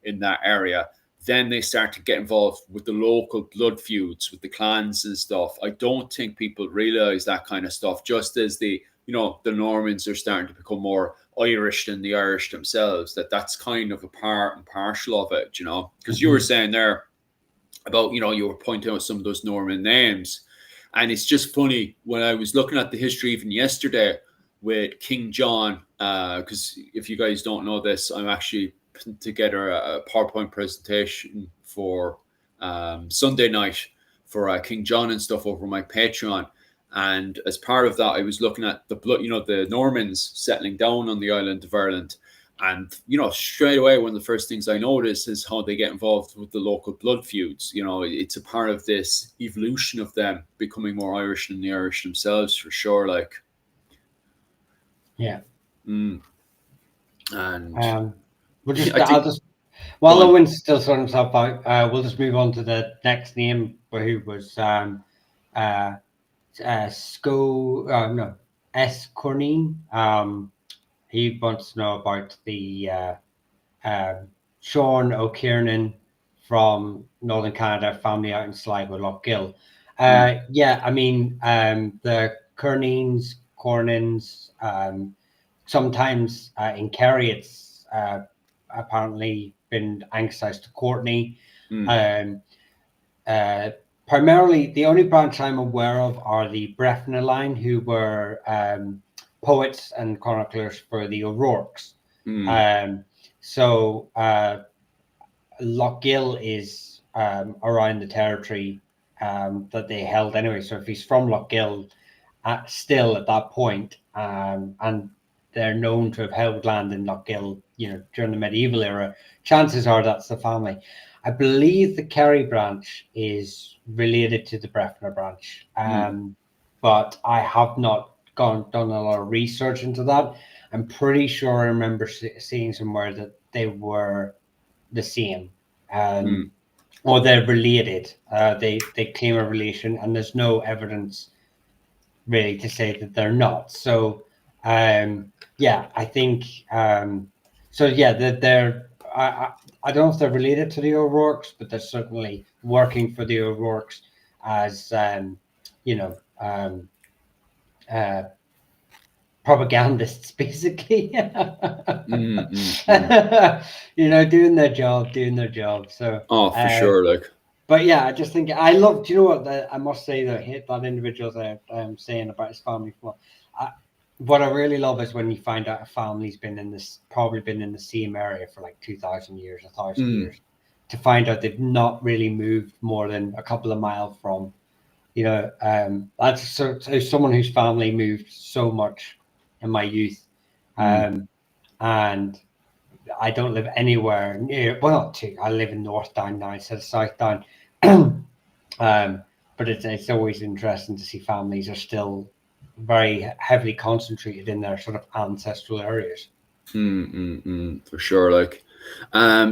in that area. Then they start to get involved with the local blood feuds, with the clans and stuff. I don't think people realize that kind of stuff, just as the Normans are starting to become more Irish than the Irish themselves, that's kind of a part and parcel of it, because you were saying there about, you were pointing out some of those Norman names. And it's just funny, when I was looking at the history even yesterday with King John, because if you guys don't know this, I'm actually putting together a PowerPoint presentation for Sunday night for King John and stuff over my Patreon. And as part of that, I was looking at the Normans settling down on the island of Ireland. And, straight away, one of the first things I noticed is how they get involved with the local blood feuds. It's a part of this evolution of them becoming more Irish than the Irish themselves, for sure. Like, yeah. And while Owen's still sorting himself out, we'll just move on to the next name, who was S. Corneen. He wants to know about the Sean O'Kiernan from Northern Canada family out in Sligo, Lochgill. The Corneens, sometimes in Kerry, it's apparently been anglicized to Courtney. Primarily, the only branch I'm aware of are the Breffna line, who were poets and chroniclers for the O'Rourkes. Lochgill is around the territory that they held anyway. So if he's from Lochgill, still at that point, and they're known to have held land in Lochgill, during the medieval era, chances are that's the family. I believe the Kerry branch is related to the Breffna branch, but I have not done a lot of research into that. I'm pretty sure I remember seeing somewhere that they were the same, or they're related. They claim a relation, and there's no evidence really to say that they're not. So, I think they're. I don't know if they're related to the O'Rourkes, but they're certainly working for the O'Rourkes as propagandists, basically. Doing their job. So for sure, like. But yeah, I just think I love. Do you know what? I must say that that individual that I'm saying about his family. What I really love is when you find out a family's probably been in the same area for like 2,000 years, 1,000 years, to find out they've not really moved more than a couple of miles from. That's so someone whose family moved so much in my youth, and I don't live anywhere near. Well, not too. I live in North Down now instead of South Down, but it's always interesting to see families are still very heavily concentrated in their sort of ancestral areas. For sure, like.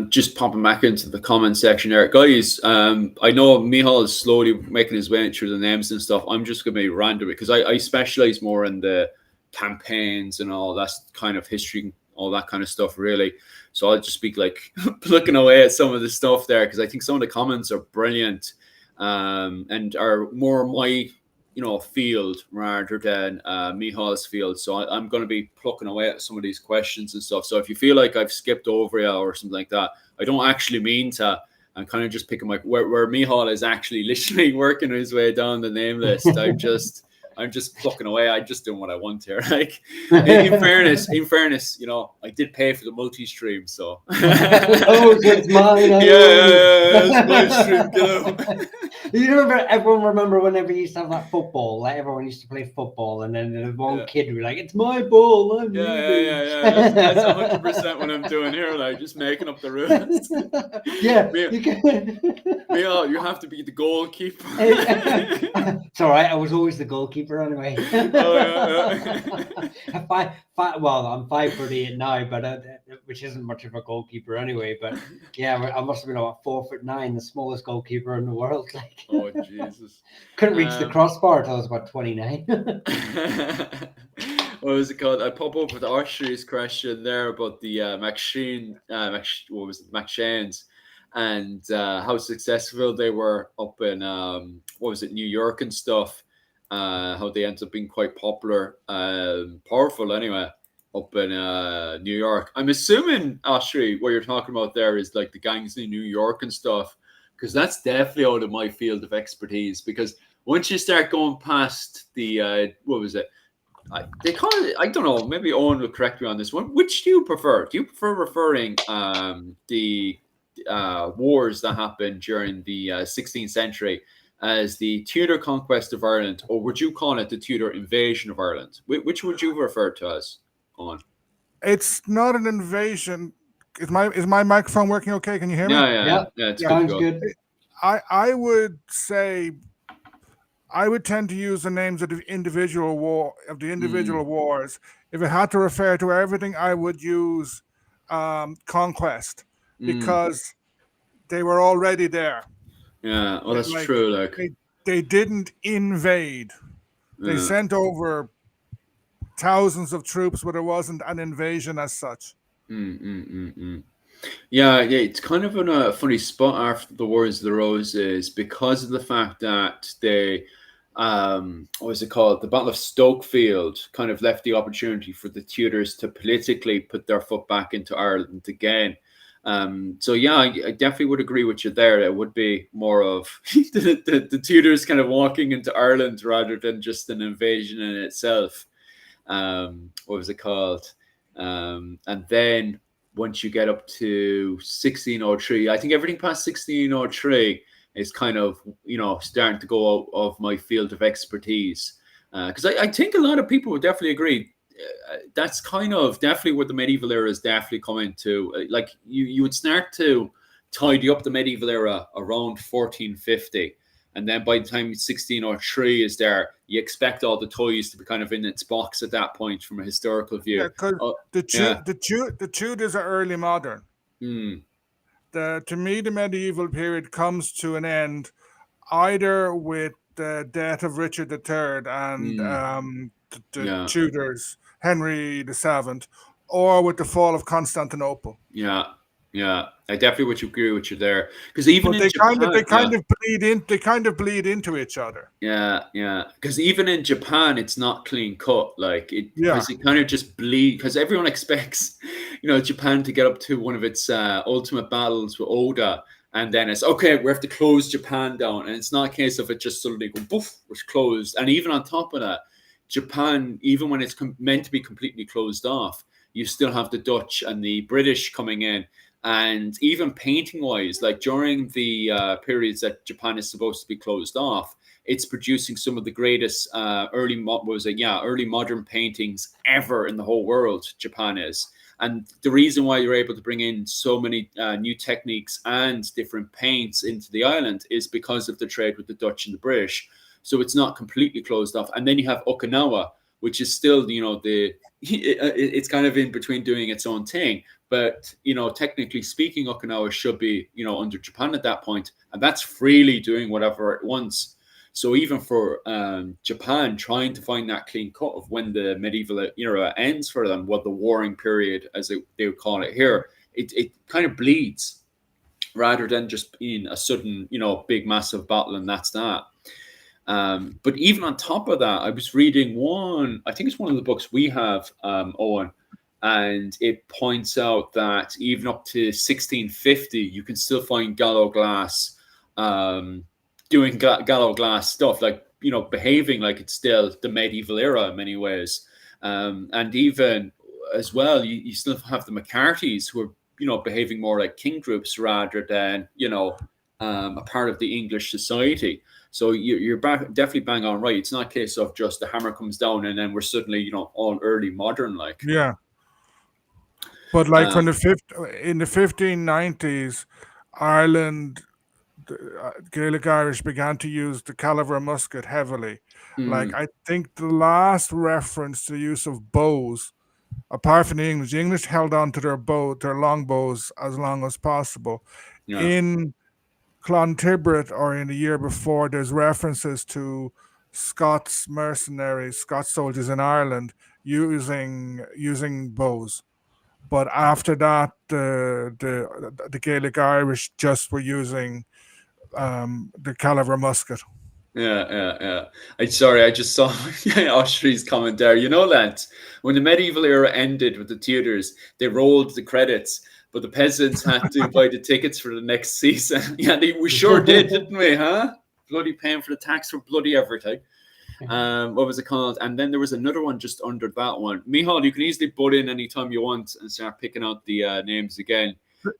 Just popping back into the comment section there, guys. I know Michal is slowly making his way through the names and stuff. I'm just gonna be random because I specialize more in the campaigns and all that kind of history, all that kind of stuff, really. So I'll just be like looking away at some of the stuff there because I think some of the comments are brilliant, and are more my field rather than Michal's field. So I'm going to be plucking away at some of these questions and stuff. So if you feel like I've skipped over you or something like that, I don't actually mean to. I'm kind of just picking where Michal is actually literally working his way down the name list. I'm just plucking away. I'm just doing what I want here. Like, in fairness, I did pay for the multi-stream, so. It's mine. It's my stream. Get out. Everyone remember whenever you used to have that football, like everyone used to play football, and then there was one kid who was like, "It's my ball." Yeah. That's 100% what I'm doing here. Like, just making up the rules. Michal, you have to be the goalkeeper. It's all right. I was always the goalkeeper anyway. I'm 5'8" now, but which isn't much of a goalkeeper anyway. But yeah, I must have been about 4'9", the smallest goalkeeper in the world. Like, oh Jesus! Couldn't reach the crossbar until I was about 29. what was it called? I pop up with Austría's question there about the what was it, McShane's, and how successful they were up in what was it, New York and stuff. How they ended up being quite popular, powerful anyway, up in New York. I'm assuming, Austria, what you're talking about there is like the gangs in New York and stuff, because that's definitely out of my field of expertise. Because once you start going past the what was it? They call it. I don't know. Maybe Owen will correct me on this one. Which do you prefer? Do you prefer referring the wars that happened during the 16th century as the Tudor conquest of Ireland, or would you call it the Tudor invasion of Ireland? Which would you refer to as, Owen? It's not an invasion. Is my microphone working okay? Can you hear me? Yeah. It's Sounds good. good. I would say I would tend to use the names of the individual wars. If it had to refer to everything, I would use conquest, because they were already there. Yeah, well, that's true. Like They didn't invade. They sent over thousands of troops, but it wasn't an invasion as such. Yeah, it's kind of in a funny spot after the Wars of the Roses because of the fact that they, what was it called? The Battle of Stokefield kind of left the opportunity for the Tudors to politically put their foot back into Ireland again. So yeah, I definitely would agree with you there. It would be more of the Tudors kind of walking into Ireland rather than just an invasion in itself. What was it called? And then once you get up to 1603, I think everything past 1603 is kind of, starting to go out of my field of expertise. Because I think a lot of people would definitely agree. That's kind of definitely where the medieval era is definitely coming to. Like you would start to tidy up the medieval era around 1450. And then by the time 1603 is there, you expect all the toys to be kind of in its box at that point from a historical view. Yeah, because the Tudors are early modern. To me, the medieval period comes to an end either with the death of Richard III and the Tudors, Henry VII, or with the fall of Constantinople. Yeah, I definitely would agree with you there, because even in Japan, they kind of bleed into each other. Yeah, because even in Japan, it's not clean cut. Like because it kind of just bleed. Because everyone expects, Japan to get up to one of its ultimate battles with Oda, and then it's okay. We have to close Japan down, and it's not a case of it just suddenly go poof, was closed. And even on top of that, Japan, even when it's meant to be completely closed off, you still have the Dutch and the British coming in. And even painting wise, like during the periods that Japan is supposed to be closed off, it's producing some of the greatest early modern paintings ever in the whole world. Japan is. And the reason why you're able to bring in so many new techniques and different paints into the island is because of the trade with the Dutch and the British. So it's not completely closed off. And then you have Okinawa, which is still, it's kind of in between doing its own thing. But, technically speaking, Okinawa should be, under Japan at that point. And that's freely doing whatever it wants. So even for Japan, trying to find that clean cut of when the medieval era ends for them, the warring period, as they would call it here, it kind of bleeds rather than just being a sudden, big, massive battle. And that's that. But even on top of that, I was reading I think it's one of the books we have, Owen, and it points out that even up to 1650, you can still find Gallo Glass doing Gallo Glass stuff, like, behaving like it's still the medieval era in many ways. And even as well, you still have the McCartys who are, behaving more like king groups rather than, a part of the English society. So you're definitely bang on right. It's not a case of just the hammer comes down and then we're suddenly, all early modern like. Yeah. But like in the 1590s, Ireland, Gaelic Irish began to use the caliber musket heavily. Like I think the last reference to the use of bows, apart from the English held on to their long bows as long as possible. Yeah. In Clontibret, or in the year before, there's references to Scots mercenaries, Scots soldiers in Ireland using bows. But after that, the Gaelic Irish just were using the caliber musket. Yeah. I'm sorry, I just saw Oshry's comment there. You know, lads, when the medieval era ended with the Tudors, they rolled the credits, but the peasants had to buy the tickets for the next season. Yeah, we sure did, didn't we, huh? Bloody paying for the tax for bloody everything. What was it called? And then there was another one just under that one. Mihal, you can easily butt in anytime you want and start picking out the names again.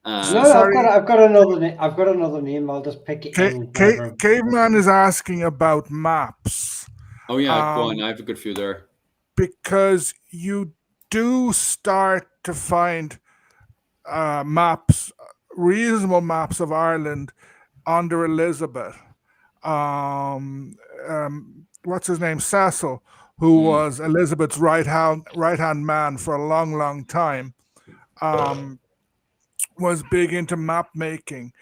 No, Sorry. I've got another name. I've got another name. I'll just pick it in. Caveman is asking about maps. Oh yeah, go on. I have a good few there. Because you do start to find maps, reasonable maps of Ireland under Elizabeth. What's his name? Cecil, who was Elizabeth's right hand man for a long time, was big into map making,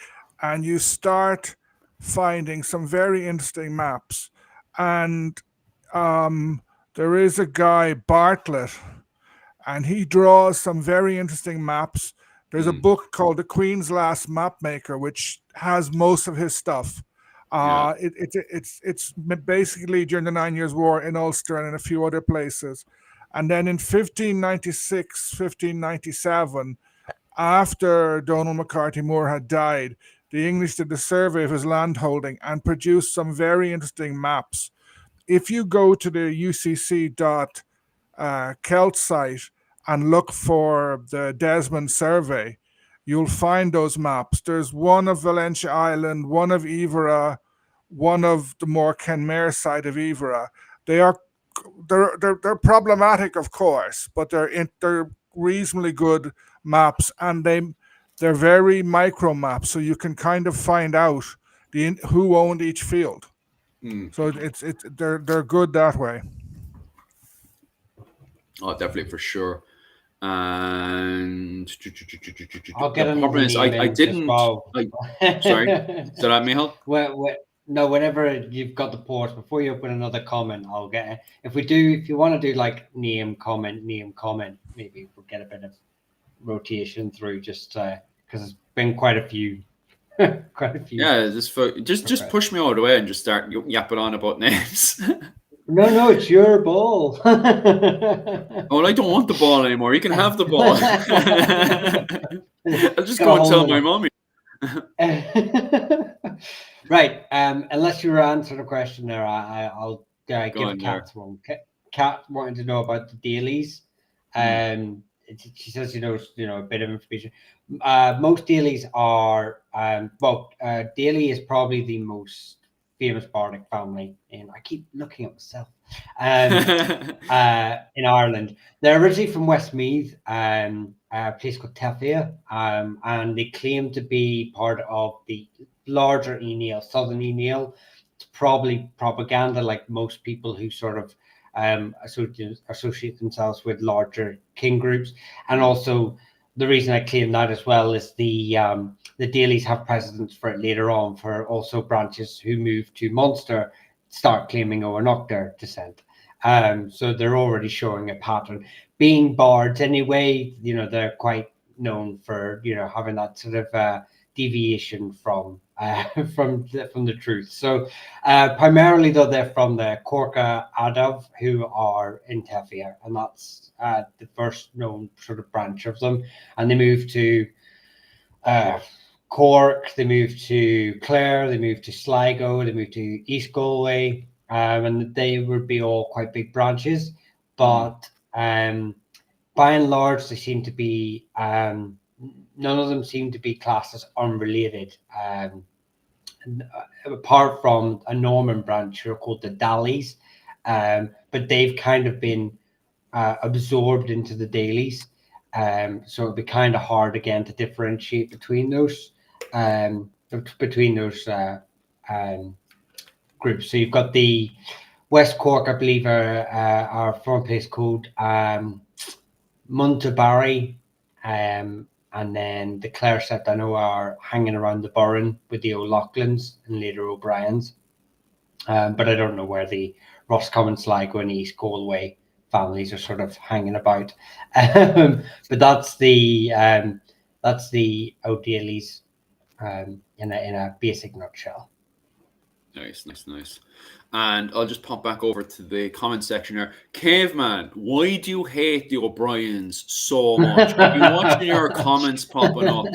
and you start finding some very interesting maps. And there is a guy, Bartlett, and he draws some very interesting maps. There's a book called The Queen's Last Mapmaker, which has most of his stuff. It's basically during the 9 Years' War in Ulster and in a few other places. And then in 1596, 1597, after Donald McCarthy Moore had died, the English did a survey of his landholding and produced some very interesting maps. If you go to the ucc.celt site and look for the Desmond survey, you'll find those maps. There's one of Valentia Island, one of Evora, one of the more Kenmare side of Evora. They're problematic, of course, but they're reasonably good maps, and they're very micro maps, so you can kind of find out who owned each field. So they're good that way. Oh, definitely, for sure. And I'll get the problem is I didn't. Sorry, is that Michal? No, whenever you've got the port, before you open another comment, I'll get it. If you want to do like name, comment, maybe we'll get a bit of rotation through, just because it's been quite a few. Yeah, just push me all the way and just start yapping on about names. No, it's your ball. Well, I don't want the ball anymore. You can have the ball. I'll just go and tell my mommy. Right. Unless you answer the question there, I'll give Kat one. Kat wanted to know about the dailies. She says she knows a bit of information. Most dailies are Daly is probably the most famous bardic family I keep looking at myself in Ireland. They're originally from Westmeath, a place called Teffia, and they claim to be part of the larger Eniel, Southern Eniel. It's probably propaganda, like most people who sort of associate themselves with larger king groups. And also the reason I claim that as well is the dailies have precedence for it later on, for also branches who move to Munster start claiming Owenoctor descent. So they're already showing a pattern. Being bards anyway, they're quite known for having that sort of deviation from the truth. So primarily though, they're from the Corca Adav, who are in Teffia, and that's the first known sort of branch of them. And they moved to Cork, they moved to Clare, they moved to Sligo, they moved to East Galway, and they would be all quite big branches. But by and large, they seem to be none of them seem to be classed as unrelated, apart from a Norman branch who are called the Dallies, but they've kind of been absorbed into the dailies. So it'd be kind of hard again to differentiate between those groups. So you've got the West Cork, I believe, are from a place called Muntabarry, and then the Clare set I know are hanging around the Burren with the O'Loughlin's and later O'Brien's, but I don't know where the Roscommon, Sligo and East Galway families are sort of hanging about. But that's the O'Daly's in a basic nutshell. Nice. And I'll just pop back over to the comment section here. Caveman, why do you hate the O'Briens so much? I've been watching your comments popping up,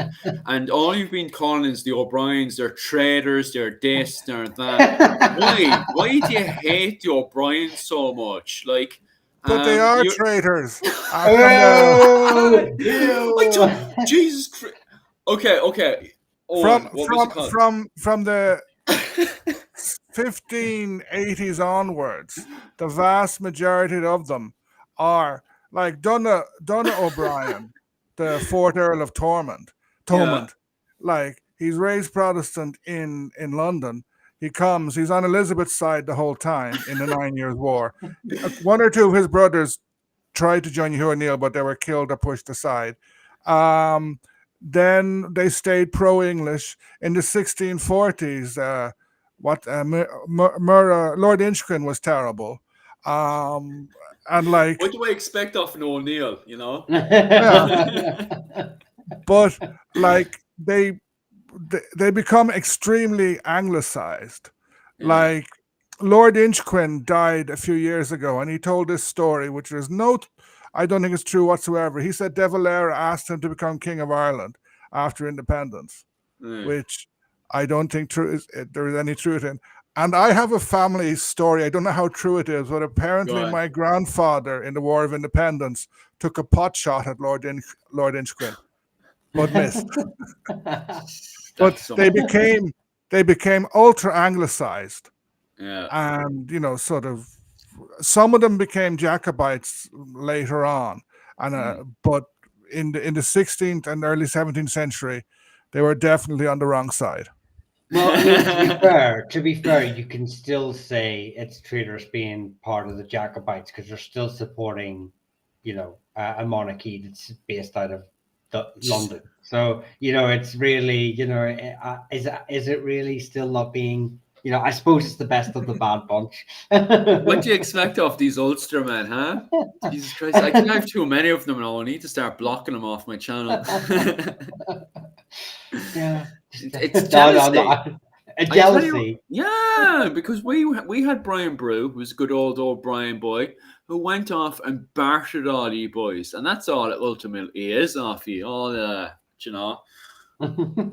and all you've been calling is the O'Briens. They're traitors. They're this. They're that. Why? Why do you hate the O'Briens so much? Like, but they are traitors. Jesus Christ. Okay. Owen, from the 1580s onwards, the vast majority of them are like Donogh O'Brien, the 4th Earl of Thomond. Yeah. Like, he's raised Protestant in London. He's on Elizabeth's side the whole time in the 9 Years' War. One or two of his brothers tried to join Hugh O'Neill, but they were killed or pushed aside. Then they stayed pro-English. In the 1640s, Lord Inchiquin was terrible. And like, what do I expect of an O'Neill, you know? Yeah. But like they become extremely anglicized. Yeah. Like, Lord Inchiquin died a few years ago, and he told this story, which is I don't think it's true whatsoever. He said De Valera asked him to become King of Ireland after independence, which I don't think there is any truth in. And I have a family story. I don't know how true it is, but apparently my grandfather in the War of Independence took a pot shot at Lord Inchiquin, but missed. But they became ultra anglicized. Yeah. And, sort of, some of them became Jacobites later on, and but in the 16th and early 17th century, they were definitely on the wrong side. Well, I mean, to be fair, you can still say it's traitors being part of the Jacobites because they're still supporting, a monarchy that's based out of London. So, it's really, is it really still not being? I suppose it's the best of the bad bunch. What do you expect of these Ulster men, huh? Jesus Christ, I can have too many of them now. I need to start blocking them off my channel. Yeah, it's jealousy. A jealousy. Yeah, because we had Brian Brew, who was a good old Brian boy, who went off and bartered all you boys, and that's all it ultimately is off you. All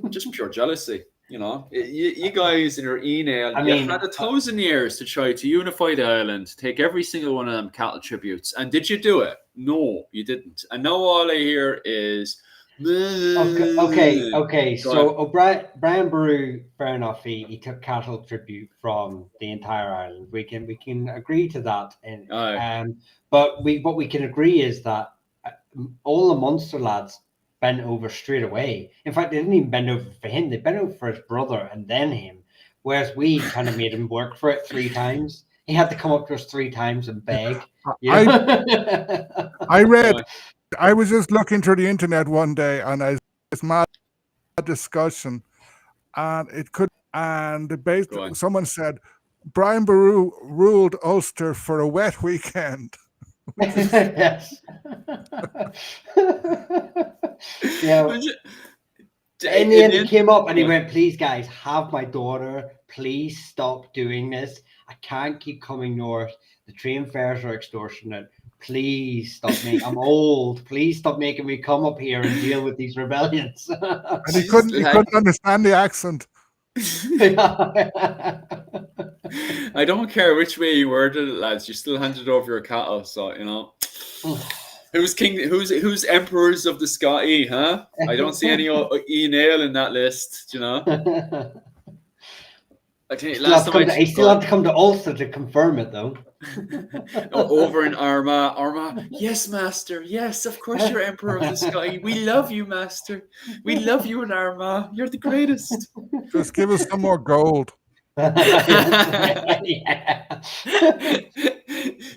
just pure jealousy. You guys in your email, had 1,000 years to try to unify the island, take every single one of them cattle tributes. And did you do it? No, you didn't. And now all I hear is... Okay. So Brian Boru, fair enough, he took cattle tribute from the entire island. We can agree to that. But what we can agree is that all the Munster lads bent over straight away. In fact, they didn't even bend over for him. They bent over for his brother and then him. Whereas we kind of made him work for it 3 times. He had to come up to us 3 times and beg. I was just looking through the internet one day, and I was mad discussion, and someone said Brian Boru ruled Ulster for a wet weekend. Yes. Yeah. In the end, he came up and he went, "Please, guys, have my daughter. Please stop doing this. I can't keep coming north. The train fares are extortionate. Please stop me. I'm old. Please stop making me come up here and deal with these rebellions." And he couldn't understand the accent. I don't care which way you worded it, lads. You still handed over your cattle, so Who's king? Who's emperors of the Scotty? Huh? I don't see any Nail in that list. I think he still had to come to Ulster to confirm it, though. Over in Armagh. Yes, master. Yes, of course you're emperor of the Scotty. We love you, master. We love you in Armagh. You're the greatest. Just give us some more gold.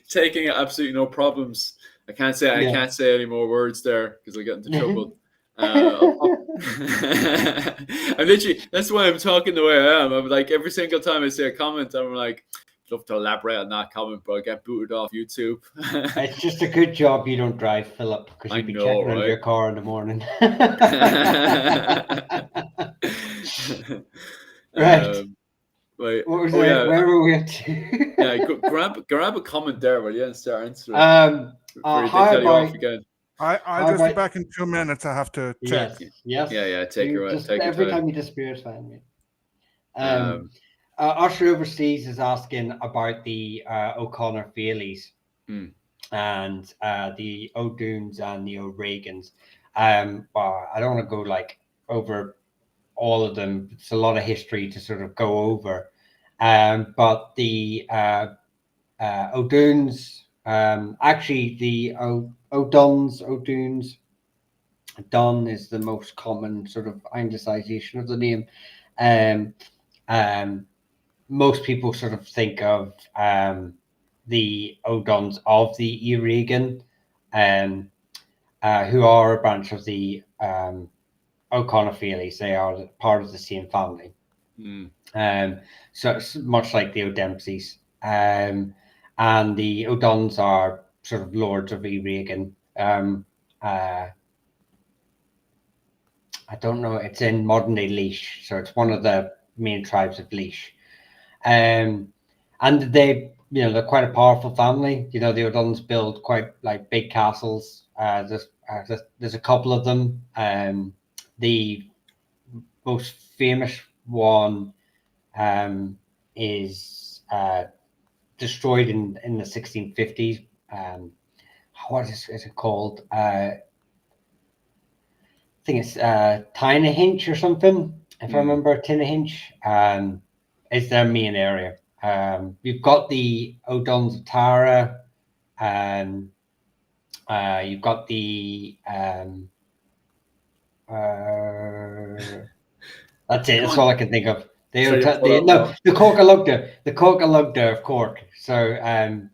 Taking it, absolutely no problems. I can't say any more words there because I get into trouble. I'm literally, that's why I'm talking the way I am. I'm like, every single time I say a comment, I'm like, love to elaborate on that comment, but I get booted off YouTube. It's just a good job you don't drive, Philip, because I you'd be know, checking under right? your car in the morning. Right. Wait, What was oh it? yeah, Where were we up to? yeah. Grab a comment there while you start answering. How Before they tell you off about again. I'll how just be about back in 2 minutes. I have to check. yes. Yeah. Take You your just take your every time. time you disappear is fine, mate. Um, Usher Overseas is asking about the O'Connor Feelies and the O'Doones and the O'Regans. Well, I don't want to go like over all of them. It's a lot of history to sort of go over. But the O'Doones, actually the O'Doones. Don is the most common sort of anglicization of the name. Most people sort of think of the O'Dons of the O'Regan, who are a branch of the O'Connor Feelies. They are part of the same family. So it's much like the O'Dempseys. And the O'Dons are sort of lords of O'Regan. I don't know. It's in modern day Laois, so it's one of the main tribes of Laois. And they, they're quite a powerful family. The O'Donnells build quite like big castles. There's a couple of them. The most famous one is destroyed in the 1650s. What is it called? I think it's Tynahinch or something, if I remember. Tynahinch is their main area. You've got the O'Donnells of Tara, you've got the that's it. That's all I can think of. The Corkalugda of Cork. So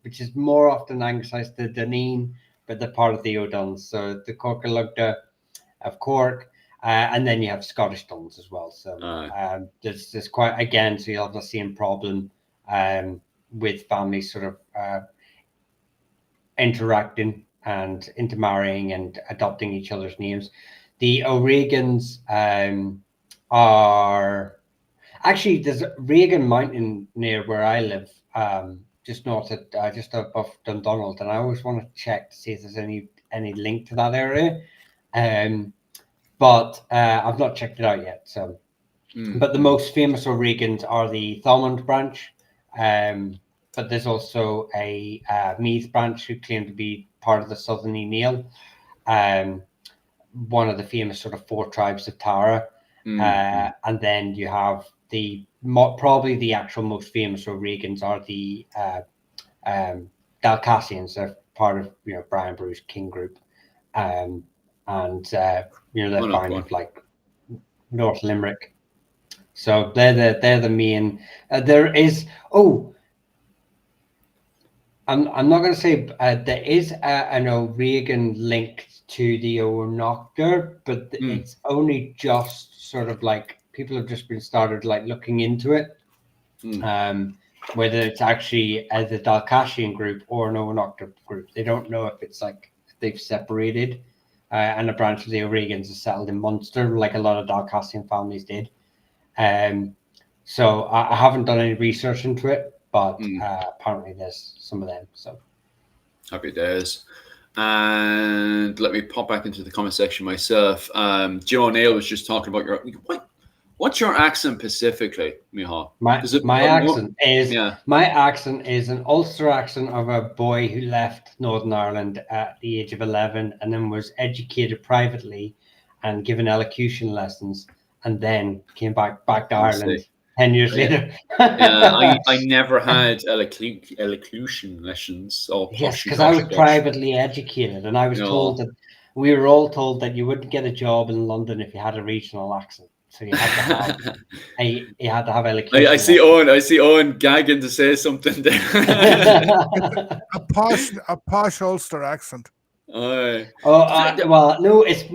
which is more often anglicized the Deneen, but they're part of the O'Donnells. So the Corkalugda of Cork, and then you have Scottish Dons as well. So there's quite, again, so you'll have the same problem with families sort of interacting and intermarrying and adopting each other's names. The O'Regans are actually, there's Regan Mountain near where I live, just north of just above Dundonald, and I always want to check to see if there's any link to that area. But I've not checked it out yet. So, but the most famous O'Regans are the Thomond branch, but there's also a Meath branch who claim to be part of the Southern Neil, one of the famous sort of 4 tribes of Tara, and then you have probably the actual most famous O'Regans are the Dalcassians. They're part of Brian Bruce King Group. And they're found of like North Limerick, so they're the main. There is I'm not going to say there is an O'Regan linked to the O'Noctor, but it's only just sort of like people have just been started like looking into it, whether it's actually the Dalcassian group or an O'Noctor group. They don't know if it's like they've separated. And a branch of the O'Regans is settled in Munster, like a lot of Dalcassian families did. So I haven't done any research into it, but apparently there's some of them. So happy days. And let me pop back into the comment section myself. Joe O'Neill was just talking about what's your accent specifically, Micheál? My accent is an Ulster accent of a boy who left Northern Ireland at the age of 11 and then was educated privately and given elocution lessons, and then came back to Ireland 10 years later. I never had elocution lessons. Yes, because I was privately educated, and I was told that we were all told that you wouldn't get a job in London if you had a regional accent. So you had to have elocution. I see Owen gagging to say something there. A posh Ulster accent. Well, no, it's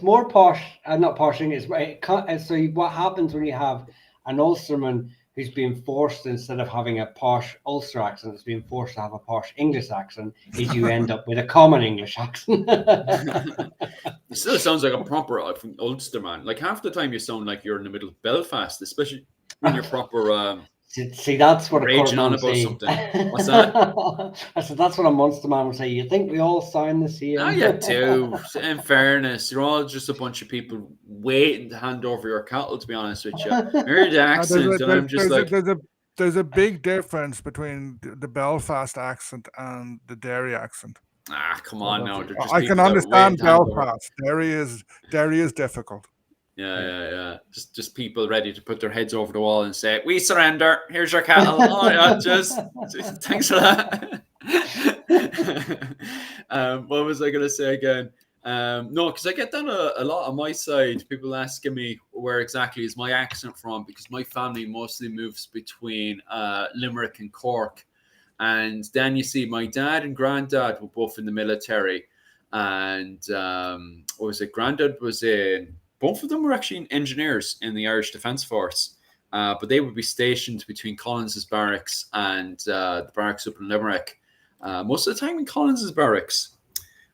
more posh. Not poshing. So what happens when you have an Ulsterman who's being forced, instead of having a posh Ulster accent, is being forced to have a posh English accent, is you end up with a common English accent. It still sounds like a proper from Ulster, man. Like half the time you sound like you're in the middle of Belfast, especially when you're proper See, that's what a raging on Corkman about say. something. What's that? I said that's what a Munster man would say. You think we all sound the same? Ah, you do. In fairness, you're all just a bunch of people waiting to hand over your cattle, to be honest with you. Hear the accent, and I'm just like... There's a big difference between the Belfast accent and the Derry accent. Ah, come on now. I can understand Belfast. Derry is difficult. Yeah. Just people ready to put their heads over the wall and say, "We surrender. Here's your cattle." Oh yeah, just thanks for that. What was I gonna say again? No, because I get that a lot on my side. People asking me where exactly is my accent from, because my family mostly moves between Limerick and Cork. And then you see my dad and granddad were both in the military. And what was it? Granddad was in... Both of them were actually engineers in the Irish Defence Force, but they would be stationed between Collins's barracks and the barracks up in Limerick. Most of the time in Collins's barracks.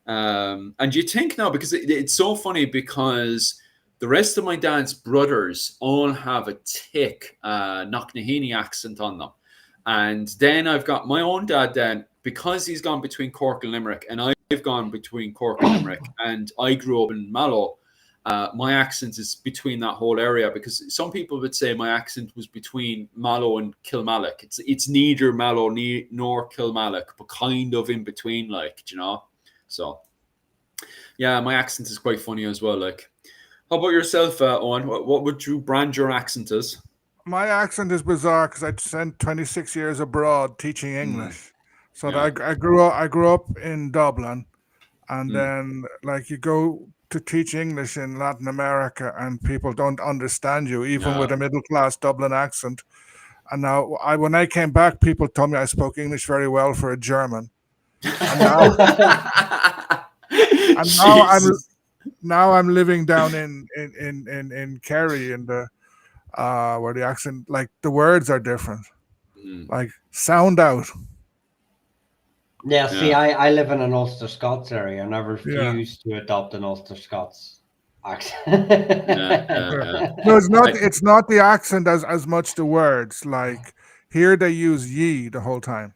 And you think now, because it's so funny, because the rest of my dad's brothers all have a thick Knocknaheeny accent on them. And then I've got my own dad then, because he's gone between Cork and Limerick, and I've gone between Cork and Limerick, and I grew up in Mallow. My accent is between that whole area, because some people would say my accent was between Mallow and Kilmallock. It's neither Mallow nor Kilmallock, but kind of in between, like, you know. So, yeah, my accent is quite funny as well. Like, how about yourself, Owen? What would you brand your accent as? My accent is bizarre because I spent 26 years abroad teaching English. So I grew up in Dublin, and then like you go to teach English in Latin America, and people don't understand you, even with a middle class Dublin accent. And now, when I came back, people told me I spoke English very well for a German. And now I'm living down in Kerry, in the where the accent, like the words are different, like sound out. Yeah, see, I live in an Ulster Scots area, and I refuse to adopt an Ulster Scots accent. No, it's not the accent as much the words. Like here they use ye the whole time.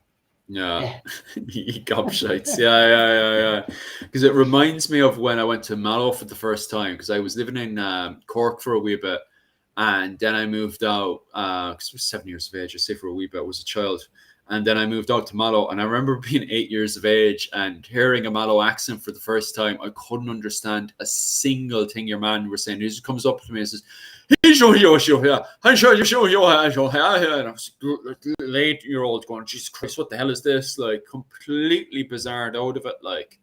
Yeah. Ye gobshites. Yeah. Because it reminds me of when I went to Mallow for the first time, because I was living in Cork for a wee bit, and then I moved out because I was 7 years of age. I say for a wee bit, I was a child. And then I moved out to Mallow, and I remember being 8 years of age and hearing a Mallow accent for the first time. I couldn't understand a single thing your man was saying. He just comes up to me and says, and I was an 8-year-old going, Jesus Christ, what the hell is this? Like, completely bizarred out of it. Like,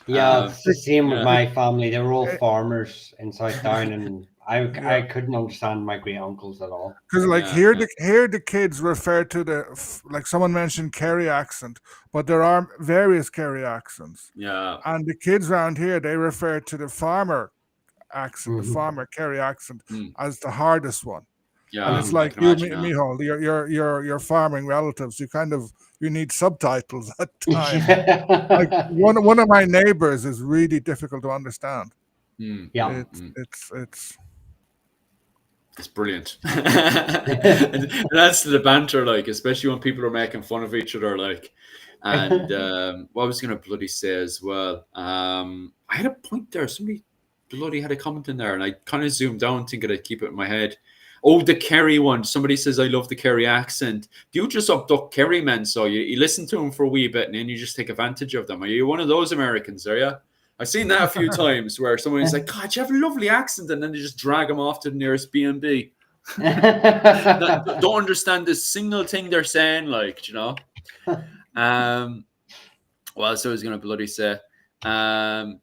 yeah, it's the same with my family. They were all farmers in South Down, and I couldn't understand my great uncles at all. Because like here the kids refer to like someone mentioned Kerry accent, but there are various Kerry accents. Yeah. And the kids around here, they refer to the farmer accent, the farmer Kerry accent, as the hardest one. Yeah. And it's like you, Micheál, your farming relatives, you need subtitles at times. Like one of my neighbors is really difficult to understand. Yeah. It's brilliant. And that's the banter, like, especially when people are making fun of each other, like. And what I was going to bloody say as well, I had a point there. Somebody bloody had a comment in there, and I kind of zoomed down thinking I'd keep it in my head. Oh, the Kerry one. Somebody says, I love the Kerry accent. Do you just abduct Kerry men? So you listen to them for a wee bit, and then you just take advantage of them. Are you one of those Americans, are you? I've seen that a few times where someone's like, God, you have a lovely accent, and then they just drag them off to the nearest B&B. Don't understand this single thing they're saying, like, you know. Well, so I was going to bloody say, Micheál,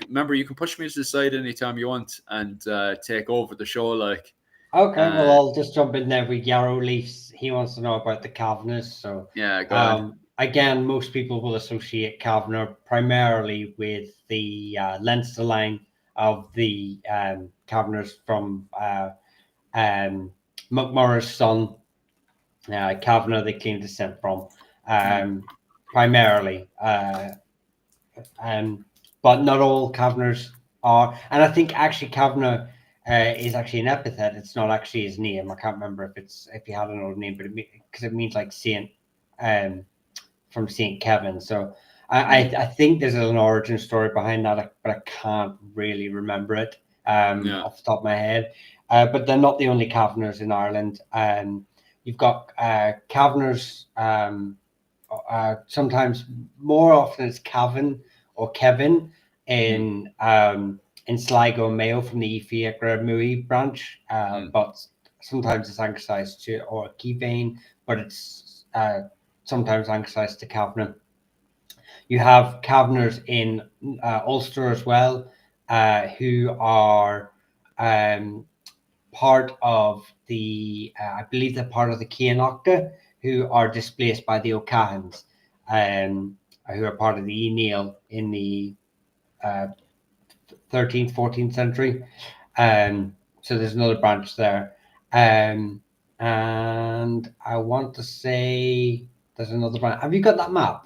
remember, you can push me to the side anytime you want and take over the show, like. Okay, well, I'll just jump in there with Yarrow Leafs. He wants to know about the Kavanaghs. So yeah, go ahead. Again, most people will associate Kavanagh primarily with the Leinster line of the Kavanaghs from McMurrough's son, Kavanagh, they claim descent from, primarily. But not all Kavanaghs are. And I think actually Kavanagh is actually an epithet. It's not actually his name. I can't remember if he had another name, but because it means like saint, from Saint Kevin. So I think there's an origin story behind that, but I can't really remember it off the top of my head. But they're not the only Kavanaghs in Ireland. You've got Kavanaghs. Sometimes, more often, it's Cavan or Kevin in Sligo and Mayo from the Fiacre Mui branch, but sometimes it's anglicized to or Kevane, but it's sometimes anglicized to Kavanagh. You have Kavanaghs in Ulster as well, who are part of the, I believe they're part of the Cianachta, who are displaced by the O'Cahans, who are part of the Neil in the 13th, 14th century. So there's another branch there. And I want to say there's another branch. Have you got that map?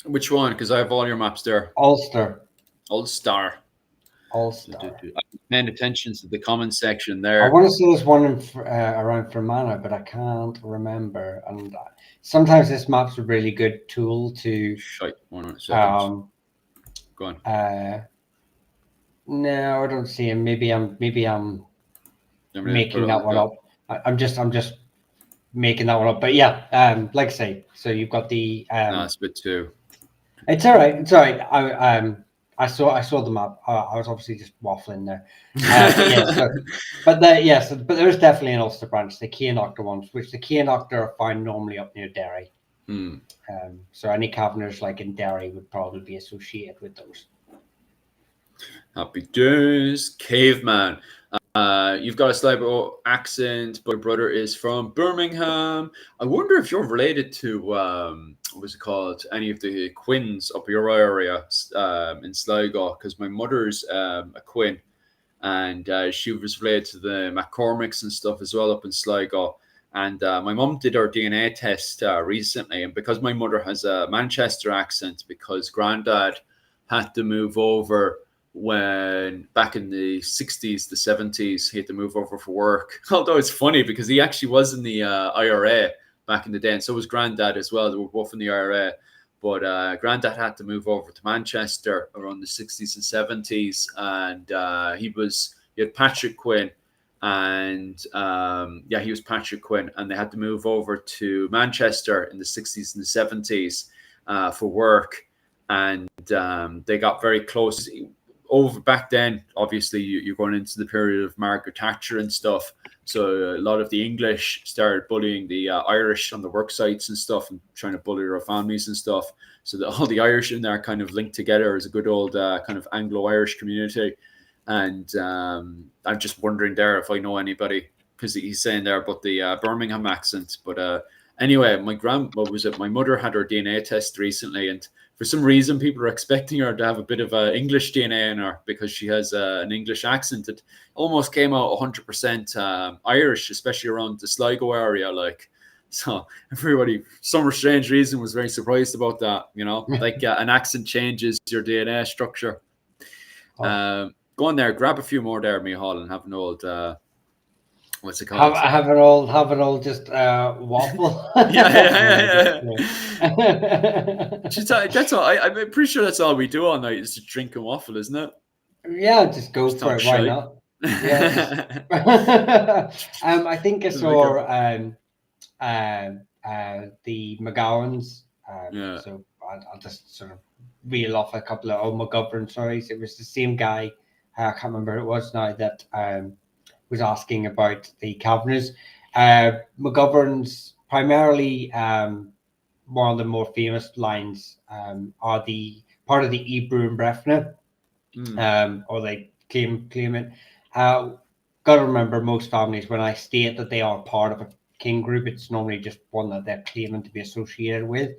Which one? Because I have all your maps there. Ulster. Ulster. Ulster. I'm paying attention to the comment section there. I want to say there's one around Fermanagh, but I can't remember. And sometimes this map's a really good tool to. Shite. 1 second. Go on. No, I don't see him. Maybe I'm making that one up. I'm just making that one up. But yeah, like I say, so you've got the. No, it's a bit too. It's all right. It's all right. I saw the map. I was obviously just waffling there. But there's definitely an Ulster branch, the Cianachta ones, which the Cianachta are found normally up near Derry. So any Kavanaghs like in Derry would probably be associated with those. Happy days, caveman. You've got a Sligo accent, but your brother is from Birmingham. I wonder if you're related to what's it called? Any of the Quinns up your area in Sligo? Because my mother's a Quinn, and she was related to the McCormicks and stuff as well up in Sligo. And my mum did her DNA test recently, and because my mother has a Manchester accent, because Grandad had to move over when back in the 60s, the 70s, he had to move over for work. Although it's funny because he actually was in the IRA back in the day, and so was Grandad as well. They were both in the IRA, but Grandad had to move over to Manchester around the 60s and 70s, and he had Patrick Quinn, and he was Patrick Quinn, and they had to move over to Manchester in the 60s and the 70s for work, and they got very close. Over back then, obviously, you're going into the period of Margaret Thatcher and stuff. So a lot of the English started bullying the Irish on the work sites and stuff, and trying to bully their families and stuff. So all the Irish in there kind of linked together as a good old kind of Anglo-Irish community. And I'm just wondering there if I know anybody, because he's saying there about the Birmingham accent. But anyway, my mother had her DNA test recently, and for some reason, people are expecting her to have a bit of English DNA in her because she has an English accent. It almost came out 100% Irish, especially around the Sligo area. So everybody, some strange reason, was very surprised about that. Like an accent changes your DNA structure. Go on there, grab a few more there, Micheál, and have an old. What's it called? Have it all just waffle. Yeah. That's all. I'm pretty sure that's all we do all night is to drink and waffle, isn't it? Yeah, just go for it. Why not? Yeah. I think I saw the McGowans. So I'll just sort of reel off a couple of McGovern stories. It was the same guy. I can't remember who it was now that was asking about the Kavanaghs. McGovern's primarily one of the more famous lines are the part of the Ebru and Brefna, or they claim it. Got to remember, most families, when I state that they are part of a kin group, it's normally just one that they're claiming to be associated with.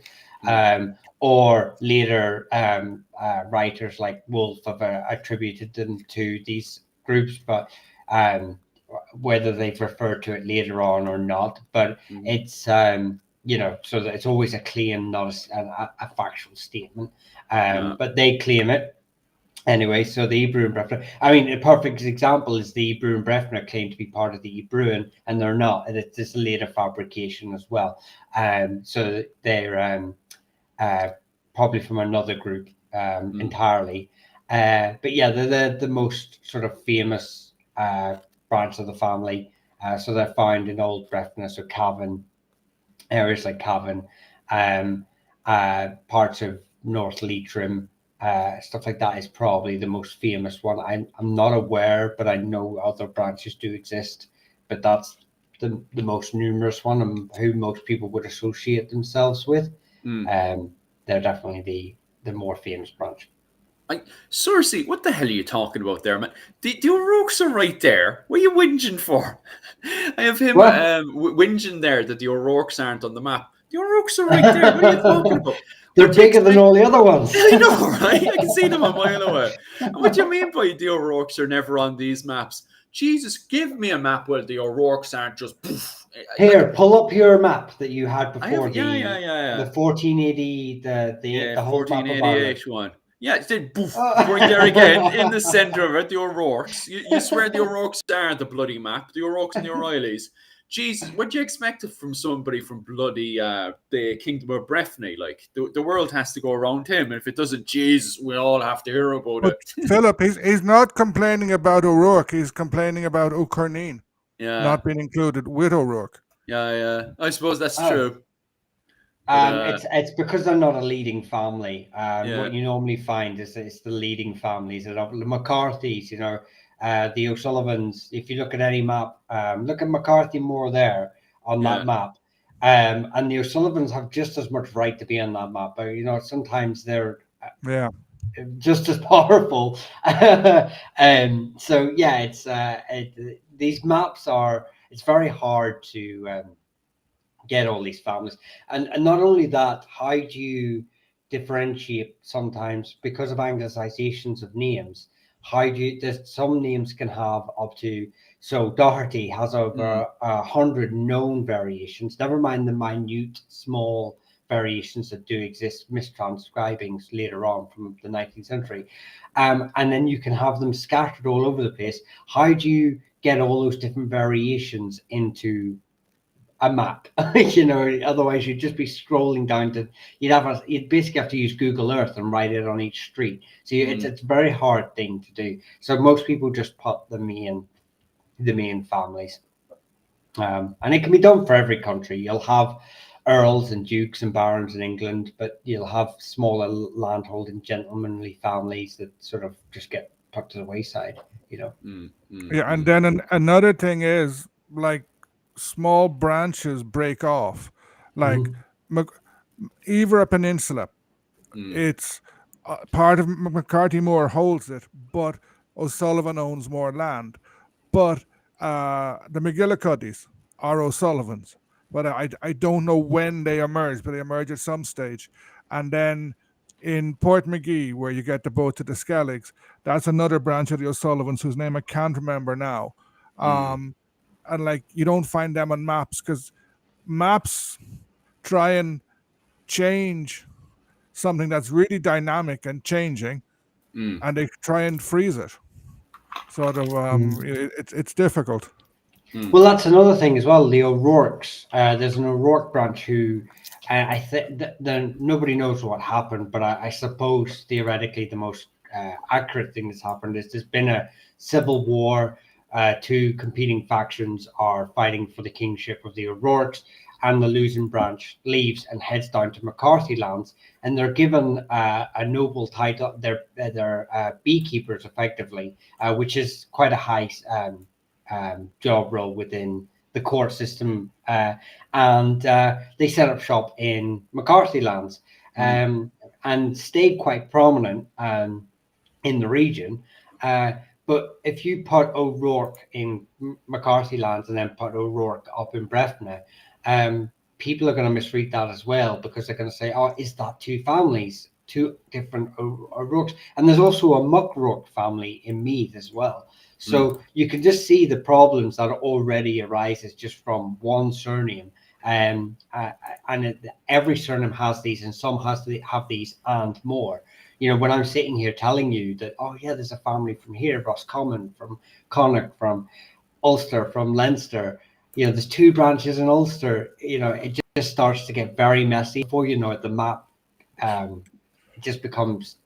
Or later writers like Wolfe have attributed them to these groups, but whether they've referred to it later on or not, but it's so that it's always a claim, not a factual statement. But they claim it anyway. So the Hebrew and Breffner, I mean, a perfect example is the Hebrew and Breffner claim to be part of the Hebrew, and they're not. It's a later fabrication as well. So they're probably from another group entirely. But yeah, they're the most sort of famous branch of the family. So they're found in Old Breffner, so Cavan, areas like Cavan, parts of North Leitrim, stuff like that is probably the most famous one. I'm not aware, but I know other branches do exist, but that's the most numerous one and who most people would associate themselves with. They're definitely the more famous branch. Cersei, what the hell are you talking about there, man? The O'Rourke's are right there. What are you whinging for? I have him whinging there that the O'Rourke's aren't on the map. The O'Rourke's are right there. What are you talking about? They're bigger than all the other ones. I know, right? I can see them a mile away. And what do you mean by the O'Rourke's are never on these maps? Jesus, give me a map where the O'Rourke's aren't just poof. Here, pull up your map that you had before the 1480, the whole 1488 one. Yeah, it's then boof, right there again in the centre of it, the O'Rourke's. You swear the O'Rourke's aren't the bloody map, the O'Rourke's and the O'Reillys. Jesus, what do you expect from somebody from bloody the Kingdom of Breffni? Like, the world has to go around him, and if it doesn't, Jesus, we all have to hear about it. Philip, he's not complaining about O'Rourke, he's complaining about O'Kerneen not being included with O'Rourke. Yeah, I suppose that's true. It's because they're not a leading family. What you normally find is it's the leading families. The McCarthys, the O'Sullivans. If you look at any map, look at McCarthy Moore there on that map. And the O'Sullivans have just as much right to be on that map. But, sometimes they're just as powerful. So yeah, these maps are. It's very hard to get all these families, and not only that, how do you differentiate sometimes because of anglicizations of names? How do you? Some names can have up to. So Doherty has over 100 known variations. Never mind the minute, small variations that do exist, mistranscribings later on from the 19th century, and then you can have them scattered all over the place. How do you get all those different variations into a map? Otherwise you'd just be scrolling down to you'd basically have to use Google Earth and write it on each street. So it's a very hard thing to do. So most people just put the main families, and it can be done for every country. You'll have earls and dukes and barons in England, but you'll have smaller landholding gentlemanly families that sort of just get put to the wayside. And then another thing is, like, small branches break off, like Iveragh Peninsula. It's part of McCarthy Moore holds it, but O'Sullivan owns more land. But the McGillicuddies are O'Sullivans, but I don't know when they emerge, but they emerge at some stage. And then in Portmagee, where you get the boat to the Skelligs, that's another branch of the O'Sullivans whose name I can't remember now. And like, you don't find them on maps because maps try and change something that's really dynamic and changing, and they try and freeze it. Sort of, it's difficult. Well, that's another thing as well. The O'Rourke's. There's an O'Rourke branch who I think that nobody knows what happened, but I suppose theoretically the most accurate thing that's happened is there's been a civil war. Two competing factions are fighting for the kingship of the O'Rourke's, and the losing branch leaves and heads down to McCarthy lands, and they're given a noble title. They're beekeepers, effectively, which is quite a high job role within the court system, and they set up shop in McCarthy lands and stayed quite prominent in the region. But if you put O'Rourke in McCarthy lands and then put O'Rourke up in Breffni, people are going to misread that as well, because they're going to say, oh, is that two families two different O'Rourkes, and there's also a McRourke family in Meath as well. So you can just see the problems that already arises just from one surname. And every surname has these, and some has to have these and more. You know, when I'm sitting here telling you that, oh yeah, there's a family from here, Roscommon, from Connacht, from Ulster, from Leinster. You know, there's 2 branches in Ulster. You know, it just starts to get very messy. Before you know it, the map it just becomes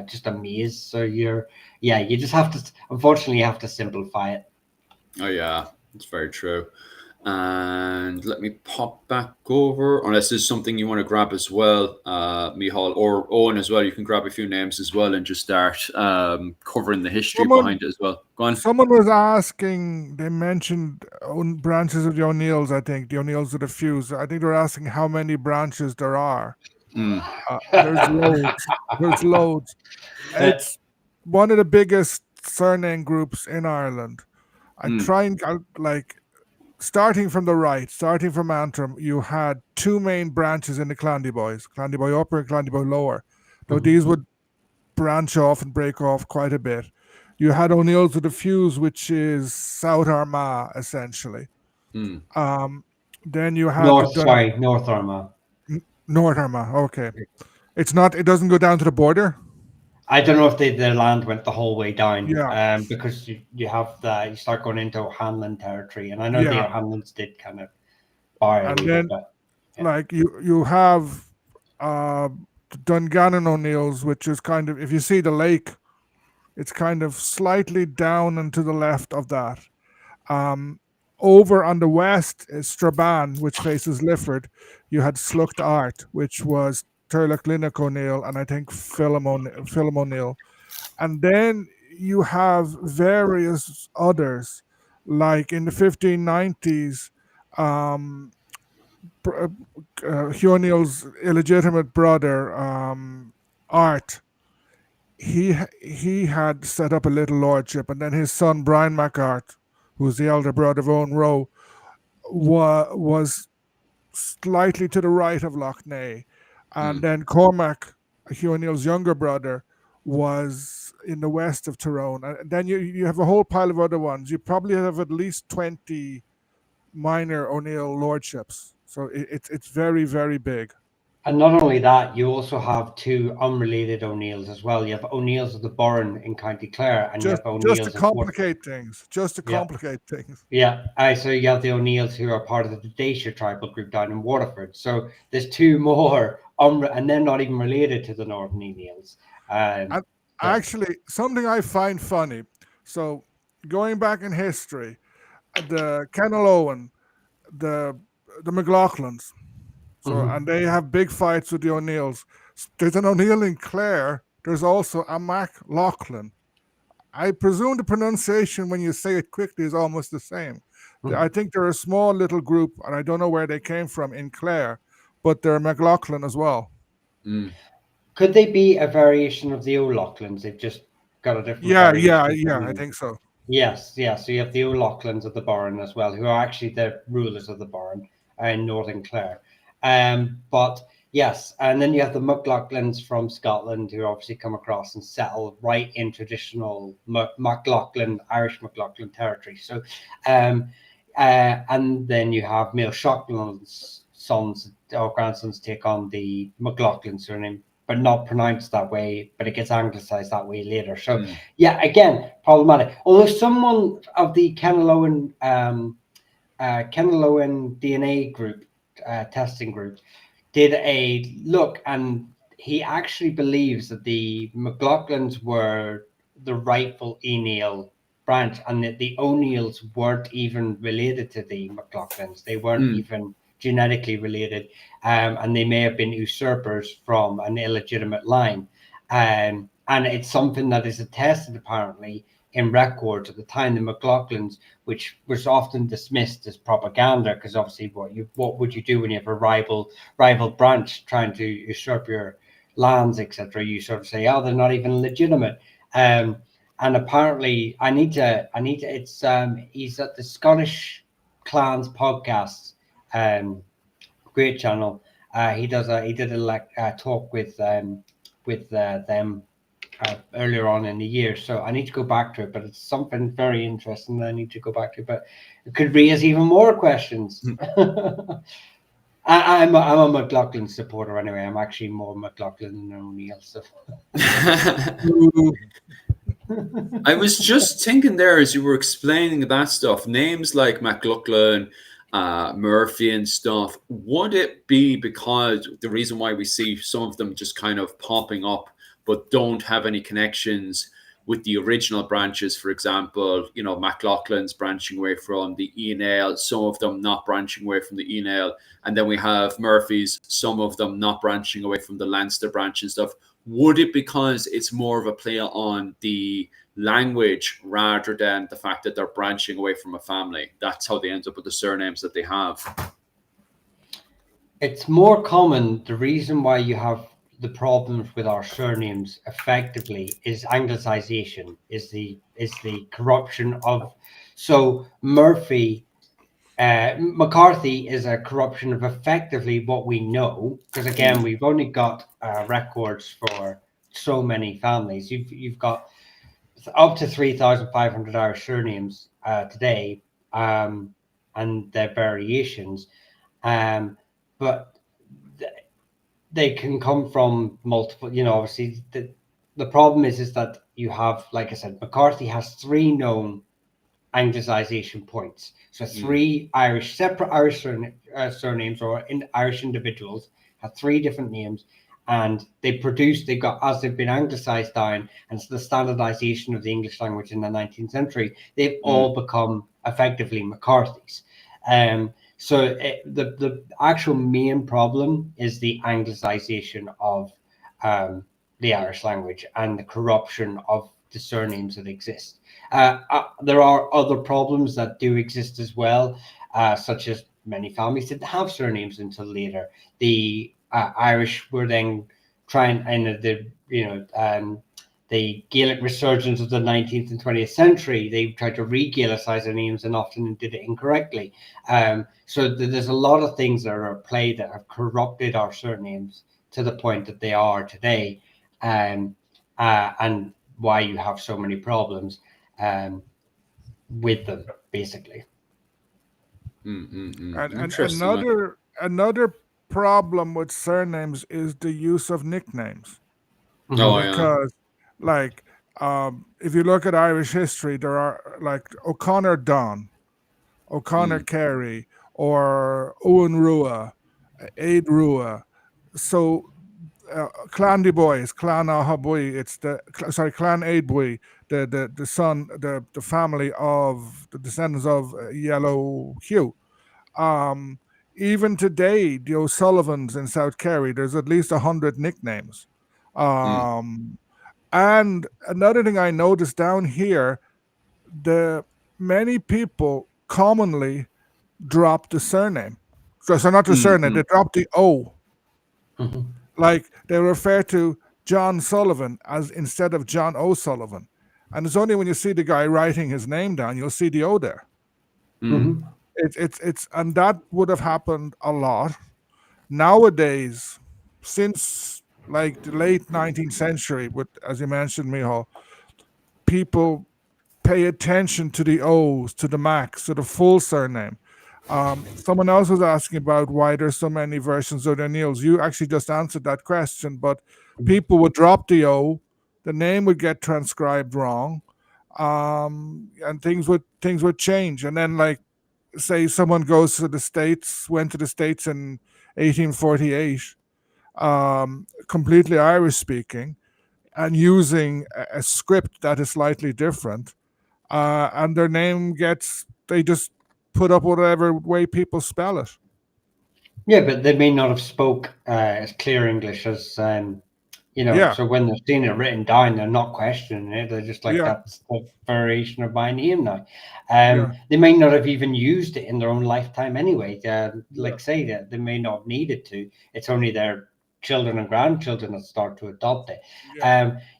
just a maze. So you just have to, unfortunately, you have to simplify it. Oh yeah, it's very true. And let me pop back over, unless there's something you want to grab as well, Michal, or Owen as well. You can grab a few names as well and just start covering the history behind it as well. Go on. Someone was asking, they mentioned branches of the O'Neills, I think, the O'Neills of the Fuse. I think they're asking how many branches there are. There's loads. There's loads. It's one of the biggest surname groups in Ireland. I try and, like, starting from the right, starting from Antrim, you had 2 main branches in the Clandyboys, Clandyboy Upper and Clandyboy Lower. Though these would branch off and break off quite a bit. You had O'Neills of the Fuse, which is South Armagh, essentially. Then you had North Armagh. North Armagh, okay. It's not, it doesn't go down to the border? I don't know if their land went the whole way down. Yeah. Because you have you start going into O'Hanlon territory, and I know the O'Hanlons did kind of borrow. And then, like, you have Dungannon O'Neills, which is kind of, if you see the lake, it's kind of slightly down and to the left of that. Over on the west is Strabane, which faces Lifford. You had Slucht Art, which was Turlough Linnock O'Neill, and I think Phelim O'Neill. And then you have various others, like in the 1590s, Hugh O'Neill's illegitimate brother, Art, he had set up a little lordship, and then his son Brian MacArt, who's the elder brother of Owen Roe, was slightly to the right of Loughney. And then Cormac, Hugh O'Neill's younger brother, was in the west of Tyrone. And then you have a whole pile of other ones. You probably have at least 20 minor O'Neill lordships. So it's very, very big. And not only that, you also have 2 unrelated O'Neills as well. You have O'Neills of the Burren in County Clare, and you have O'Neills just to complicate things. Yeah, so you have the O'Neills who are part of the Dacia tribal group down in Waterford. So there's 2 more, and they're not even related to the Northern O'Neills. Actually, something I find funny. So going back in history, the Kennel Owen, the McLaughlins. So, and they have big fights with the O'Neills. There's an O'Neill in Clare. There's also a MacLaughlin. I presume the pronunciation when you say it quickly is almost the same. I think they're a small little group, and I don't know where they came from in Clare, but they're MacLaughlin as well. Could they be a variation of the O'Loughlins? They've just got a different. Yeah, I think so. Yes. So you have the O'Loughlins of the Burren as well, who are actually the rulers of the Burren in Northern Clare. But yes, and then you have the McLaughlins from Scotland, who obviously come across and settle right in traditional McLaughlin, Irish McLaughlin territory. So, and then you have Mail Shockland's sons or grandsons take on the McLaughlin surname, but not pronounced that way, but it gets anglicized that way later. So again, problematic. Although someone of the Kennel Owen DNA group, testing group, did a look, and he actually believes that the McLaughlins were the rightful O'Neill branch, and that the O'Neills weren't even related to the McLaughlins. They weren't even genetically related, and they may have been usurpers from an illegitimate line. And it's something that is attested apparently in records at the time. The McLaughlins, which was often dismissed as propaganda, because obviously what would you do when you have a rival branch trying to usurp your lands, etc.? You sort of say, oh, they're not even legitimate. And apparently, it's he's at the Scottish Clans podcast, great channel. He did a talk with with them earlier on in the year. So I need to go back to it, but it's something very interesting that I need to go back to. But it could raise even more questions. I'm a McLaughlin supporter anyway. I'm actually more McLaughlin than O'Neill. So. I was just thinking there as you were explaining that stuff, names like McLaughlin, Murphy and stuff, would it be because the reason why we see some of them just kind of popping up but don't have any connections with the original branches? For example, you know, McLaughlin's branching away from the ENL, some of them not branching away from the ENL, and then we have Murphy's, some of them not branching away from the Leinster branch and stuff. Would it because it's more of a play on the language rather than the fact that they're branching away from a family? That's how they end up with the surnames that they have. It's more common. The reason why you have the problems with our surnames effectively is anglicization, is the corruption of. So Murphy, McCarthy is a corruption of effectively what we know, because again, we've only got records for so many families. You've got up to 3,500 Irish surnames today, and their variations, but they can come from multiple. You know, obviously the problem is that you have, like I said, McCarthy has 3 known anglicization points. So 3 separate Irish surnames, or Irish individuals have 3 different names, and they've got, as they've been anglicized down, and it's the standardization of the English language in the 19th century, they've all become effectively McCarthy's. So the actual main problem is the anglicization of the Irish language and the corruption of the surnames that exist. There are other problems that do exist as well, such as many families didn't have surnames until later. The Irish were then trying, and the Gaelic resurgence of the 19th and 20th century, they tried to re-Gaelicize their names and often did it incorrectly. So there's a lot of things that are at play that have corrupted our surnames to the point that they are today, and why you have so many problems with them, basically. And another problem with surnames is the use of nicknames. Because like if you look at Irish history, there are like O'Connor Don, O'Connor Carey, or Owen Rua, Aid Rua. So Clan de Boys, Clan Ahabui, it's Clan Aidbui, the son, the family of the descendants of Yellow Hugh. Even today, the O'Sullivans in South Kerry, there's at least 100 nicknames. And another thing I noticed down here, many people commonly drop the surname. So not the surname, they drop the O. Like they refer to John Sullivan as instead of John O'Sullivan. And it's only when you see the guy writing his name down, you'll see the O there. It's and that would have happened a lot. Nowadays, since like the late 19th century, with, as you mentioned, Michal, people pay attention to the O's, to the Macs, to the full surname. Someone else was asking about why there's so many versions of the O'Neills. You actually just answered that question, but people would drop the O, the name would get transcribed wrong, and things would change. And then, like, say someone went to the States in 1848, completely Irish speaking, and using a script that is slightly different, and their name they just put up whatever way people spell it. Yeah, but they may not have spoke as clear English as So when they're seeing it written down, they're not questioning it. They're just like, that's the variation of my name now. They may not have even used it in their own lifetime anyway. Say that they may not need it to. It's only their children and grandchildren that start to adopt it.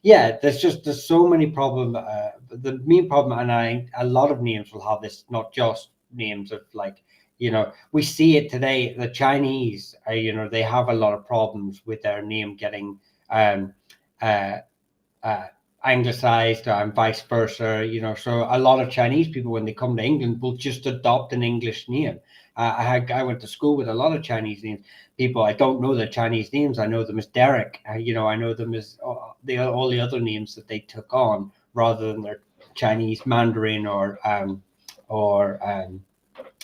There's so many problems. The main problem, and a lot of names will have this, not just names of we see it today. The Chinese, they have a lot of problems with their name getting anglicized and vice versa, so a lot of Chinese people, when they come to England, will just adopt an English name. I went to school with a lot of Chinese names. People, I don't know their Chinese names. I know them as Derek. I know them as all the other names that they took on, rather than their Chinese Mandarin or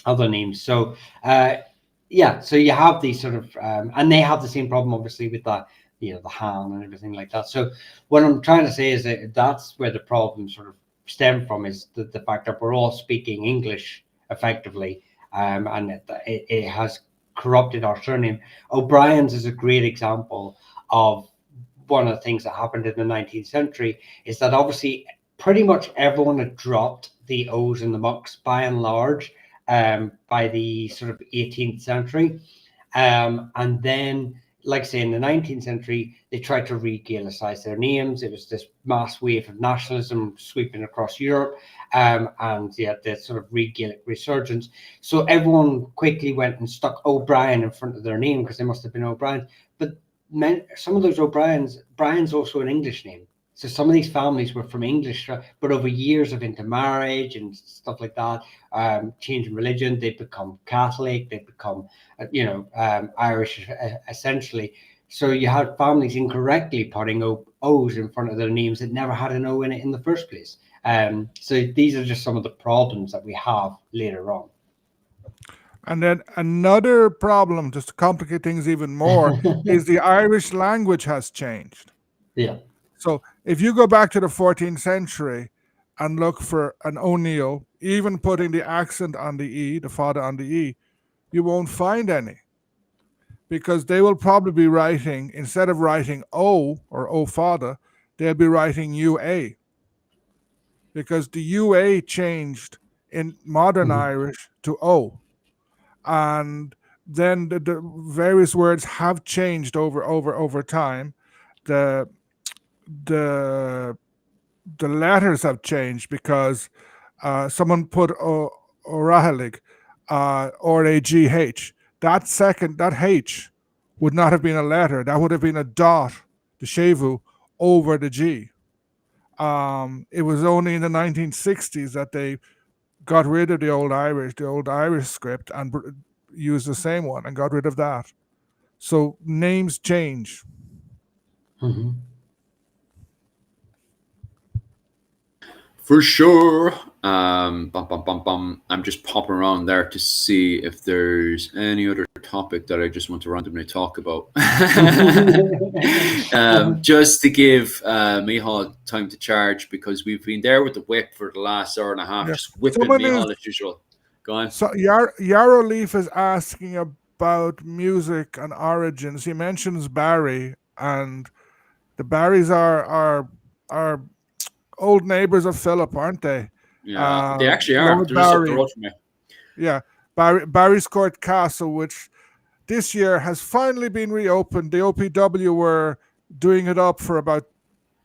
other names. So so you have these sort of, and they have the same problem, obviously, with that, the Han and everything like that. So what I'm trying to say is that that's where the problem sort of stem from, is the fact that we're all speaking English effectively, and it has corrupted our surname. O'Brien's is a great example of one of the things that happened in the 19th century, is that obviously pretty much everyone had dropped the O's and the mucks by and large by the sort of 18th century. And then, like I say, in the 19th century, they tried to re-Galicize their names. It was this mass wave of nationalism sweeping across Europe, and the sort of re-Gaelic resurgence. So everyone quickly went and stuck O'Brien in front of their name, because they must have been O'Brien. But some of those Brian's also an English name. So some of these families were from English, but over years of intermarriage and stuff like that, changing religion, they become Catholic, they become, Irish essentially. So you had families incorrectly putting O's in front of their names that never had an O in it in the first place. So these are just some of the problems that we have later on. And then another problem, just to complicate things even more, is the Irish language has changed. Yeah. So if you go back to the 14th century and look for an O'Neill, even putting the accent on the E, the father on the E, you won't find any. Because they will probably be writing, instead of writing O or O father, they'll be writing UA. Because the UA changed in modern Irish to O. And then the various words have changed over time. The letters have changed, because someone put O'Rahillig, R-A-G-H. That H would not have been a letter. That would have been a dot, the shevu, over the G. It was only in the 1960s that they got rid of the old Irish script, and used the same one, and got rid of that. So names change. Mm-hmm. For sure. I'm just popping around there to see if there's any other topic that I just want to randomly talk about. Just to give Micheál time to charge, because we've been there with the whip for the last hour and a half, just whipping Micheál as usual. Go on. So Yarrow Leaf is asking about music and origins. He mentions Barry, and the Barrys are old neighbors of Philip, aren't they? Yeah, they actually are. Lord They're just up the Barry. road from me. Yeah, Barry's Court Castle, which this year has finally been reopened. The OPW were doing it up for about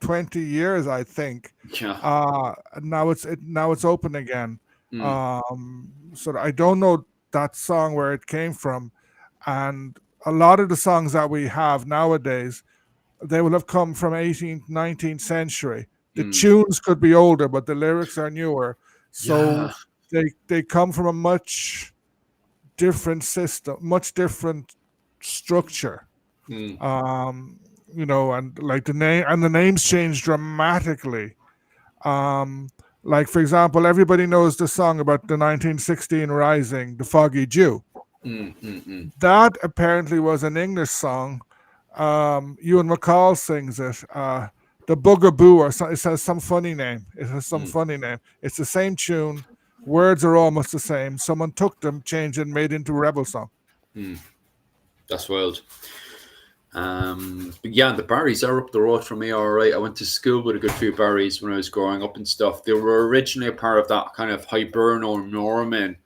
20 years, I think. Yeah. Now it's open again. So I don't know that song where it came from, and a lot of the songs that we have nowadays, they will have come from 18th, 19th century. The tunes could be older, but the lyrics are newer. So they come from a much different system, much different structure. And like the names change dramatically. Like, for example, everybody knows the song about the 1916 Rising, The Foggy Dew. That apparently was an English song. Ewan MacColl sings it. The Bugaboo, or it has some funny name. It's the same tune. Words are almost the same. Someone took them, changed and made into a rebel song. That's wild. But yeah, the Barrys are up the road from me. All right, I went to school with a good few Barrys when I was growing up and stuff. They were originally a part of that kind of Hiberno-Norman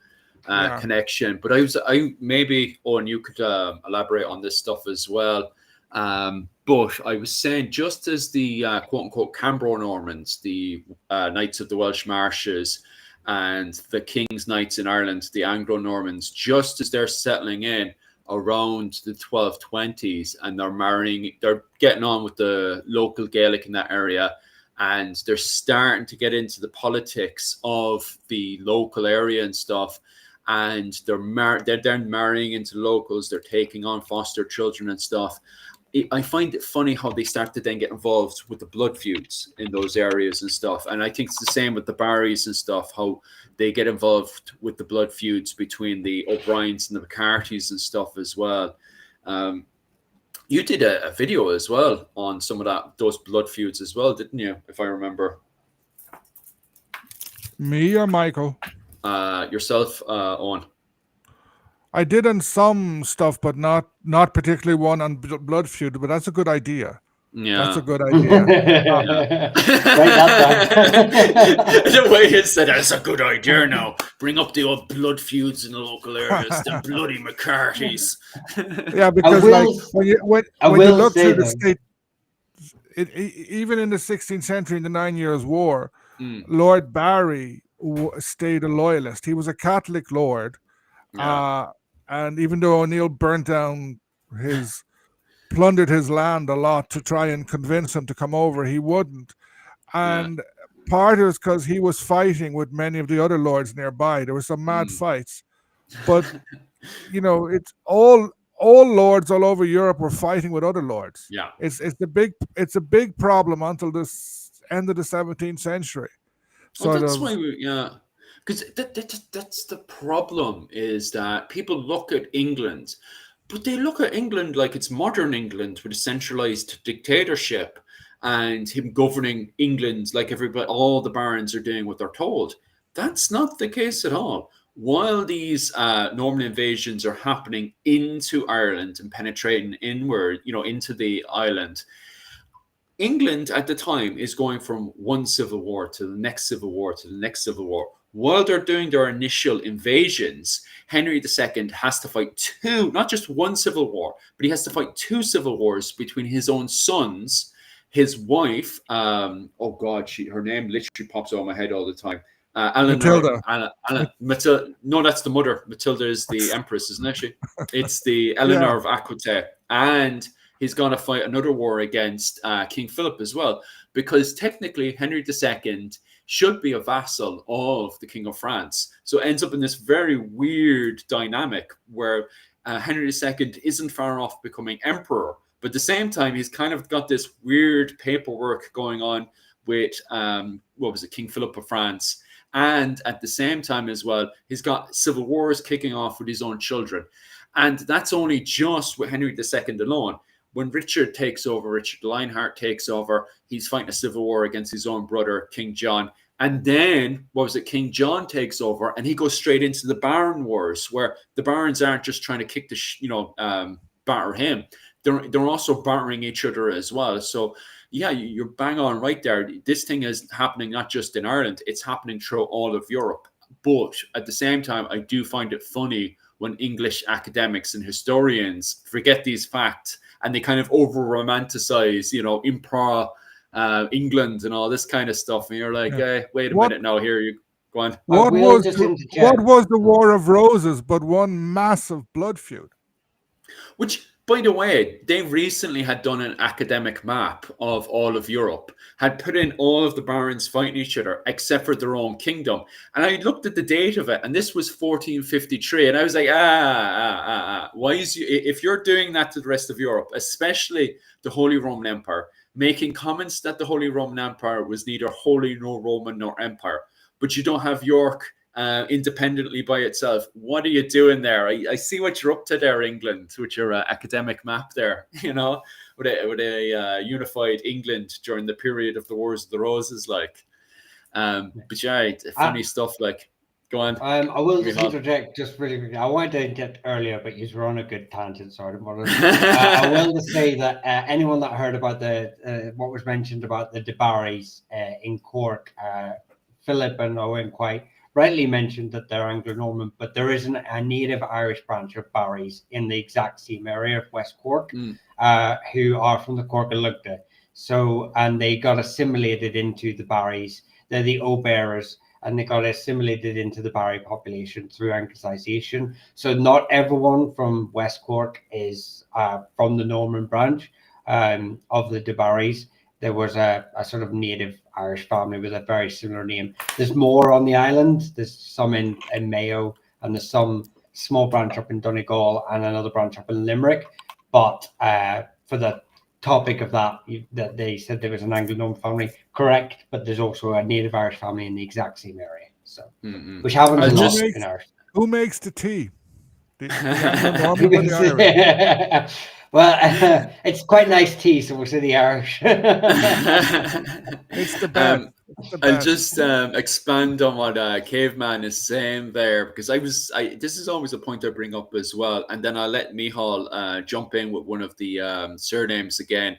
connection, but I maybe, Owen, you could elaborate on this stuff as well. But I was saying, just as the quote-unquote Cambro-Normans, the Knights of the Welsh Marches, and the King's Knights in Ireland, the Anglo-Normans, just as they're settling in, around the 1220s, and they're getting on with the local Gaelic in that area, and they're starting to get into the politics of the local area and stuff. And they're then marrying into locals, they're taking on foster children and stuff. I find it funny how they start to then get involved with the blood feuds in those areas and stuff. And I think it's the same with the Barrys and stuff, how they get involved with the blood feuds between the O'Briens and the McCartys and stuff as well. You did a video as well on some of those blood feuds as well, didn't you? If I remember. Me or Michael? Yourself, Owen. I did on some stuff, but not particularly one on blood feud. But that's a good idea. Yeah, that's a good idea. The way he said that's a good idea. Now bring up the old blood feuds in the local areas, the bloody McCartys. Yeah, because when you look through the state, even in the 16th century, in the 9 Years' War, Lord Barry stayed a loyalist. He was a Catholic lord. Yeah. And even though O'Neill plundered his land a lot to try and convince him to come over, he wouldn't. And part of it was because he was fighting with many of the other lords nearby. There were some mad fights. But, it's all lords all over Europe were fighting with other lords. Yeah. It's a big problem until the end of the 17th century. That's why because that's the problem, is that people look at England, but they look at England like it's modern England with a centralized dictatorship and him governing England like all the barons are doing what they're told. That's not the case at all. While these Norman invasions are happening into Ireland and penetrating inward, into the island, England at the time is going from one civil war to the next civil war to the next civil war. While they're doing their initial invasions, Henry II has to fight not just one civil war, but he has to fight 2 civil wars between his own sons, his wife, her name literally pops out of my head all the time. Matilda. Matilda. No, that's the mother. Matilda is the empress, isn't she? It's the Eleanor of Aquitaine. And he's going to fight another war against King Philip as well, because technically Henry II should be a vassal of the King of France. So it ends up in this very weird dynamic where Henry II isn't far off becoming emperor, but at the same time, he's kind of got this weird paperwork going on with, King Philip of France. And at the same time as well, he's got civil wars kicking off with his own children. And that's only just with Henry II alone. When Richard Lionheart takes over, he's fighting a civil war against his own brother, King John. And then, King John takes over, and he goes straight into the Baron Wars, where the barons aren't just trying to kick batter him. They're also battering each other as well. So, yeah, you're bang on right there. This thing is happening not just in Ireland, it's happening throughout all of Europe. But at the same time, I do find it funny when English academics and historians forget these facts and they kind of over-romanticize, England and all this kind of stuff. And you're like, wait a minute now, here you go on. What was the War of Roses but one massive blood feud? Which, by the way, they recently had done an academic map of all of Europe, had put in all of the barons fighting each other except for their own kingdom. And I looked at the date of it, and this was 1453. And I was like, why if you're doing that to the rest of Europe, especially the Holy Roman Empire, making comments that the Holy Roman Empire was neither holy nor Roman nor empire, but you don't have York independently by itself. What are you doing there? I see what you're up to there, England, with your academic map there, with a unified England during the period of the Wars of the Roses, like. But yeah, funny stuff. Like, go on. I will just interject just really quickly. I wanted to interject earlier, but you were on a good tangent, so I will just say that anyone that heard about what was mentioned about the De Barrys in Cork, Philip and Owen quite rightly mentioned that they're Anglo-Norman, but there isn't a native Irish branch of Barrys in the exact same area of West Cork, who are from the Cork and Lugda. So, and they got assimilated into the Barrys. They're the O-bearers. and they got assimilated into the Barry population through Anglicization. So not everyone from West Cork is from the Norman branch of the de Barrys. There was a sort of native Irish family with a very similar name. There's more on the island. There's some in Mayo, and there's some small branch up in Donegal and another branch up in Limerick. But for the topic of that they said there was an Anglo-Norman family, correct, but there's also a native Irish family in the exact same area, so which happens a lot in Irish. Who makes the tea? The Anglo-Norman or the Irish? Well, it's quite nice tea, so we'll say the Irish. It's the best. I'll just expand on what Caveman is saying there, because this is always a point I bring up as well, and then I'll let Micheál jump in with one of the surnames again.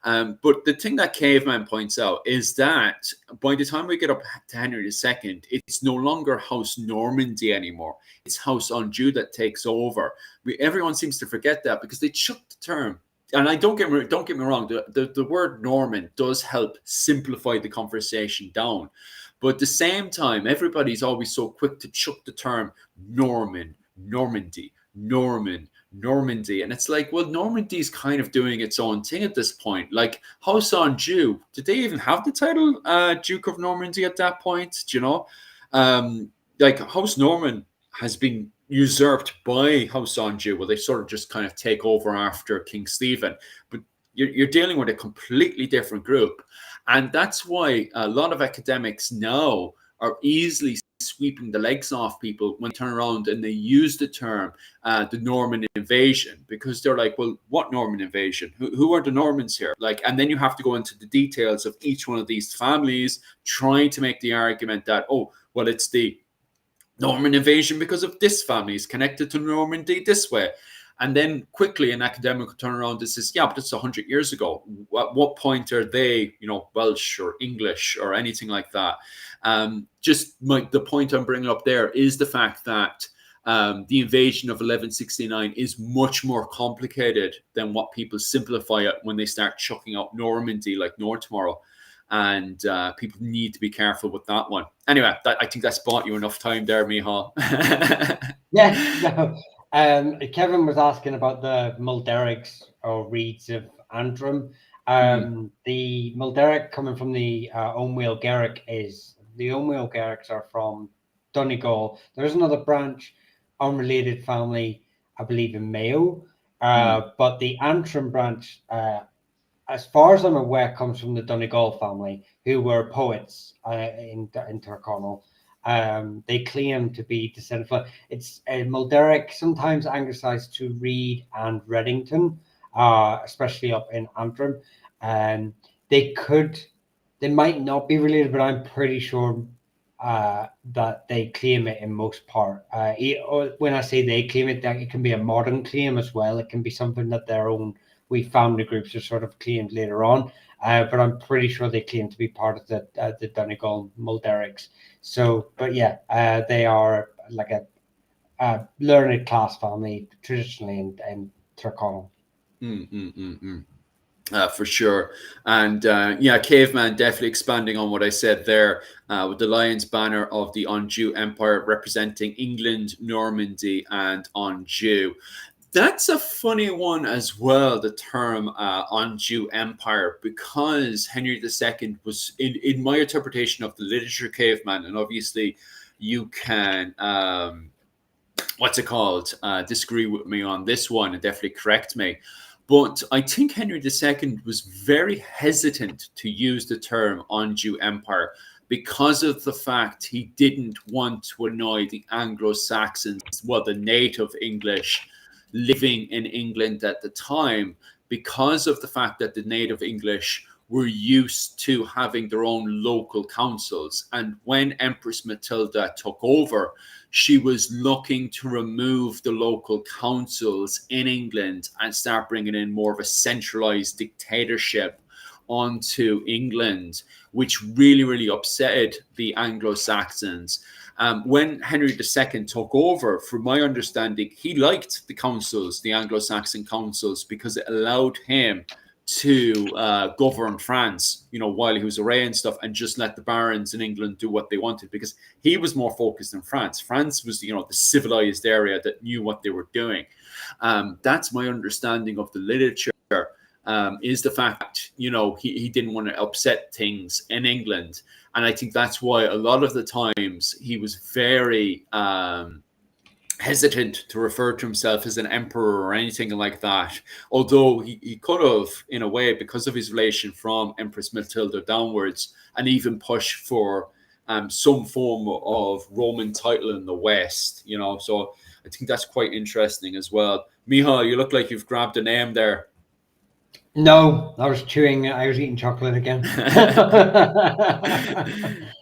But the thing that Caveman points out is that by the time we get up to Henry II, it's no longer House Normandy anymore. It's House Anjou that takes over. Everyone seems to forget that because they chucked the term. And don't get me wrong, the word Norman does help simplify the conversation down. But at the same time, everybody's always so quick to chuck the term Norman, Normandy, Norman, Normandy. And it's like, well, Normandy's kind of doing its own thing at this point. Like House Anjou, did they even have the title Duke of Normandy at that point? Do you know? Like House Norman has been usurped by House Anjou. Well, they sort of just kind of take over after King Stephen. But you're dealing with a completely different group. And that's why a lot of academics now are easily sweeping the legs off people when they turn around and they use the term the Norman invasion, because they're like, well, what Norman invasion? Who are the Normans here? Like, and then you have to go into the details of each one of these families, trying to make the argument that, oh, well, it's the Norman invasion because of this family is connected to Normandy this way. And then quickly an academic will turn around and says, yeah, but it's 100 years ago. At what point are they, Welsh or English or anything like that? The point I'm bringing up there is the fact that the invasion of 1169 is much more complicated than what people simplify it when they start chucking out Normandy like no tomorrow. And people need to be careful with that one. Anyway, I think that's bought you enough time there, Micheál. Yeah, no. Kevin was asking about the Mulderigs or Reeds of Antrim. The Mulderic coming from the O'Mwell Garrick the O'Mwell Garricks are from Donegal. There's another branch, unrelated family, I believe in Mayo, but the Antrim branch, as far as I'm aware, comes from the Donegal family, who were poets in Tyrconnell. They claim to be descended from it's Mulderic, sometimes anglicized to Reed and Reddington, especially up in Antrim. They might not be related, but I'm pretty sure that they claim it in most part. When I say they claim it, that it can be a modern claim as well. It can be something that their own family groups are sort of claimed later on. But I'm pretty sure they claim to be part of the Donegal Mulderics. So, but yeah, they are like a learned class family traditionally in Tyrconnell. For sure. And Caveman definitely expanding on what I said there with the Lion's banner of the Anjou Empire representing England, Normandy, and Anjou. That's a funny one as well, the term Anjou Empire, because Henry II was, in my interpretation of the literature, Caveman, and obviously you can, disagree with me on this one and definitely correct me. But I think Henry II was very hesitant to use the term Anjou Empire because of the fact he didn't want to annoy the Anglo-Saxons, the native English living in England at the time, because of the fact that the native English were used to having their own local councils. And when Empress Matilda took over, she was looking to remove the local councils in England and start bringing in more of a centralized dictatorship onto England, which really, really upset the Anglo-Saxons. When Henry II took over, from my understanding, he liked the councils, the Anglo-Saxon councils, because it allowed him to govern France, while he was away and stuff, and just let the barons in England do what they wanted, because he was more focused on France. France was, the civilized area that knew what they were doing. That's my understanding of the literature. Is the fact, he didn't want to upset things in England. And I think that's why a lot of the times he was very hesitant to refer to himself as an emperor or anything like that. Although he could have, in a way, because of his relation from Empress Matilda downwards, and even push for some form of Roman title in the West, So I think that's quite interesting as well. Michal, you look like you've grabbed a name there. No, I was eating chocolate again.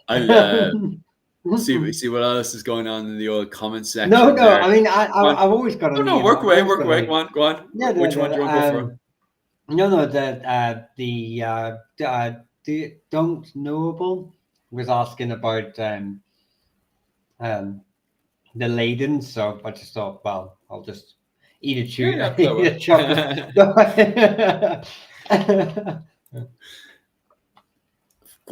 I'll see what else is going on in the old comment section. No, there. I mean, I've always got a name. Work away. Go on. Yeah, which one do you want to go for? No, the Don't Knowable was asking about the Leiden, so I just thought, well, I'll just eat a chocolate. Go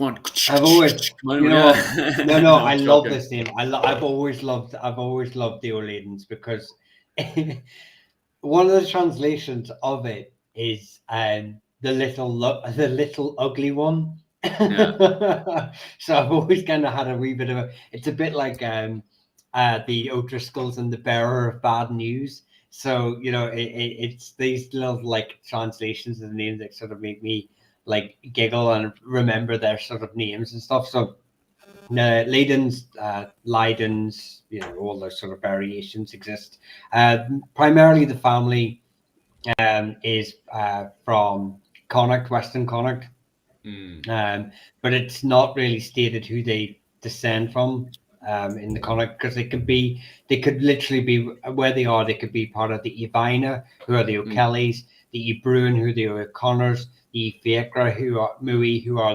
on. I've always, I love this name. I've always loved the O'Leidens, because one of the translations of it is the little ugly one. Yeah. So I've always kind of had a wee bit of it's a bit like the O'Driscolls and the Bearer of Bad News. So it's these little translations of the names that sort of make me giggle and remember their sort of names and stuff. So Leidens, Leidens, all those sort of variations exist. Primarily the family is from Connacht, Western Connacht. But it's not really stated who they descend from in the Connacht, because they could literally be where they are. They could be part of the Ivina, who are the O'Kellys, the Ebruin, who are the O'Connors, the Fiacra, who are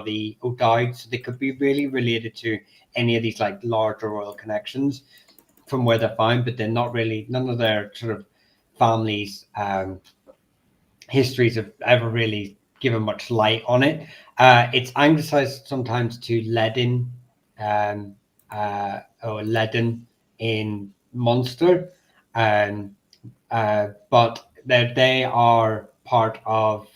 the O'Dowds. So they could be really related to any of these larger royal connections from where they're found, but they're not really. None of their sort of families' histories have ever really given much light on it. It's anglicized sometimes to Leiden, or Leiden in Munster, but they are part of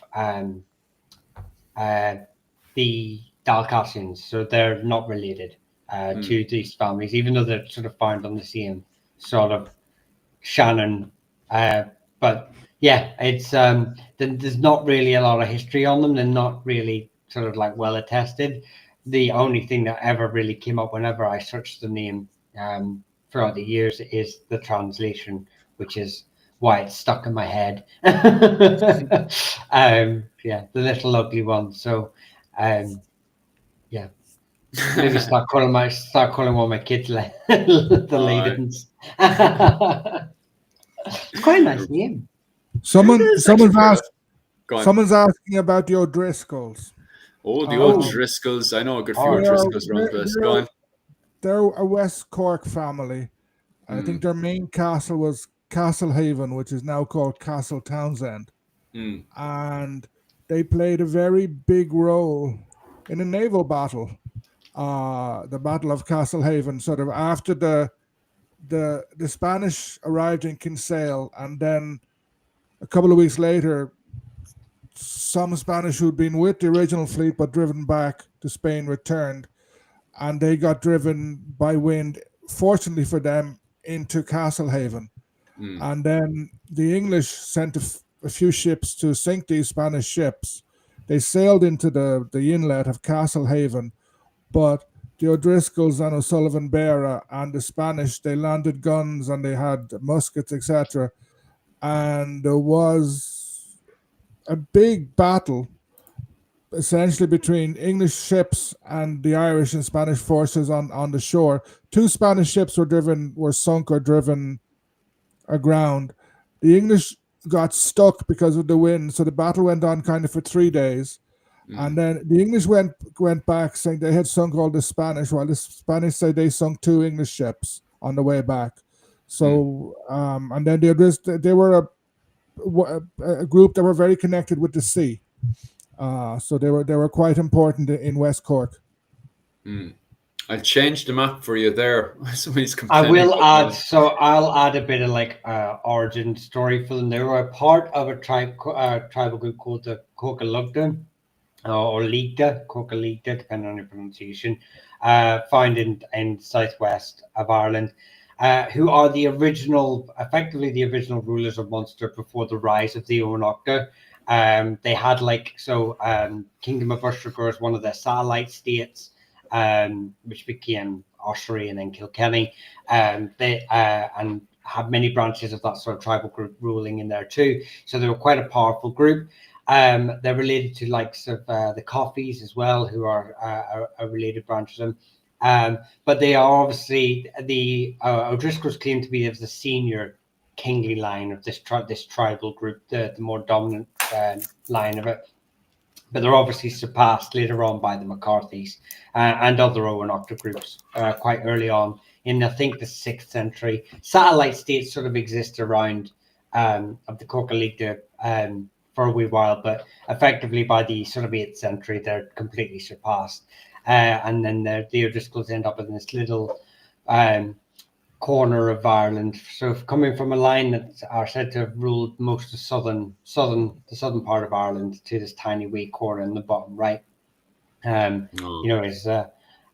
the Dalcassians, so they're not related to these families, even though they're sort of found on the same sort of Shannon. But yeah, it's there's not really a lot of history on them. They're not really sort of well attested. The only thing that ever really came up whenever I searched the name throughout the years is the translation, which is why it's stuck in my head. Yeah, the little ugly one. So yeah, maybe start calling one of my kids the Leidens. It's quite a nice name. Someone's asking about the O'Driscolls. Oh, the O'Driscolls. I know a good few O'Driscolls around this. Go on. They're a West Cork family. I think their main castle was Castlehaven, which is now called Castle Townsend. And they played a very big role in a naval battle, the Battle of Castlehaven, sort of after the Spanish arrived in Kinsale, and then a couple of weeks later, some Spanish who'd been with the original fleet but driven back to Spain returned, and they got driven by wind, fortunately for them, into Castlehaven. And then the English sent a few ships to sink these Spanish ships. They sailed into the inlet of Castlehaven, but the O'Driscolls and O'Sullivan Beara and the Spanish, they landed guns and they had muskets, etc. And there was a big battle essentially between English ships and the Irish and Spanish forces on the shore. 2 Spanish ships were sunk or driven aground. The English got stuck because of the wind, so the battle went on kind of for 3 days. And then the English went back saying they had sunk all the Spanish, while the Spanish said they sunk 2 English ships on the way back. So and then they were a group that were very connected with the sea. So they were quite important in West Cork. I'll change the map for you there. Somebody's I complaining. will about add, so I'll add a bit of like origin story for them. They were a part of a tribal group called the Coca-Lugda, or Ligda, Coca-Ligda, depending on your pronunciation, found in southwest of Ireland, who are effectively the original rulers of Munster before the rise of the Owenachta. They had Kingdom of Ustrugur is one of the satellite states, which became Ossory and then Kilkenny. They and had many branches of that sort of tribal group ruling in there too. So they were quite a powerful group. They're related to likes of the Coffees as well, who are a related branch of them. But they are obviously the O'Driscolls claim to be of the senior kingly line of this tribal group, the more dominant line of it. But they're obviously surpassed later on by the McCarthys and other Owenachta groups quite early on in, I think, the 6th century. Satellite states sort of exist around of the Coca-Ligda for a wee while, but effectively by the sort of 8th century, they're completely surpassed. And then the O'Driscolls end up in this little corner of Ireland. So coming from a line that are said to have ruled most of the southern part of Ireland to this tiny wee corner in the bottom right,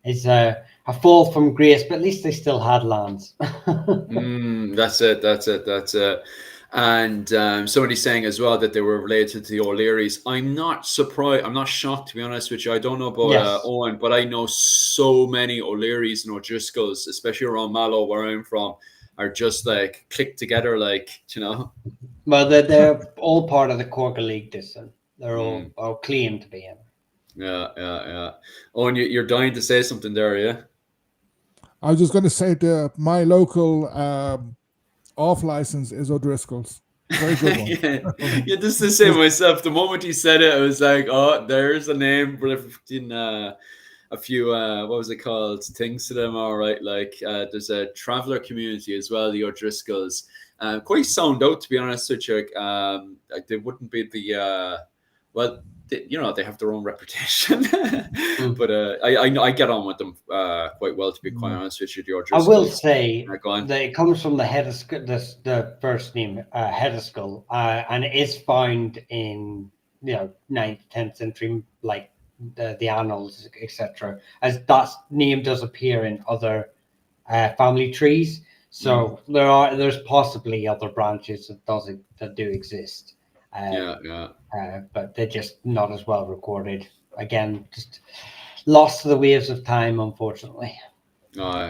is a fall from grace, but at least they still had lands. That's it. And somebody's saying as well that they were related to the O'Learys. I'm not surprised. I'm not shocked, to be honest with you. I don't know about Owen, but I know so many O'Learys and O'Driscolls, especially around Mallow, where I'm from, are just like clicked together, like, you know. Well, they're all part of the Cork League District. They're all claimed to be in. Yeah. Owen, you're dying to say something there, yeah? I was just going to say my local off license is O'Driscoll's. Very good one. yeah, this is the same myself. The moment he said it, I was like, oh, there's a name, but in a few what was it called, things to them, all right. Like there's a traveller community as well, the O'Driscolls. Quite sound out, to be honest with you. Like they wouldn't be the they have their own reputation, but I get on with them quite well, to be quite honest with you. I will say that it comes from the the first name Hediscoll, and it is found in 9th, 10th century, like the annals, etc. As that name does appear in other family trees, so there's possibly other branches that do exist. But they're just not as well recorded. Again, just lost to the waves of time, unfortunately.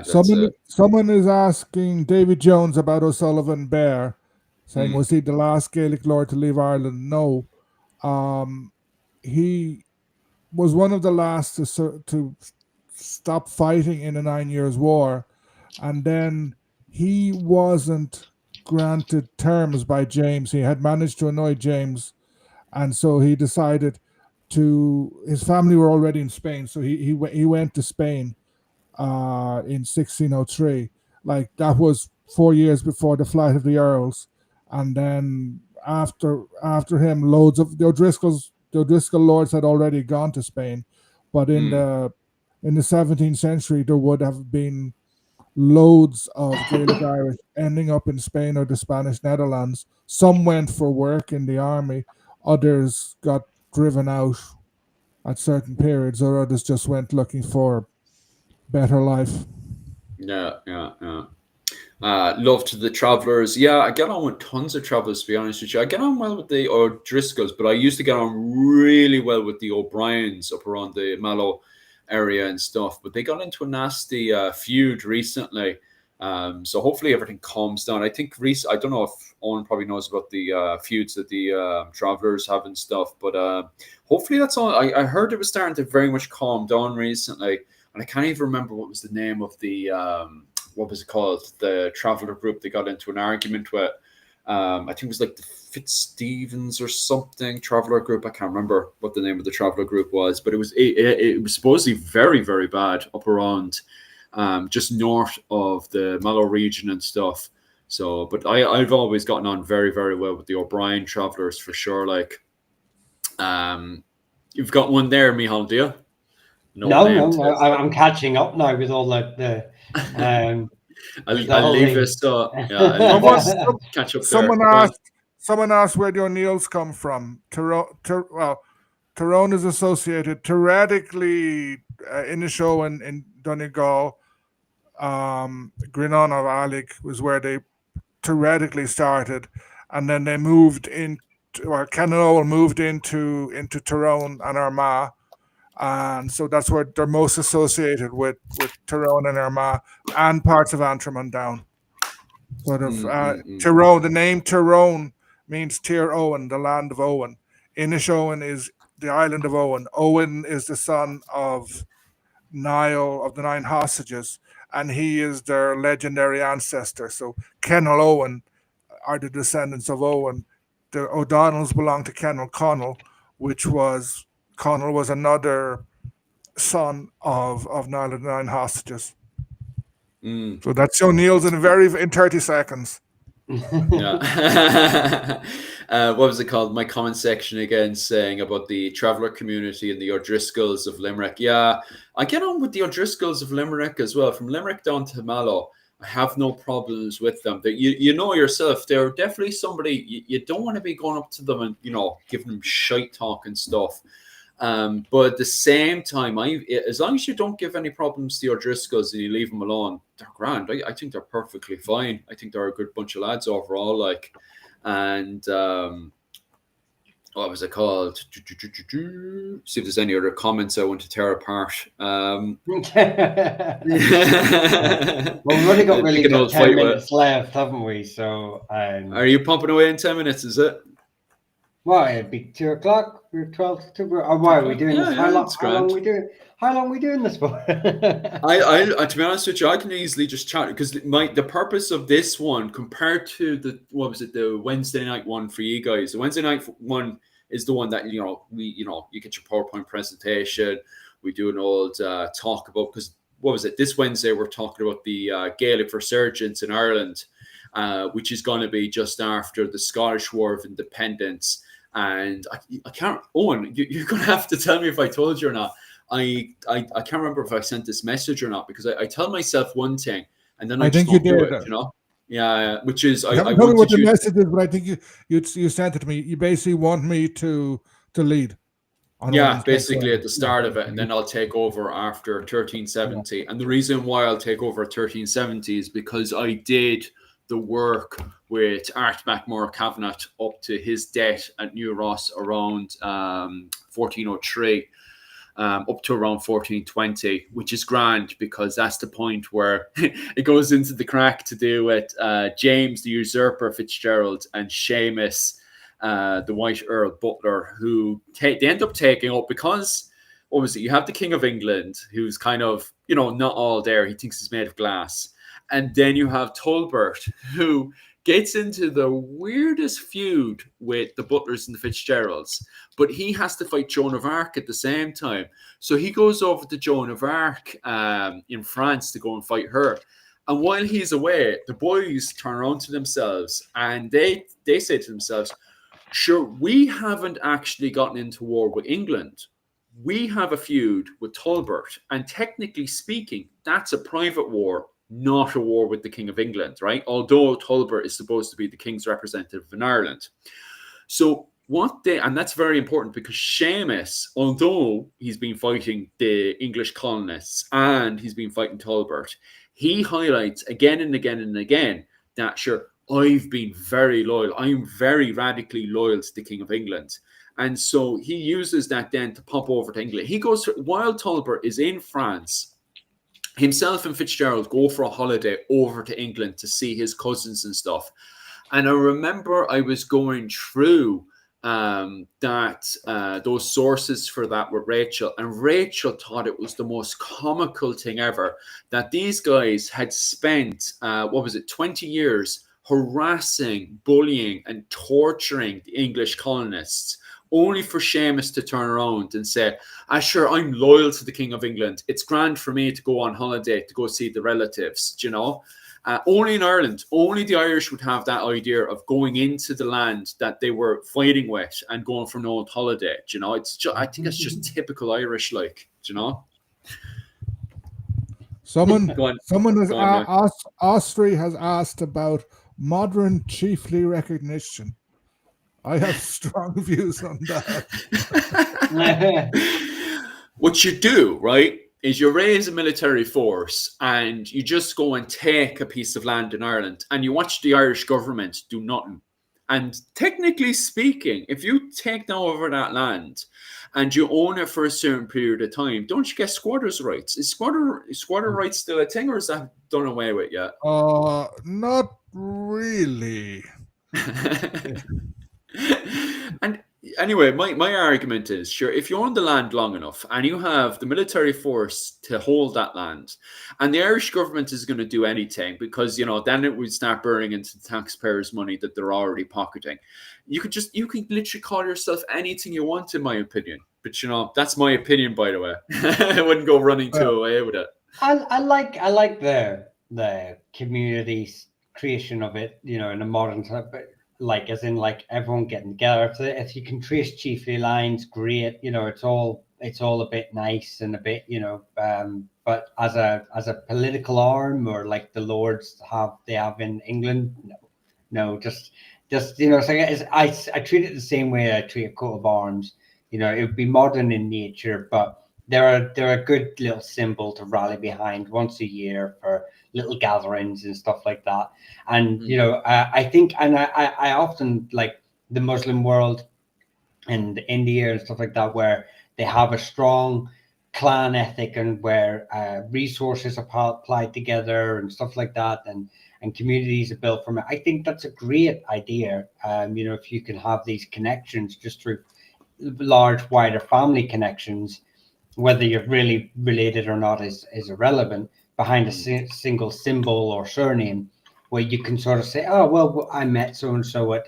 Someone is asking David Jones about O'Sullivan Bear, saying, was he the last Gaelic lord to leave Ireland? No. He was one of the last to stop fighting in the 9 Years' War, and then he wasn't granted terms by James. He had managed to annoy James, and so he decided his family were already in Spain, so he went to Spain in 1603. Like, that was 4 years before the flight of the Earls, and then after him, loads of the O'Driscoll lords had already gone to Spain, but in the 17th century there would have been loads of Gaelic Irish ending up in Spain or the Spanish Netherlands. Some went for work in the army, others got driven out at certain periods, or others just went looking for better life. Yeah. Love to the Travellers. Yeah, I get on with tons of Travellers, to be honest with you. I get on well with the O'Driscolls, but I used to get on really well with the O'Briens up around the Mallow area and stuff. But they got into a nasty feud recently. So hopefully everything calms down. I think I don't know if Owen probably knows about the feuds that the Travellers have and stuff, but hopefully that's all. I heard it was starting to very much calm down recently, and I can't even remember what was the name of the what was it called? The Traveller group they got into an argument with. I think it was like the Fitzstevens or something Traveller group. I can't remember what the name of the Traveller group was, but it was supposedly very, very bad up around just north of the Mallow region and stuff. So, but I've always gotten on very, very well with the O'Brien Travellers for sure. Like, You've got one there, Michal, do you? No, I'm catching up now with all the I'll leave it. So yeah, I'll leave it. Catch up Someone there. asked where the O'Neills come from. Tyrone is associated theoretically Inishowen in Donegal. Grinon of Alec was where they theoretically started, and then they moved in. Kenol moved into Tyrone and Armagh, and so that's where they're most associated with Tyrone and Armagh and parts of Antrim and down. Sort of Tyrone. The name Tyrone means Tir Owen, the land of Owen. Inishowen is the island of Owen. Owen is the son of Niall of the Nine Hostages, and he is their legendary ancestor. So Kenol Owen are the descendants of Owen. The O'Donnells belong to Kenol Connell, Connell was another son of Niall of the Nine Hostages. So that's O'Neill's in 30 seconds. Yeah. What was it called? My comment section again saying about the traveller community and the O'Driscolls of Limerick. Yeah, I get on with the O'Driscolls of Limerick as well. From Limerick down to Mallow, I have no problems with them. You know yourself, they're definitely somebody you don't want to be going up to them and giving them shite talk and stuff. But at the same time, as long as you don't give any problems to your O'Driscolls and you leave them alone, they're grand. I think they're perfectly fine. I think they're a good bunch of lads overall. And what was it called? See if there's any other comments I want to tear apart. Well, we've only got 10 minutes left, haven't we? So, are you pumping away in 10 minutes? Is it? Well, it'd be 2 o'clock. We're 12 to. Or why are we doing this? How long are we doing this for? I to be honest with you, I can easily just chat because the purpose of this one compared to the Wednesday night one for you guys. The Wednesday night one is the one that you get your PowerPoint presentation. We do an old talk about because this Wednesday we're talking about the Gaelic resurgence in Ireland, which is going to be just after the Scottish War of Independence. And I can't, Owen, you're going to have to tell me if I told you or not. I can't remember if I sent this message or not because I tell myself one thing and then I think you did it, Yeah, which is I don't know what the message is, but I think you sent it to me. You basically want me to lead. Yeah, basically at the start of it, and then I'll take over after 1370. And the reason why I'll take over 1370 is because I did the work with Art MacMurrough Kavanagh up to his death at New Ross around 1403. Up to around 1420, which is grand because that's the point where it goes into the crack to do with James the Usurper Fitzgerald and Seamus the White Earl Butler, who they end up taking up because you have the King of England, who's kind of not all there. He thinks he's made of glass, and then you have Tolbert, who gets into the weirdest feud with the Butlers and the Fitzgeralds, but he has to fight Joan of Arc at the same time. So he goes over to Joan of Arc in France to go and fight her. And while he's away, the boys turn around to themselves and they say to themselves, sure, we haven't actually gotten into war with England. We have a feud with Tolbert. And technically speaking, that's a private war, not a war with the King of England, right? Although Tolbert is supposed to be the king's representative in Ireland. So and that's very important because Seamus, although he's been fighting the English colonists and he's been fighting Tolbert, he highlights again and again and again that, sure, I've been very loyal. I'm very radically loyal to the King of England. And so he uses that then to pop over to England. He goes, while Tolbert is in France, himself and Fitzgerald go for a holiday over to England to see his cousins and stuff. And I remember I was going through those sources for that with Rachel, and Rachel thought it was the most comical thing ever that these guys had spent 20 years harassing, bullying and torturing the English colonists, only for Seamus to turn around and say, sure, I'm loyal to the King of England. It's grand for me to go on holiday to go see the relatives, Only in Ireland, only the Irish would have that idea of going into the land that they were fighting with and going for an old holiday. You know, it's just, I think it's just typical Irish, like, you know. Someone Go on. has Go on, asked, Austria has asked about modern chiefly recognition. I have strong views on that. What you do, right, is you raise a military force and you just go and take a piece of land in Ireland and you watch the Irish government do nothing. And technically speaking, if you take down over that land and you own it for a certain period of time, don't you get squatters' rights? Is squatter rights still a thing, or is that done away with yet? Not really. And anyway, my argument is, sure, if you own the land long enough and you have the military force to hold that land, and the Irish government is going to do anything because, you know, then it would start burning into the taxpayers' money that they're already pocketing. You can literally call yourself anything you want, in my opinion. But, you know, that's my opinion, by the way. I wouldn't go running away with it. I like the community creation of it, you know, in a modern time, but like as in like everyone getting together. If you can trace chiefly lines, great. You know, it's all a bit nice and a bit, you know. But as a political arm, or like the Lords have in England, no, just you know. So I treat it the same way I treat a coat of arms. You know, it would be modern in nature, but they're a good little symbol to rally behind once a year for little gatherings and stuff like that. And you know, I think, and I often like the Muslim world and India and stuff like that, where they have a strong clan ethic and where resources are applied together and stuff like that, and communities are built from it. I think that's a great idea. You know, if you can have these connections just through large, wider family connections, whether you're really related or not is irrelevant, behind a single symbol or surname, where you can sort of say, oh, well, I met so-and-so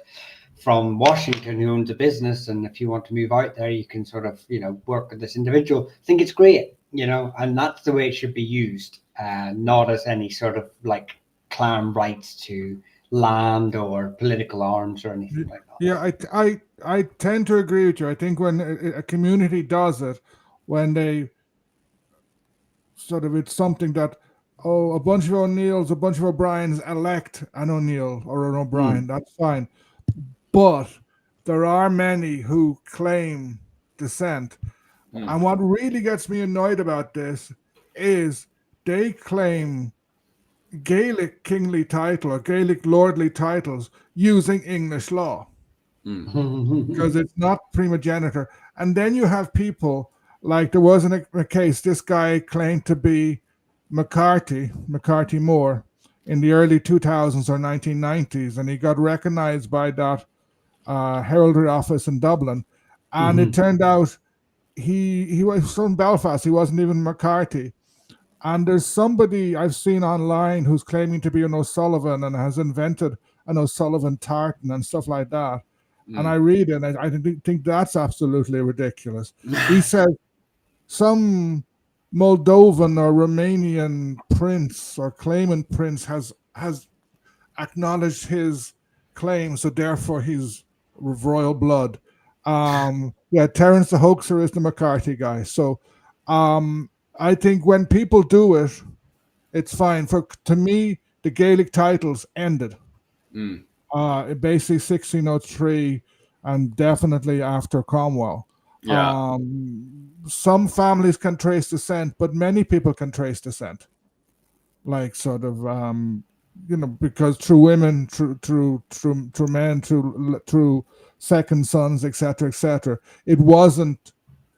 from Washington who owns a business, and if you want to move out there, you can sort of, you know, work with this individual. I think it's great, you know, and that's the way it should be used, not as any sort of like clan rights to land or political arms or anything like that. Yeah, I tend to agree with you. I think when a community does it, when they sort of, it's something that, oh, a bunch of O'Neills, a bunch of O'Briens elect an O'Neill or an O'Brien, that's fine. But there are many who claim descent. And what really gets me annoyed about this is they claim Gaelic kingly title or Gaelic lordly titles using English law. Because it's not primogeniture. And then you have people like, there was a case, this guy claimed to be McCarthy Moore, in the early 2000s or 1990s, and he got recognized by that heraldry office in Dublin. And it turned out he was from Belfast. He wasn't even McCarthy. And there's somebody I've seen online who's claiming to be an O'Sullivan and has invented an O'Sullivan tartan and stuff like that. And I read it, and I think that's absolutely ridiculous. He said some Moldovan or Romanian prince or claimant prince has acknowledged his claim, so therefore he's of royal blood. Yeah, Terence the Hoaxer is the McCarthy guy. So I think when people do it, it's fine. To me, the Gaelic titles ended. Basically 1603 and definitely after Cromwell. Yeah. Some families can trace descent, but many people can trace descent. Like sort of, you know, because through women, through men, through second sons, etc. It wasn't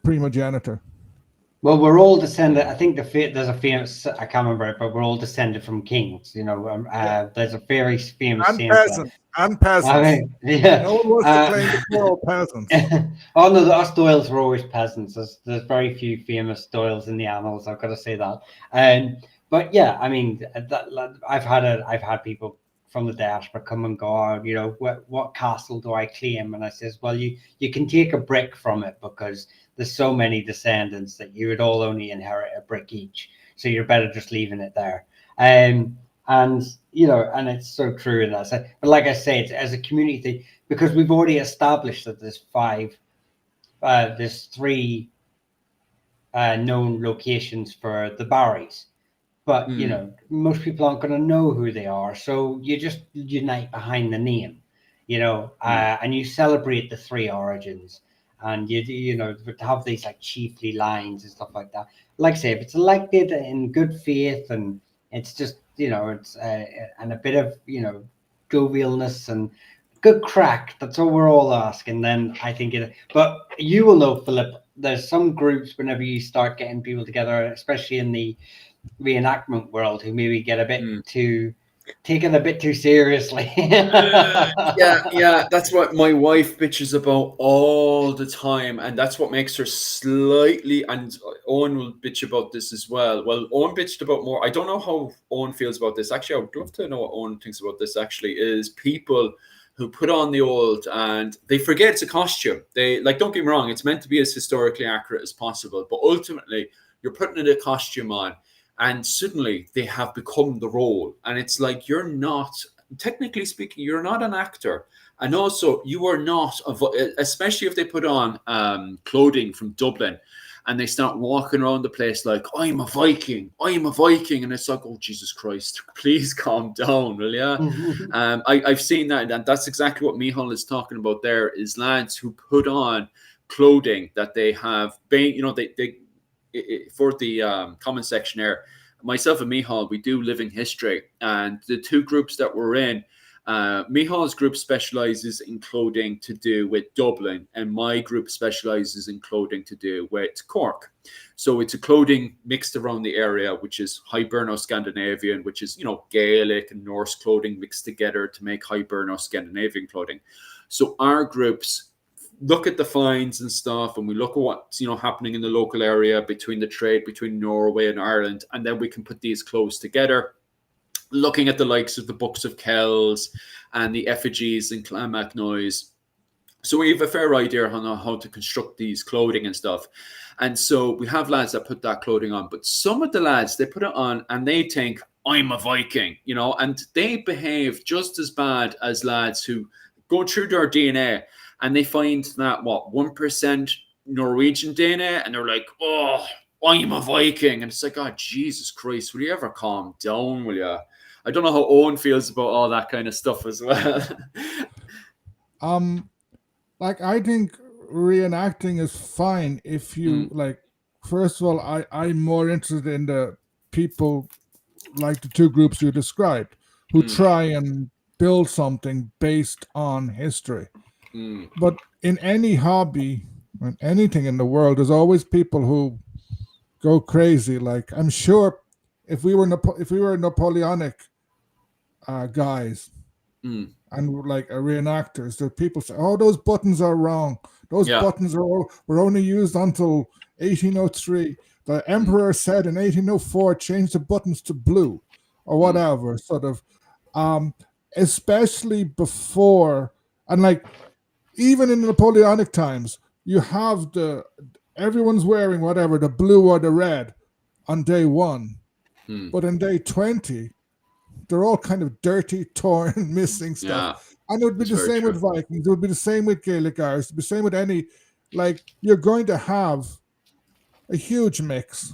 primogeniture. Well, we're all descended. I think there's a famous, I can't remember it, but we're all descended from kings. You know, there's a very famous saying. And peasants. I mean, yeah. No one wants to claim the poor peasants. Oh no, us Doyles were always peasants. There's very few famous Doyles in the annals. I've got to say that. But yeah, I mean, I've had people from the diaspora come and go, oh, you know, what castle do I claim? And I says, well, you can take a brick from it because there's so many descendants that you would all only inherit a brick each. So you're better just leaving it there. And And and it's so true in that sense. But like I say, it's as a community thing, because we've already established that there's three known locations for the Barrys. But most people aren't going to know who they are, so you just unite behind the name, and you celebrate the three origins, and you have these like chiefly lines and stuff like that. Like I say, if it's elected in good faith, and it's just it's and a bit of jovialness and good crack, that's all we're all asking. Then I think it. But you will know, Philip, there's some groups whenever you start getting people together, especially in the reenactment world, who maybe get a bit too taken a bit too seriously. Yeah, that's what my wife bitches about all the time, and that's what makes her slightly. And Owen will bitch about this as well. Well, Owen bitched about more. I don't know how Owen feels about this. Actually, I would love to know what Owen thinks about this. Actually, is people who put on the old and they forget it's a costume. They don't get me wrong, it's meant to be as historically accurate as possible, but ultimately you're putting a costume on. And suddenly they have become the role. And it's like, you're not, technically speaking, you're not an actor. And also, you are not, especially if they put on clothing from Dublin and they start walking around the place like, I'm a Viking. And it's like, oh, Jesus Christ, please calm down, will you? I've seen that. And that's exactly what Micheál is talking about there, is lads who put on clothing that they have, they for the comment section there, myself and Micheál, we do living history, and the two groups that we're in, Micheál's group specializes in clothing to do with Dublin, and my group specializes in clothing to do with Cork. So it's a clothing mixed around the area, which is Hiberno-Scandinavian, which is Gaelic and Norse clothing mixed together to make Hiberno-Scandinavian clothing. So our groups look at the finds and stuff, and we look at what's happening in the local area between the trade between Norway and Ireland, and then we can put these clothes together, looking at the likes of the Books of Kells and the effigies in Clonmacnoise. So we have a fair idea on how to construct these clothing and stuff. And so we have lads that put that clothing on, but some of the lads, they put it on and they think, I'm a Viking, and they behave just as bad as lads who go through their DNA and they find that 1% Norwegian DNA, and they're like, oh, I'm a Viking. And it's like, oh, Jesus Christ, will you ever calm down, will you? I don't know how Owen feels about all that kind of stuff as well. I think reenacting is fine if you first of all, I'm more interested in the people like the two groups you described who try and build something based on history. But in any hobby or anything in the world, there's always people who go crazy. Like, I'm sure if we were Napoleonic guys and like reenactors, there people say, "Oh, those buttons are wrong. Those buttons were only used until 1803. The emperor said in 1804 change the buttons to blue or whatever." Sort of, especially before and even in Napoleonic times, you have everyone's wearing whatever, the blue or the red on day 1. But on day 20, they're all kind of dirty, torn, missing stuff. And it would be the same with Vikings. It would be the same with Gaelic Irish. It would be the same with any, you're going to have a huge mix.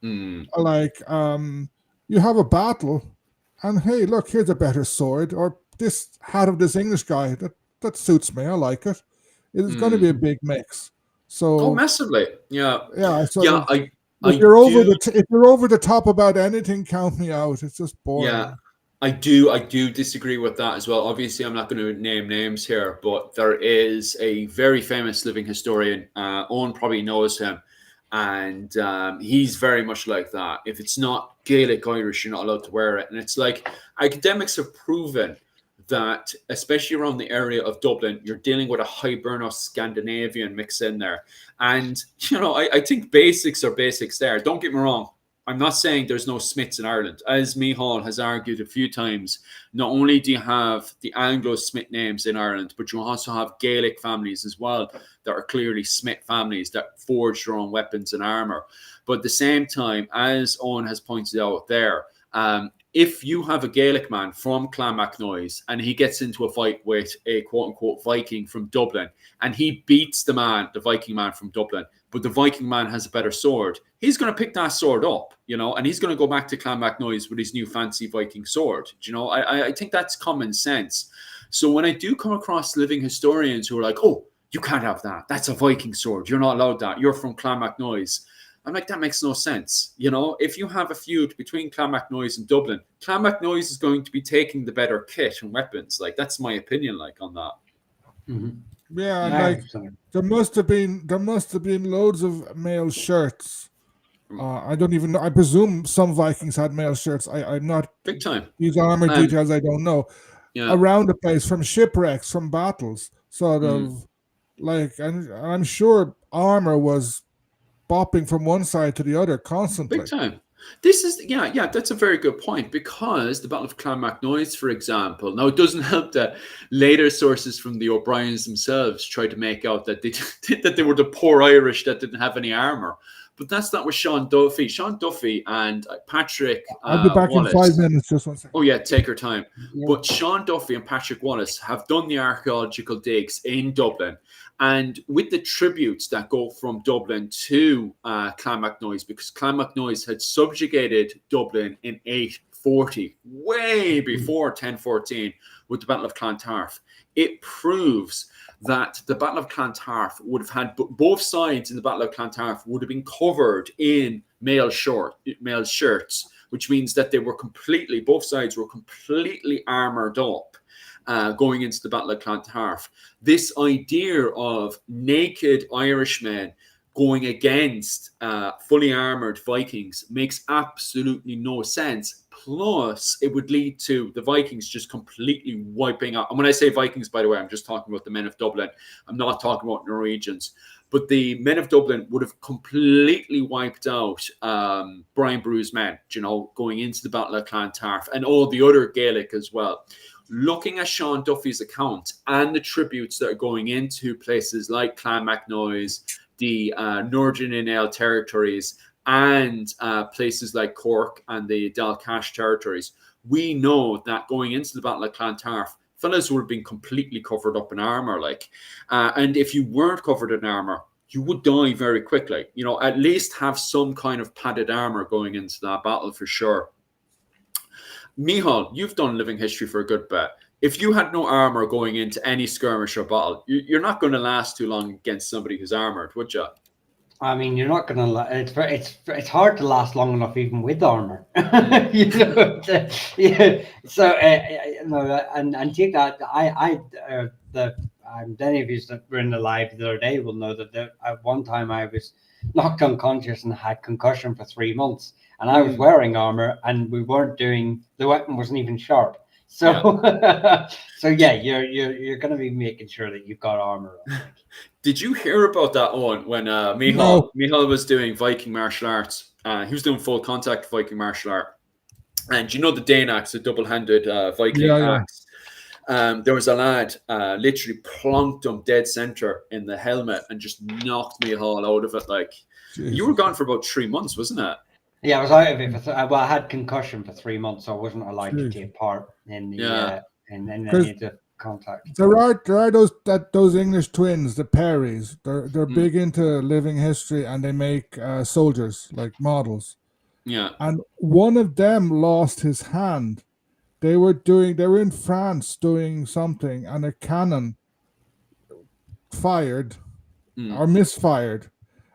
You have a battle and hey, look, here's a better sword, or this hat of this English guy, that suits me. I like it. It's going to be a big mix. So massively, yeah. If you're over the top about anything, count me out. It's just boring. Yeah, I do disagree with that as well. Obviously, I'm not going to name names here, but there is a very famous living historian. Owen probably knows him, and he's very much like that. If it's not Gaelic Irish, you're not allowed to wear it. And it's like academics have proven that, especially around the area of Dublin, you're dealing with a Hiberno-Scandinavian mix in there. And, I think basics are basics there. Don't get me wrong. I'm not saying there's no Smiths in Ireland. As Micheál has argued a few times, not only do you have the Anglo-Smith names in Ireland, but you also have Gaelic families as well that are clearly Smith families that forge their own weapons and armour. But at the same time, as Owen has pointed out there, if you have a Gaelic man from Clonmacnoise and he gets into a fight with a quote unquote Viking from Dublin and he beats the Viking man from Dublin, but the Viking man has a better sword, he's going to pick that sword up, and he's going to go back to Clonmacnoise with his new fancy Viking sword. I think that's common sense. So when I do come across living historians who are like, oh, you can't have that. That's a Viking sword. You're not allowed that. You're from Clonmacnoise. I'm like, that makes no sense. If you have a feud between Clonmacnoise and Dublin, Clonmacnoise is going to be taking the better kit and weapons. Like, that's my opinion, on that. Mm-hmm. Yeah, there must have been loads of male shirts. I don't even know. I presume some Vikings had male shirts. I'm not big time. These armor details I don't know. Yeah. Around the place, from shipwrecks, from battles, sort of and I'm sure armor was bopping from one side to the other constantly. Big time. This is that's a very good point, because the Battle of Clonmacnoise, for example, now it doesn't help that later sources from the O'Briens themselves tried to make out that they were the poor Irish that didn't have any armor. But that's not with Sean Duffy. Sean Duffy and Patrick I'll be back Wallace. in 5 minutes, just 1 second. Oh yeah, take your time. Yeah. But Sean Duffy and Patrick Wallace have done the archaeological digs in Dublin. And with the tributes that go from Dublin to Clonmacnoise, because Clonmacnoise had subjugated Dublin in 840, way before 1014, with the Battle of Clontarf, it proves that the Battle of Clontarf would have had both sides in the Battle of Clontarf would have been covered in male shirts, which means that both sides were completely armored up. Going into the Battle of Clontarf, this idea of naked Irishmen going against fully armored Vikings makes absolutely no sense. Plus, it would lead to the Vikings just completely wiping out. And when I say Vikings, by the way, I'm just talking about the men of Dublin. I'm not talking about Norwegians. But the men of Dublin would have completely wiped out Brian Brew's men, going into the Battle of Clontarf, and all the other Gaelic as well. Looking at Sean Duffy's account and the tributes that are going into places like Clonmacnoise, the Northern Inale territories, and places like Cork and the Dalcash territories, we know that going into the Battle of Clontarf, fellas would have been completely covered up in armor. And if you weren't covered in armor, you would die very quickly. At least have some kind of padded armor going into that battle for sure. Micheál, you've done living history for a good bit. If you had no armor going into any skirmish or battle, you're not going to last too long against somebody who's armored, would you? I mean, you're not going to. It's hard to last long enough even with armor. So and take that. Any of you that were in the live the other day will know that at one time I was knocked unconscious and had concussion for 3 months, and I was wearing armor, and we weren't doing. The weapon wasn't even sharp. So, you're going to be making sure that you've got armor on. Did you hear about that, Owen, when Micheál was doing Viking martial arts? He was doing full contact Viking martial art. And the Dane axe, the double-handed Viking axe? There was a lad literally plunked him dead center in the helmet and just knocked Micheál out of it. Jeez. You were gone for about 3 months, wasn't it? Yeah, I was out of it. I had concussion for 3 months, so I wasn't allowed to take part in the any of the contact. There are those English twins, the Perrys. They're big into living history, and they make soldiers, like models. Yeah. And one of them lost his hand. They were in France doing something, and a cannon fired or misfired,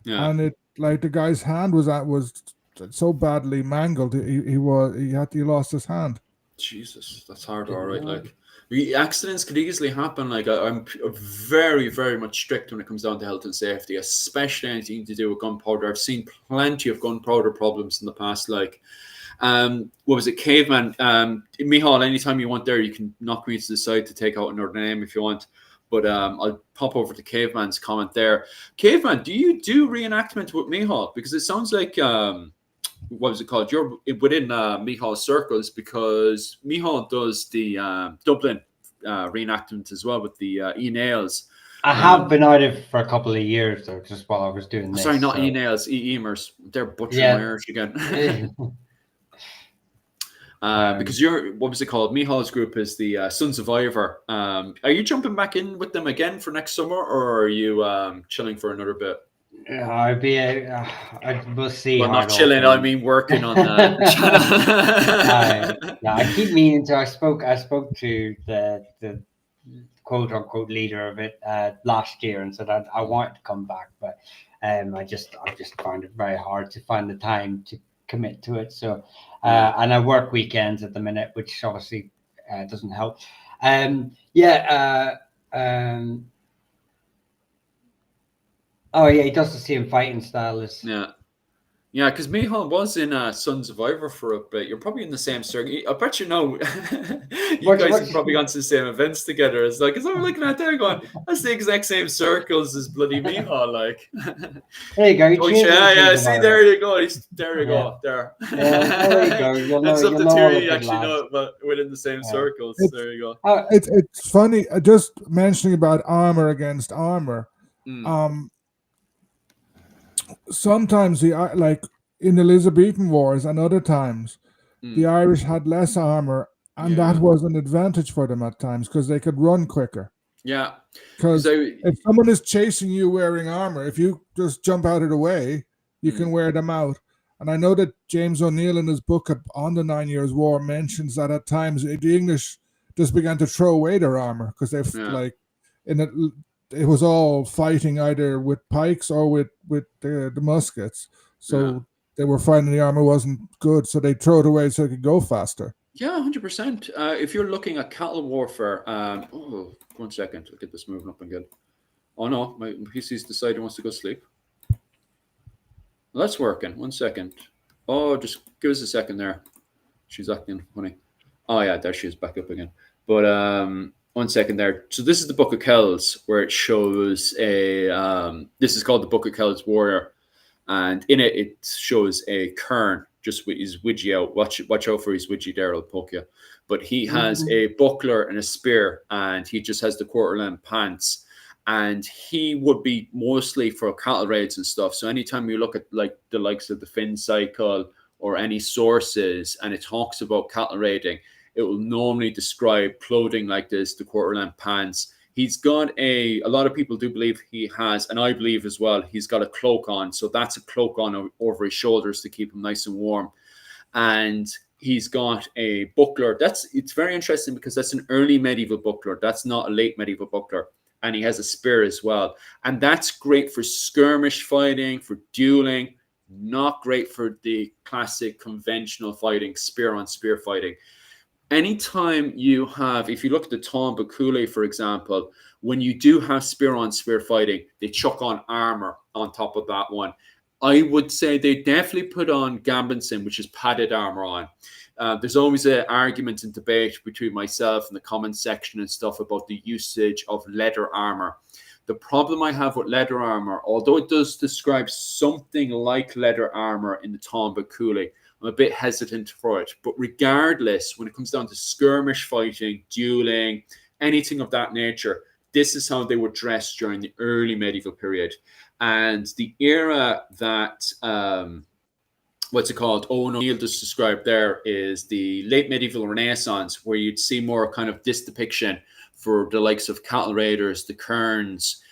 and it the guy's hand was so badly mangled. He lost his hand. Jesus, that's hard. All right, accidents could easily happen. I'm very, very much strict when it comes down to health and safety, especially anything to do with gunpowder. I've seen plenty of gunpowder problems in the past. What was it, Caveman? Micheál, anytime you want there, you can knock me to the side to take out another name if you want. But I'll pop over to Caveman's comment there. Caveman, do you do reenactment with Micheál? Because it sounds like what was it called? You're within Micheál's circles, because Micheál does the Dublin reenactment as well with the E-Nails. I have been out of for a couple of years though, just while I was doing this. Sorry, not E-Nails, E-Eamers. They're butchering my Irish again. Because what was it called? Mihal's group is the Sons of Ivor. Are you jumping back in with them again for next summer, or are you chilling for another bit? We'll see. Well, not chilling. I mean, working on the channel. I keep meaning to. I spoke to the quote unquote leader of it last year and said I wanted to come back, but I just found it very hard to find the time to commit to it. So and I work weekends at the minute, which obviously doesn't help. Oh yeah, he does the same fighting style as Yeah, because Mihal was in Sons of Ivor for a bit. You're probably in the same circle. I bet you know. You guys have probably gone to the same events together. It's like, I'm looking at there going, that's the exact same circles as bloody Mihal. Like, there you go. Yeah. See, there you go. There you go. There. Yeah, there you go. You'll That's know, up to two. You actually know it, but within the same circles. There you go. It's funny. Just mentioning about armor against armor. Sometimes like in Elizabethan wars and other times, the Irish had less armor, and that was an advantage for them at times because they could run quicker. Yeah, because if someone is chasing you wearing armor, if you just jump out of the way, you can wear them out. And I know that James O'Neill in his book on the 9 Years' War mentions that at times the English just began to throw away their armor because it was all fighting either with pikes or with the muskets. So they were finding the armor wasn't good, so they throw it away so it could go faster. Yeah, 100%. If you're looking at cattle warfare, 1 second, I'll get this moving up again. Oh no, my PC's decided it wants to go sleep. Well, that's working. 1 second. Oh, just give us a second there. She's acting funny. Oh yeah, there she is, back up again. But 1 second there. So this is the Book of Kells, where it shows this is called the Book of Kells Warrior. And in it, it shows a kern just with his widgie out. Watch out for his widgie there, it'll poke you. But he has a buckler and a spear, and he just has the quarter-length pants. And he would be mostly for cattle raids and stuff. So anytime you look at like the likes of the Finn Cycle or any sources, and it talks about cattle raiding, it will normally describe clothing like this, the quarter-length pants. He's got a lot of people do believe he has, and I believe as well, he's got a cloak on. So that's a cloak on over his shoulders to keep him nice and warm. And he's got a buckler. It's very interesting because that's an early medieval buckler. That's not a late medieval buckler. And he has a spear as well. And that's great for skirmish fighting, for dueling, not great for the classic conventional fighting, spear on spear fighting. Anytime you have, if you look at the Táin Bó Cúailnge, for example, when you do have spear on spear fighting, they chuck on armor on top of that one. I would say they definitely put on Gambinson, which is padded armor on. There's always an argument and debate between myself and the comment section and stuff about the usage of leather armor. The problem I have with leather armor, although it does describe something like leather armor in the Táin Bó Cúailnge, I'm a bit hesitant for it. But regardless, when it comes down to skirmish fighting, dueling, anything of that nature, this is how they were dressed during the early medieval period. And the era that, what's it called, Owen O'Neill just described there is the late medieval Renaissance, where you'd see more kind of this depiction for the likes of cattle raiders, the kerns,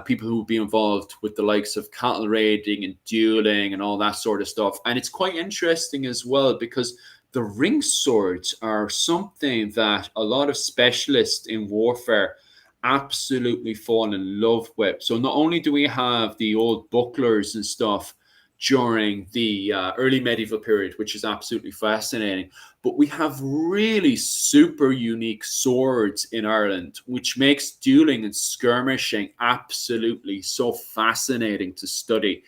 people who would be involved with the likes of cattle raiding and dueling and all that sort of stuff. And it's quite interesting as well because the ring swords are something that a lot of specialists in warfare absolutely fall in love with. So not only do we have the old bucklers and stuff during the early medieval period, which is absolutely fascinating, but we have really super unique swords in Ireland, which makes dueling and skirmishing absolutely so fascinating to study.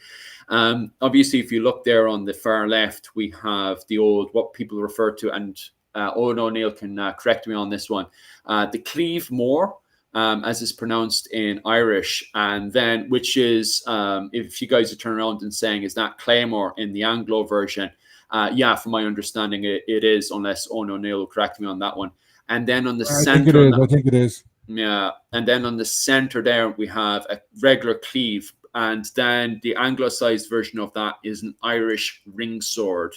Obviously, if you look there on the far left, we have the old, what people refer to, and Owen O'Neill can correct me on this one, the Cleave Moor, as is pronounced in Irish, and then which is, if you guys are turning around and saying, is that Claymore in the Anglo version? Yeah, from my understanding, it is, unless Owen O'Neill will correct me on that one. And then on the center, I think it is. Yeah, and then on the center there, we have a regular cleave, and then the anglicized version of that is an Irish ring sword.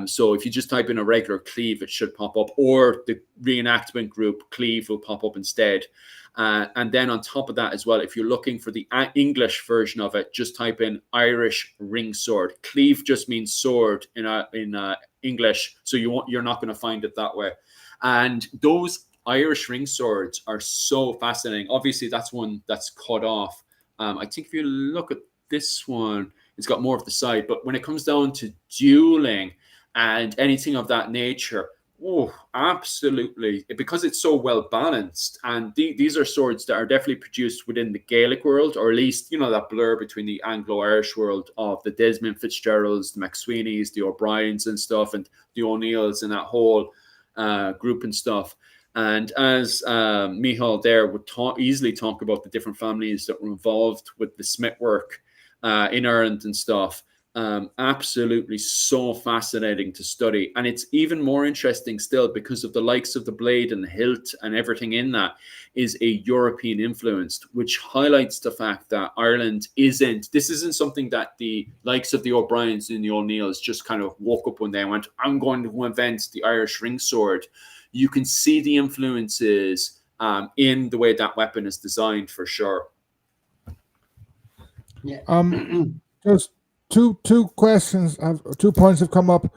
So if you just type in a regular Cleve, it should pop up, or the reenactment group Cleve will pop up instead. And then on top of that as well, if you're looking for the English version of it, just type in Irish ring sword. Cleve just means sword in English, so you're not going to find it that way. And those Irish ring swords are so fascinating. Obviously, that's one that's cut off. I think if you look at this one, it's got more of the side. But when it comes down to dueling and anything of that nature, oh, absolutely. Because it's so well balanced. And these are swords that are definitely produced within the Gaelic world, or at least, that blur between the Anglo-Irish world of the Desmond Fitzgeralds, the McSweeneys, the O'Briens and stuff, and the O'Neills and that whole group and stuff. And as Micheál there would easily talk about the different families that were involved with the smith work in Ireland and stuff. Absolutely so fascinating to study. And it's even more interesting still because of the likes of the blade and the hilt and everything in that is a European influenced, which highlights the fact that Ireland this isn't something that the likes of the O'Briens and the O'Neills just kind of woke up one day and went, I'm going to invent the Irish ring sword. You can see the influences in the way that weapon is designed for sure. Yeah. Just two questions, 2 points have come up.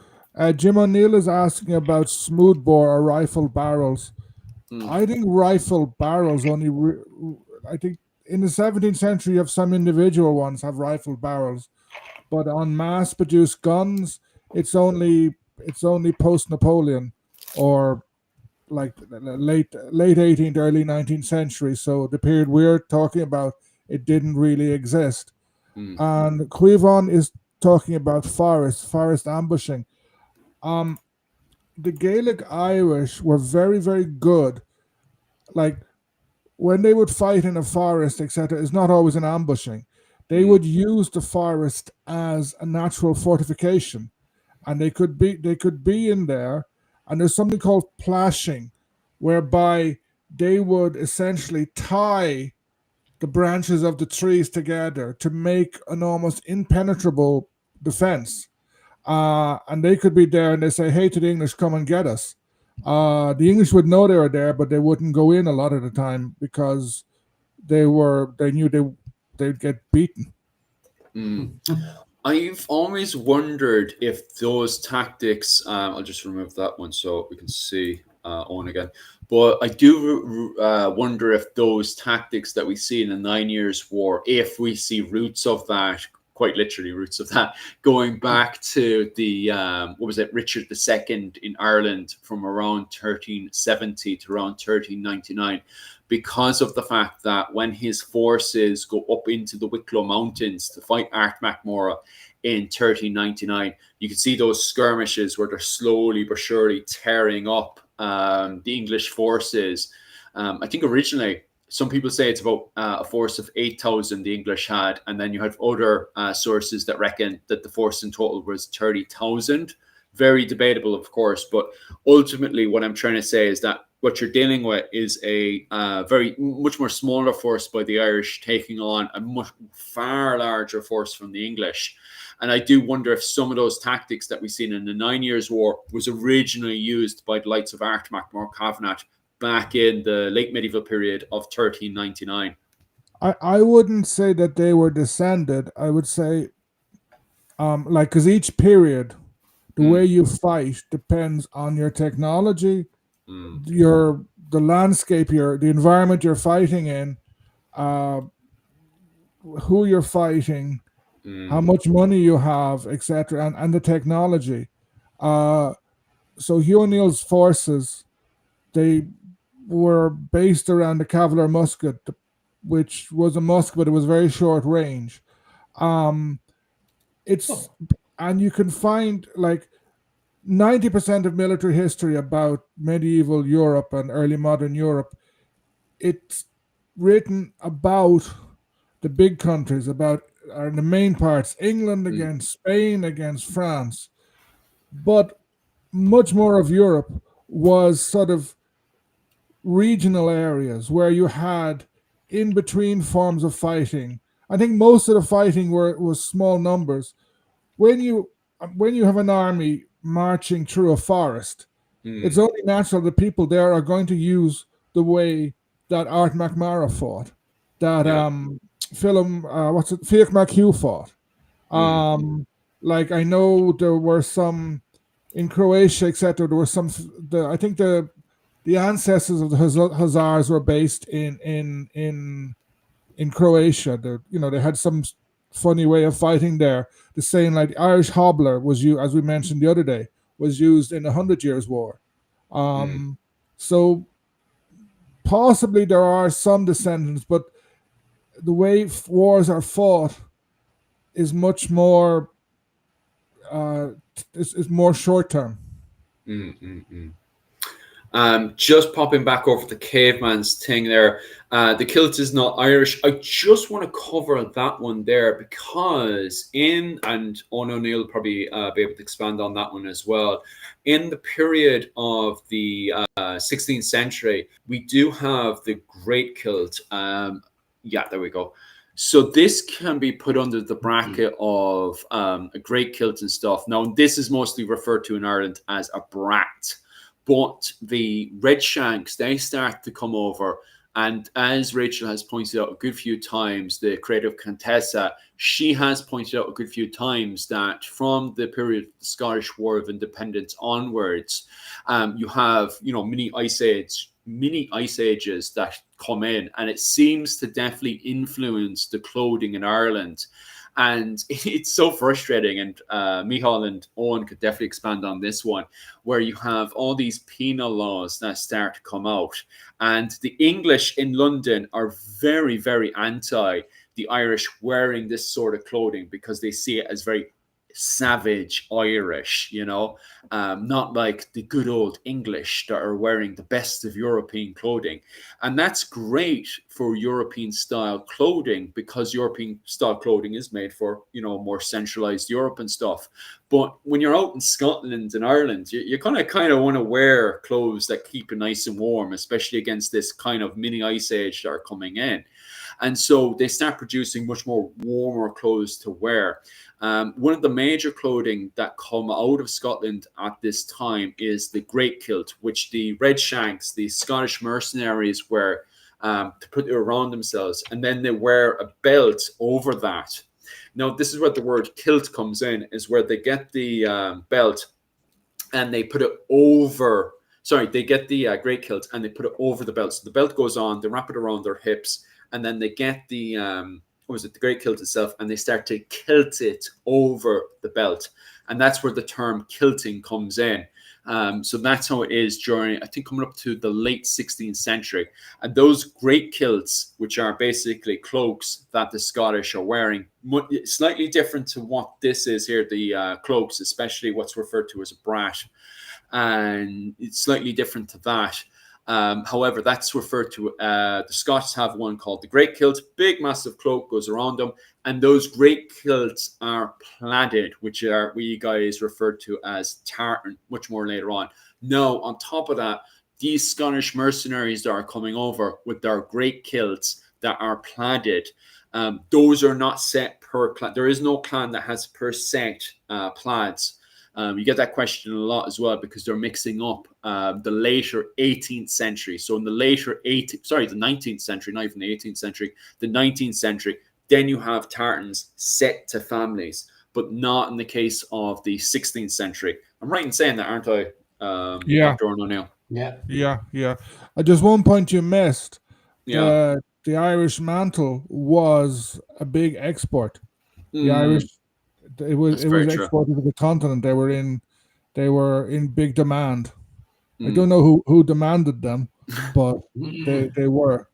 Jim O'Neill is asking about smoothbore or rifle barrels. I think rifle barrels I think in the 17th century you have some individual ones have rifle barrels, but on mass-produced guns, it's only post-Napoleon or like late 18th, early 19th century. So the period we're talking about, it didn't really exist. And Cuivon is talking about forest ambushing. The Gaelic Irish were very, very good. Like when they would fight in a forest, etc., it's not always an ambushing. They would use the forest as a natural fortification, and they could be in there. And there's something called plashing, whereby they would essentially tie the branches of the trees together to make an almost impenetrable defense. And they could be there and they say, hey, to the English, come and get us. The English would know they were there, but they wouldn't go in a lot of the time because they knew they'd get beaten. I've always wondered if those tactics, I'll just remove that one so we can see Owen again. But I do wonder if those tactics that we see in the 9 Years' War, if we see roots of that, quite literally roots of that, going back to the, Richard II in Ireland from around 1370 to around 1399, because of the fact that when his forces go up into the Wicklow Mountains to fight Art MacMorrough in 1399, you can see those skirmishes where they're slowly but surely tearing up the English forces. I think originally, some people say it's about a force of 8,000 the English had, and then you have other sources that reckon that the force in total was 30,000. Very debatable, of course, but ultimately what I'm trying to say is that what you're dealing with is a much more smaller force by the Irish taking on a much far larger force from the English. And I do wonder if some of those tactics that we've seen in the 9 Years' War was originally used by the likes of Art MacMorrough Cavanagh back in the late medieval period of 1399. I wouldn't say that they were descended. I would say, because each period, the way you fight depends on your technology, the landscape, the environment you're fighting in, who you're fighting, how much money you have, etc., and the technology. So Hugh O'Neill's forces, they were based around the Cavalier musket, which was a musket, but it was very short range. And you can find like 90% of military history about medieval Europe and early modern Europe. It's written about the big countries, about the main parts, England against Spain, against France. But much more of Europe was sort of regional areas where you had in between forms of fighting. I think most of the fighting was small numbers. When you have an army marching through a forest, Mm. it's only natural that people there are going to use the way that Art McMara fought, that Yeah. Fiach McHugh fought. Like, I know there were some in Croatia, etc. There were some. I think the ancestors of the Hussars were based in Croatia. They had some funny way of fighting there. The same, like the Irish hobbler was used, as we mentioned the other day, was used in the 100 Years' War. So possibly there are some descendants, but the way wars are fought is much more is more short term. Just popping back over the caveman's thing there. The kilt is not Irish. I just want to cover that one there because and Owen O'Neill will probably be able to expand on that one as well. In the period of the 16th century, we do have the great kilt. Yeah, there we go. So this can be put under the bracket of a great kilt and stuff. Now, this is mostly referred to in Ireland as a brat. But the Redshanks, they start to come over. And as Rachel has pointed out a good few times, the creative Contessa, she has pointed out a good few times that from the period of the Scottish War of Independence onwards, you have, mini ice ages that come in. And it seems to definitely influence the clothing in Ireland. And it's so frustrating, and Michal and Owen could definitely expand on this one, where you have all these penal laws that start to come out. And the English in London are very, very anti the Irish wearing this sort of clothing because they see it as very savage Irish, not like the good old English that are wearing the best of European clothing. And that's great for European style clothing because European style clothing is made for, more centralized Europe and stuff. But when you're out in Scotland and Ireland, you kind of want to wear clothes that keep you nice and warm, especially against this kind of mini ice age that are coming in. And so they start producing much more warmer clothes to wear. One of the major clothing that come out of Scotland at this time is the great kilt, which the Redshanks, the Scottish mercenaries, wear to put it around themselves. And then they wear a belt over that. Now, this is where the word kilt comes in, is where they get the belt and they put it over. Sorry, they get the great kilt and they put it over the belt. So the belt goes on, they wrap it around their hips, and then they get the the great kilt itself, and they start to kilt it over the belt. And that's where the term kilting comes in. So that's how it is during, I think, coming up to the late 16th century. And those great kilts, which are basically cloaks that the Scottish are wearing, slightly different to what this is here, the cloaks, especially what's referred to as a brat. And it's slightly different to that. However, that's referred to, the Scots have one called the great kilt, big massive cloak goes around them, and those great kilts are plaided, which are we guys referred to as tartan much more later on. Now, on top of that, these Scottish mercenaries that are coming over with their great kilts that are plaided, those are not set per clan. There is no clan that has per set plaids. You get that question a lot as well because they're mixing up the later 18th century. So in the later the 19th century, not even the 18th century, the 19th century, then you have tartans set to families, but not in the case of the 16th century. I'm right in saying that, aren't I? Yeah. Dr. O'Neill. Yeah. Just one point you missed. Yeah. The Irish mantle was a big export. The Irish. It was exported to the continent. They were in big demand. I don't know who demanded them, but they were.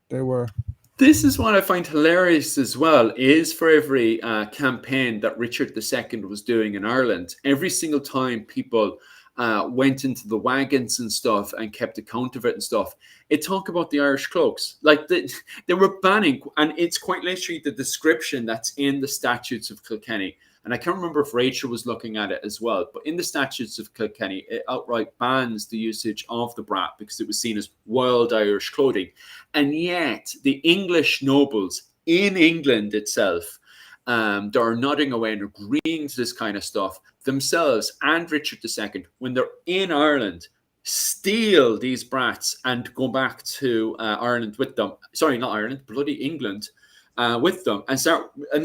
This is what I find hilarious as well, is for every campaign that Richard II was doing in Ireland, every single time people went into the wagons and stuff and kept account of it and stuff, it talked about the Irish cloaks. Like they were banning, and it's quite literally the description that's in the Statutes of Kilkenny. And I can't remember if Rachel was looking at it as well, but in the Statutes of Kilkenny, it outright bans the usage of the brat because it was seen as wild Irish clothing. And yet the English nobles in England itself, that are nodding away and agreeing to this kind of stuff, themselves and Richard II, when they're in Ireland, steal these brats and go back to Ireland with them. Sorry, not Ireland, bloody England. With them and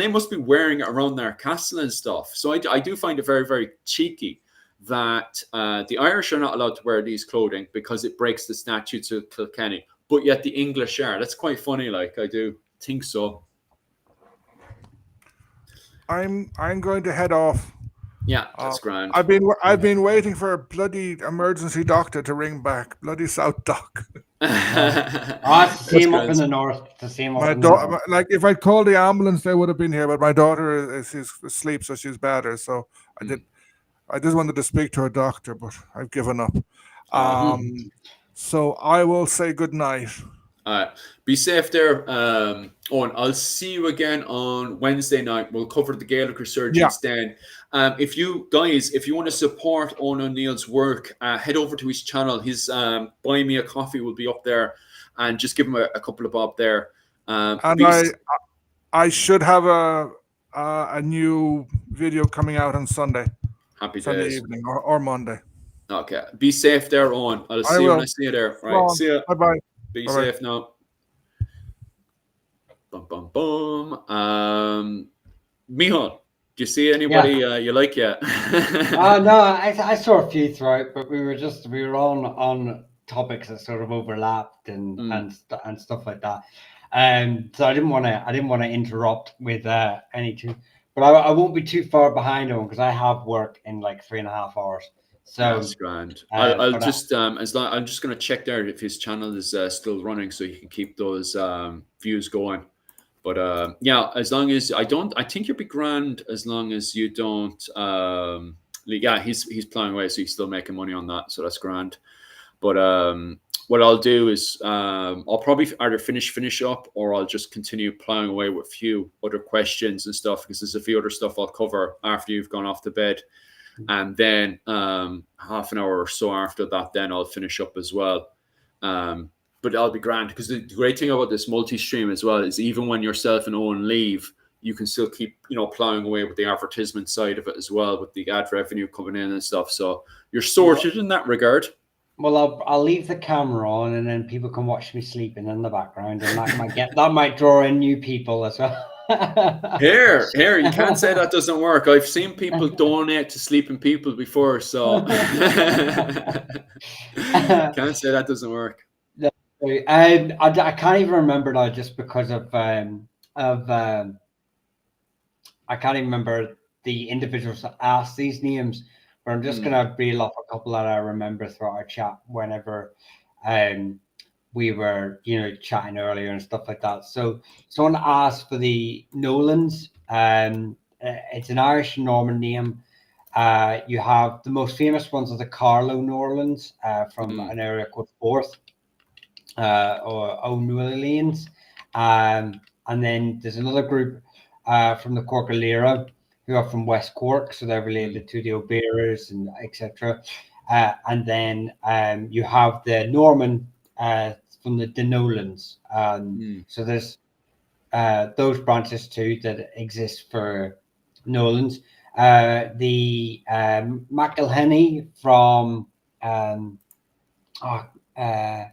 they must be wearing it around their castle and stuff. So I do find it very, very cheeky that the Irish are not allowed to wear these clothing because it breaks the statutes of Kilkenny, but yet the English are. That's quite funny. Like, I do think so. I'm going to head off. Yeah, that's grand. I've been waiting for a bloody emergency doctor to ring back. Bloody South Doc. It's the same up in the north. The same up in the north. Like, if I'd called the ambulance, they would have been here. But my daughter is asleep, so she's better. So I just wanted to speak to a doctor, but I've given up. So I will say good night. All right. Be safe there, Owen. I'll see you again on Wednesday night. We'll cover the Gaelic Resurgence then. If you want to support Owen O'Neill's work, head over to his channel. His Buy Me a Coffee will be up there, and just give him a couple of bob there. And I should have a new video coming out on Sunday. Happy Sunday days. evening or Monday. Okay. Be safe there, Owen. I'll see you when I see you there. Right. See you. Bye-bye. Be Bye-bye. safe now. Bum, bum, bum. Michal, do you see anybody you like yet? No, I saw a few throughout, but we were on topics that sort of overlapped and stuff like that. So I didn't want to interrupt with any two, but I won't be too far behind on because I have work in like 3.5 hours. So that's grand. I'm just going to check there if his channel is still running, so you can keep those views going. But as long as I think you'll be grand as long as you don't. He's plowing away, so he's still making money on that, so that's grand. But what I'll do is I'll probably either finish up, or I'll just continue plowing away with a few other questions and stuff, because there's a few other stuff I'll cover after you've gone off to bed. And then half an hour or so after that, then I'll finish up as well. But I'll be grand, because the great thing about this multi-stream as well is even when yourself and Owen leave, you can still keep, plowing away with the advertisement side of it as well, with the ad revenue coming in and stuff. So you're sorted in that regard. Well, I'll leave the camera on, and then people can watch me sleeping in the background, and that might draw in new people as well. Here, you can't say that doesn't work. I've seen people donate to sleeping people before, so can't say that doesn't work. I can't even remember now, just because of I can't even remember the individuals that asked these names, but I'm just gonna reel off a couple that I remember throughout our chat whenever we were chatting earlier and stuff like that. So someone asked for the Nolans. It's an Irish Norman name. You have the most famous ones are the Carlow Norlands from an area called Forth. Or O'Neillanes, and then there's another group from the Cork Lira who are from West Cork, so they're related to the O'Bearers and etc. And then you have the Norman from the Nolans. So there's those branches too that exist for Nolans. The McElhenney from I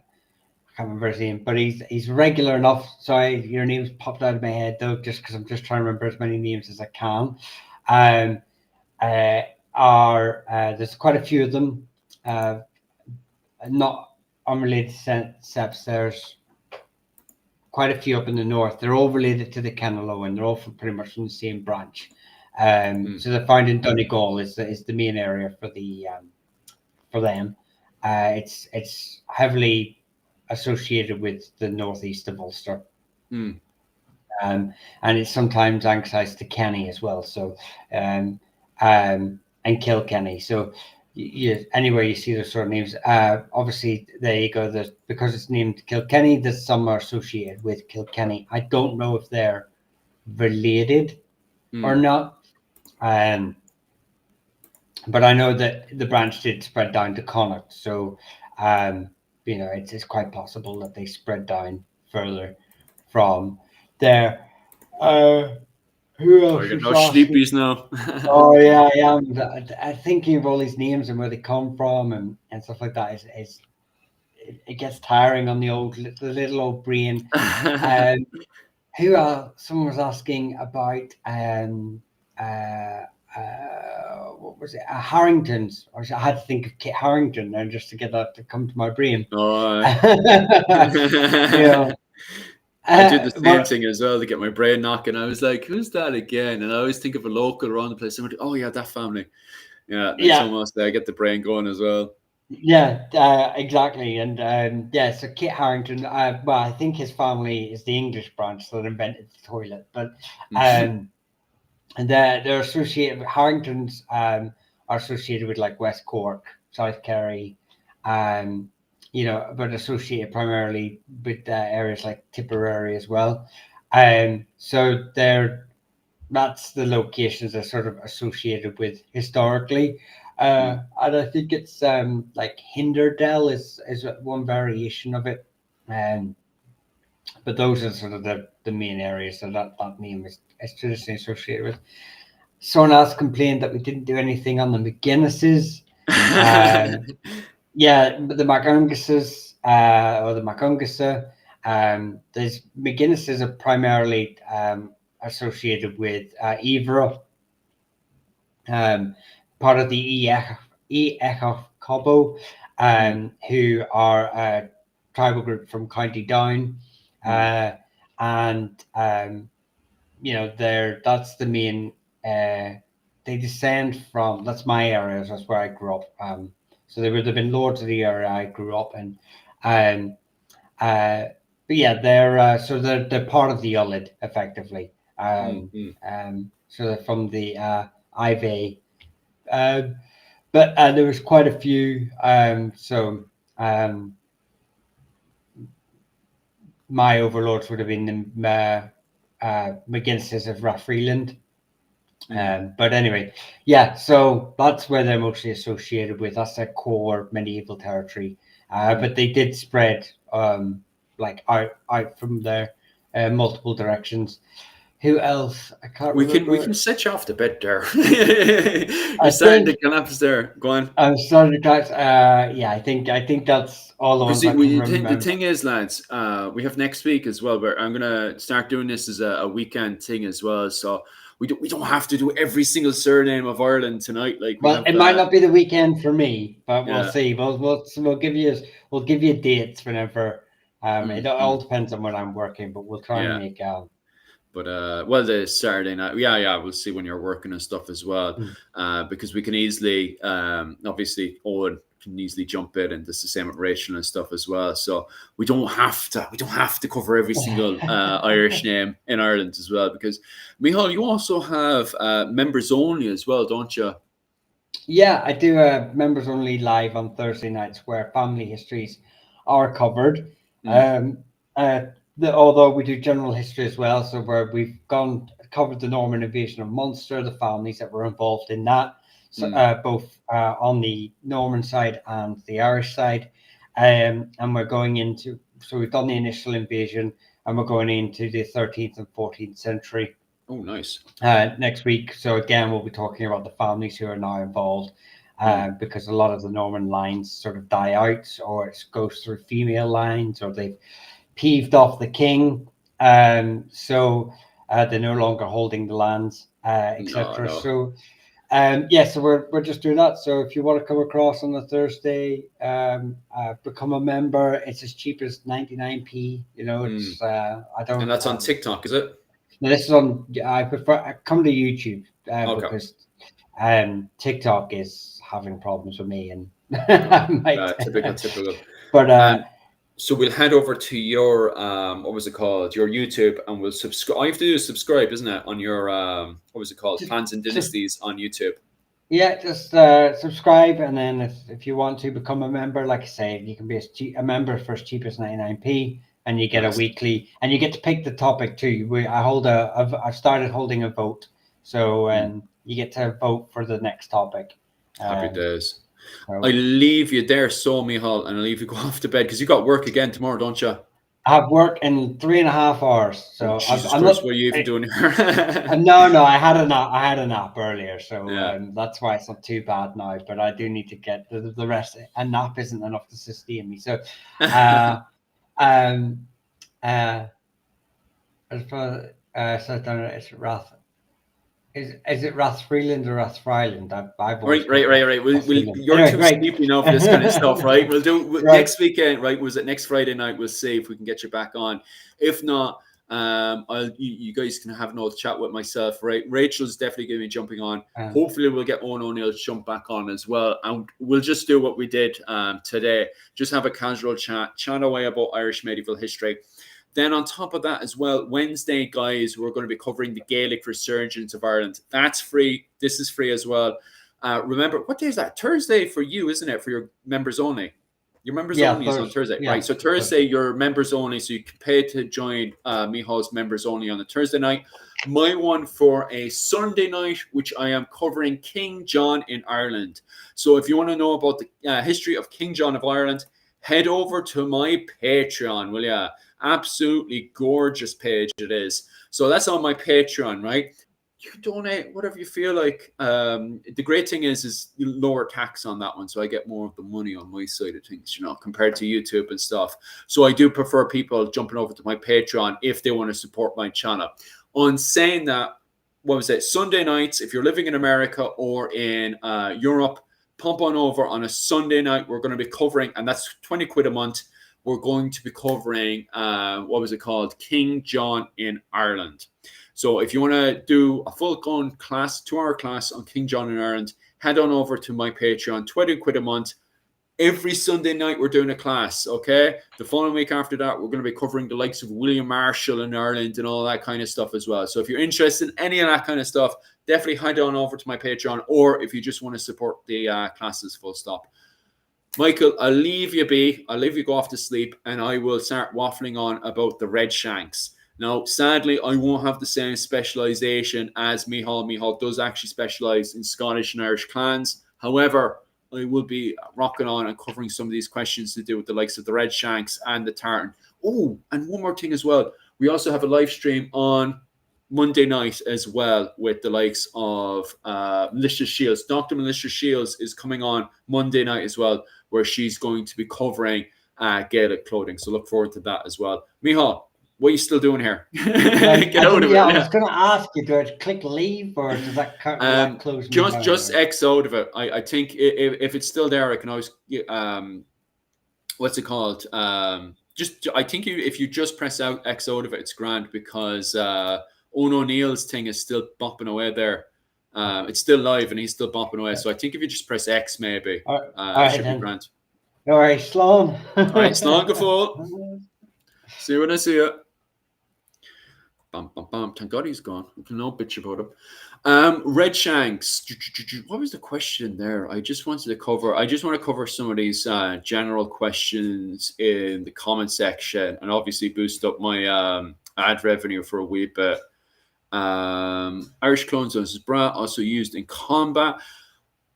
can't remember his name, but he's regular enough. Sorry, your name's popped out of my head though, just because I'm just trying to remember as many names as I can. There's quite a few of them, not unrelated to Seps. There's quite a few up in the north. They're all related to the Kenilworth, and they're all pretty much from the same branch. So they're found in Donegal is the main area for them. It's heavily associated with the northeast of Ulster, and it's sometimes anglicised to Kenny as well. So and Kilkenny. So anywhere you see those sort of names, obviously there you go. Because it's named Kilkenny, there's some are associated with Kilkenny. I don't know if they're related or not, but I know that the branch did spread down to Connacht. So it's quite possible that they spread down further from there. Who Oh, else you're was no asking? sleepies now. Oh yeah, I am. Thinking of all these names and where they come from and stuff like that is it gets tiring on the little old brain. Um, who someone was asking about what was it? Harrington's. I had to think of Kit Harrington now just to get that to come to my brain. Oh, You know, I did the same but thing as well to get my brain knocking. I was like, "Who's that again?" And I always think of a local around the place. Somebody, oh yeah, that family. Yeah, it's yeah, almost I get the brain going as well. yeah, exactly. And yeah, so Kit Harrington. Well, I think his family is the English branch that invented the toilet, but and they're associated with Harringtons. Are associated with like West Cork, South Kerry, you know, but associated primarily with areas like Tipperary as well. So that's the locations they're sort of associated with historically. And I think it's like Hinderdale is one variation of it. Um, but those are sort of the main areas that name is traditionally associated with. Someone else complained that we didn't do anything on the McGuinnesses. Yeah, the McGunguses or the McGungusa. There's McGuinnesses are primarily associated with Evra, part of the Echo Cobo, who are a tribal group from County Down, and you know that's the main. They descend from that's my area. That's where I grew up. So they would have been lords of the area I grew up in. Um, but yeah, they're part of the Ullid effectively. So they're from the IV. But there was quite a few. My overlords would have been the McGinnises of Rathfreeland. But anyway, yeah, so that's where they're mostly associated with. That's their core medieval territory. But they did spread like out from there multiple directions. Who else? I can't remember. We can set you off the bed there. You're starting to collapse there. Go on. I'm starting to catch. Yeah, I think that's all the ones I can remember. The thing is, lads, we have next week as well. But I'm gonna start doing this as a weekend thing as well. So we don't have to do every single surname of Ireland tonight. Like, it might not be the weekend for me, but we'll Yeah. see. We'll give you dates whenever. It all depends on when I'm working, but we'll try and make But well, the Saturday night, yeah, we'll see when you're working and stuff as well, because we can easily, obviously, Owen can easily jump in, and this is the same with Rachel and stuff as well. So we don't have to cover every single Irish name in Ireland as well, because Michal, you also have members only as well, don't you? Yeah, I do members only live on Thursday nights where family histories are covered. Although we do general history as well, so where we've covered the Norman invasion of Munster, the families that were involved in that, so, both on the Norman side and the Irish side, and we're going into. So we've done the initial invasion, and we're going into the 13th and 14th century. Oh, nice. Next week. So again, we'll be talking about the families who are now involved, because a lot of the Norman lines sort of die out, or it goes through female lines, or they've peeved off the king, so they're no longer holding the lands, etc. No. So so we're just doing that. So if you want to come across on a Thursday, become a member. It's as cheap as 99p. You know, it's I don't. And that's on TikTok, is it? No, this is on. I come to YouTube because TikTok is having problems with me and typical. But so we'll head over to your what was it called? Your YouTube, and we'll subscribe. All you have to do is subscribe, isn't it? On your what was it called? Clans and Dynasties on YouTube. Yeah, just subscribe, and then if you want to become a member, like I say, you can be a member for as cheap as 99p, and you get a weekly, and you get to pick the topic too. I've started holding a vote, so you get to vote for the next topic. Happy days. I leave you there, so Michal, and I'll leave you go off to bed because you got work again tomorrow, don't you? I've worked in 3.5 hours, so Jesus I'm Christ, not. what are you even doing here? No, I had a nap. I had a nap earlier, so Yeah. that's why it's not too bad now. But I do need to get the rest. A nap isn't enough to sustain me. So, um, as far so I don't know, it's Rath. Is it Rathfreeland or Rathfryland? I've always Right. You're anyway, too great. sleepy now for this kind of stuff, right? We'll do Right. next weekend, right? Was it next Friday night? We'll see if we can get you back on. If not, you guys can have another chat with myself, right? Rachel's definitely going to be jumping on. Hopefully, we'll get Owen O'Neill to jump back on as well, and we'll just do what we did today. Just have a casual chat away about Irish medieval history. Then on top of that as well, Wednesday, guys, we're going to be covering the Gaelic Resurgence of Ireland. That's free. This is free as well. Remember, what day is that? Thursday for you, isn't it? For your members only. Your members only is on Thursday, right? So Thursday, you're members only, so you can pay to join Michal's members only on the Thursday night. My one for a Sunday night, which I am covering King John in Ireland. So if you want to know about the history of King John of Ireland, head over to my Patreon, will ya? Absolutely gorgeous page it is. So that's on my Patreon, right? You donate whatever you feel like. The great thing is lower tax on that one, so I get more of the money on my side of things, compared to YouTube and stuff. So I do prefer people jumping over to my Patreon if they want to support my channel. On saying that, what was it? Sunday nights, if you're living in America or in Europe, pump on over on a Sunday night. We're going to be covering, and that's 20 quid a month. We're going to be covering, what was it called? King John in Ireland. So if you want to do a full-on class, 2-hour class on King John in Ireland, head on over to my Patreon, 20 quid a month. Every Sunday night, we're doing a class, okay? The following week after that, we're going to be covering the likes of William Marshall in Ireland and all that kind of stuff as well. So if you're interested in any of that kind of stuff, definitely head on over to my Patreon, or if you just want to support the classes, full stop. Michael, I'll leave you be. I'll leave you go off to sleep, and I will start waffling on about the Redshanks. Now, sadly, I won't have the same specialization as Michal. Michal does actually specialize in Scottish and Irish clans. However, I will be rocking on and covering some of these questions to do with the likes of the Redshanks and the Tartan. Oh, and one more thing as well. We also have a live stream on Monday night as well with the likes of Militia Shields. Dr. Militia Shields is coming on Monday night as well, where she's going to be covering Gaelic clothing. So look forward to that as well. Michal, what are you still doing here? Get out of it. I was going to ask you, do I click leave or does that close? Just X out of it. I think if it's still there, I can always what's it called? I think if you just press out X out of it, it's grand, because Owen O'Neill's thing is still bopping away there. It's still live and he's still bopping away. So I think if you just press X, maybe it should be grand. All right, Sloan. All right, Sloan, go full. See you when I see you. Bam, bam, bam. Thank God he's gone. No bitch about him. Redshanks. What was the question there? I just want to cover some of these general questions in the comment section, and obviously boost up my ad revenue for a wee bit. Irish clones as bra also used in combat.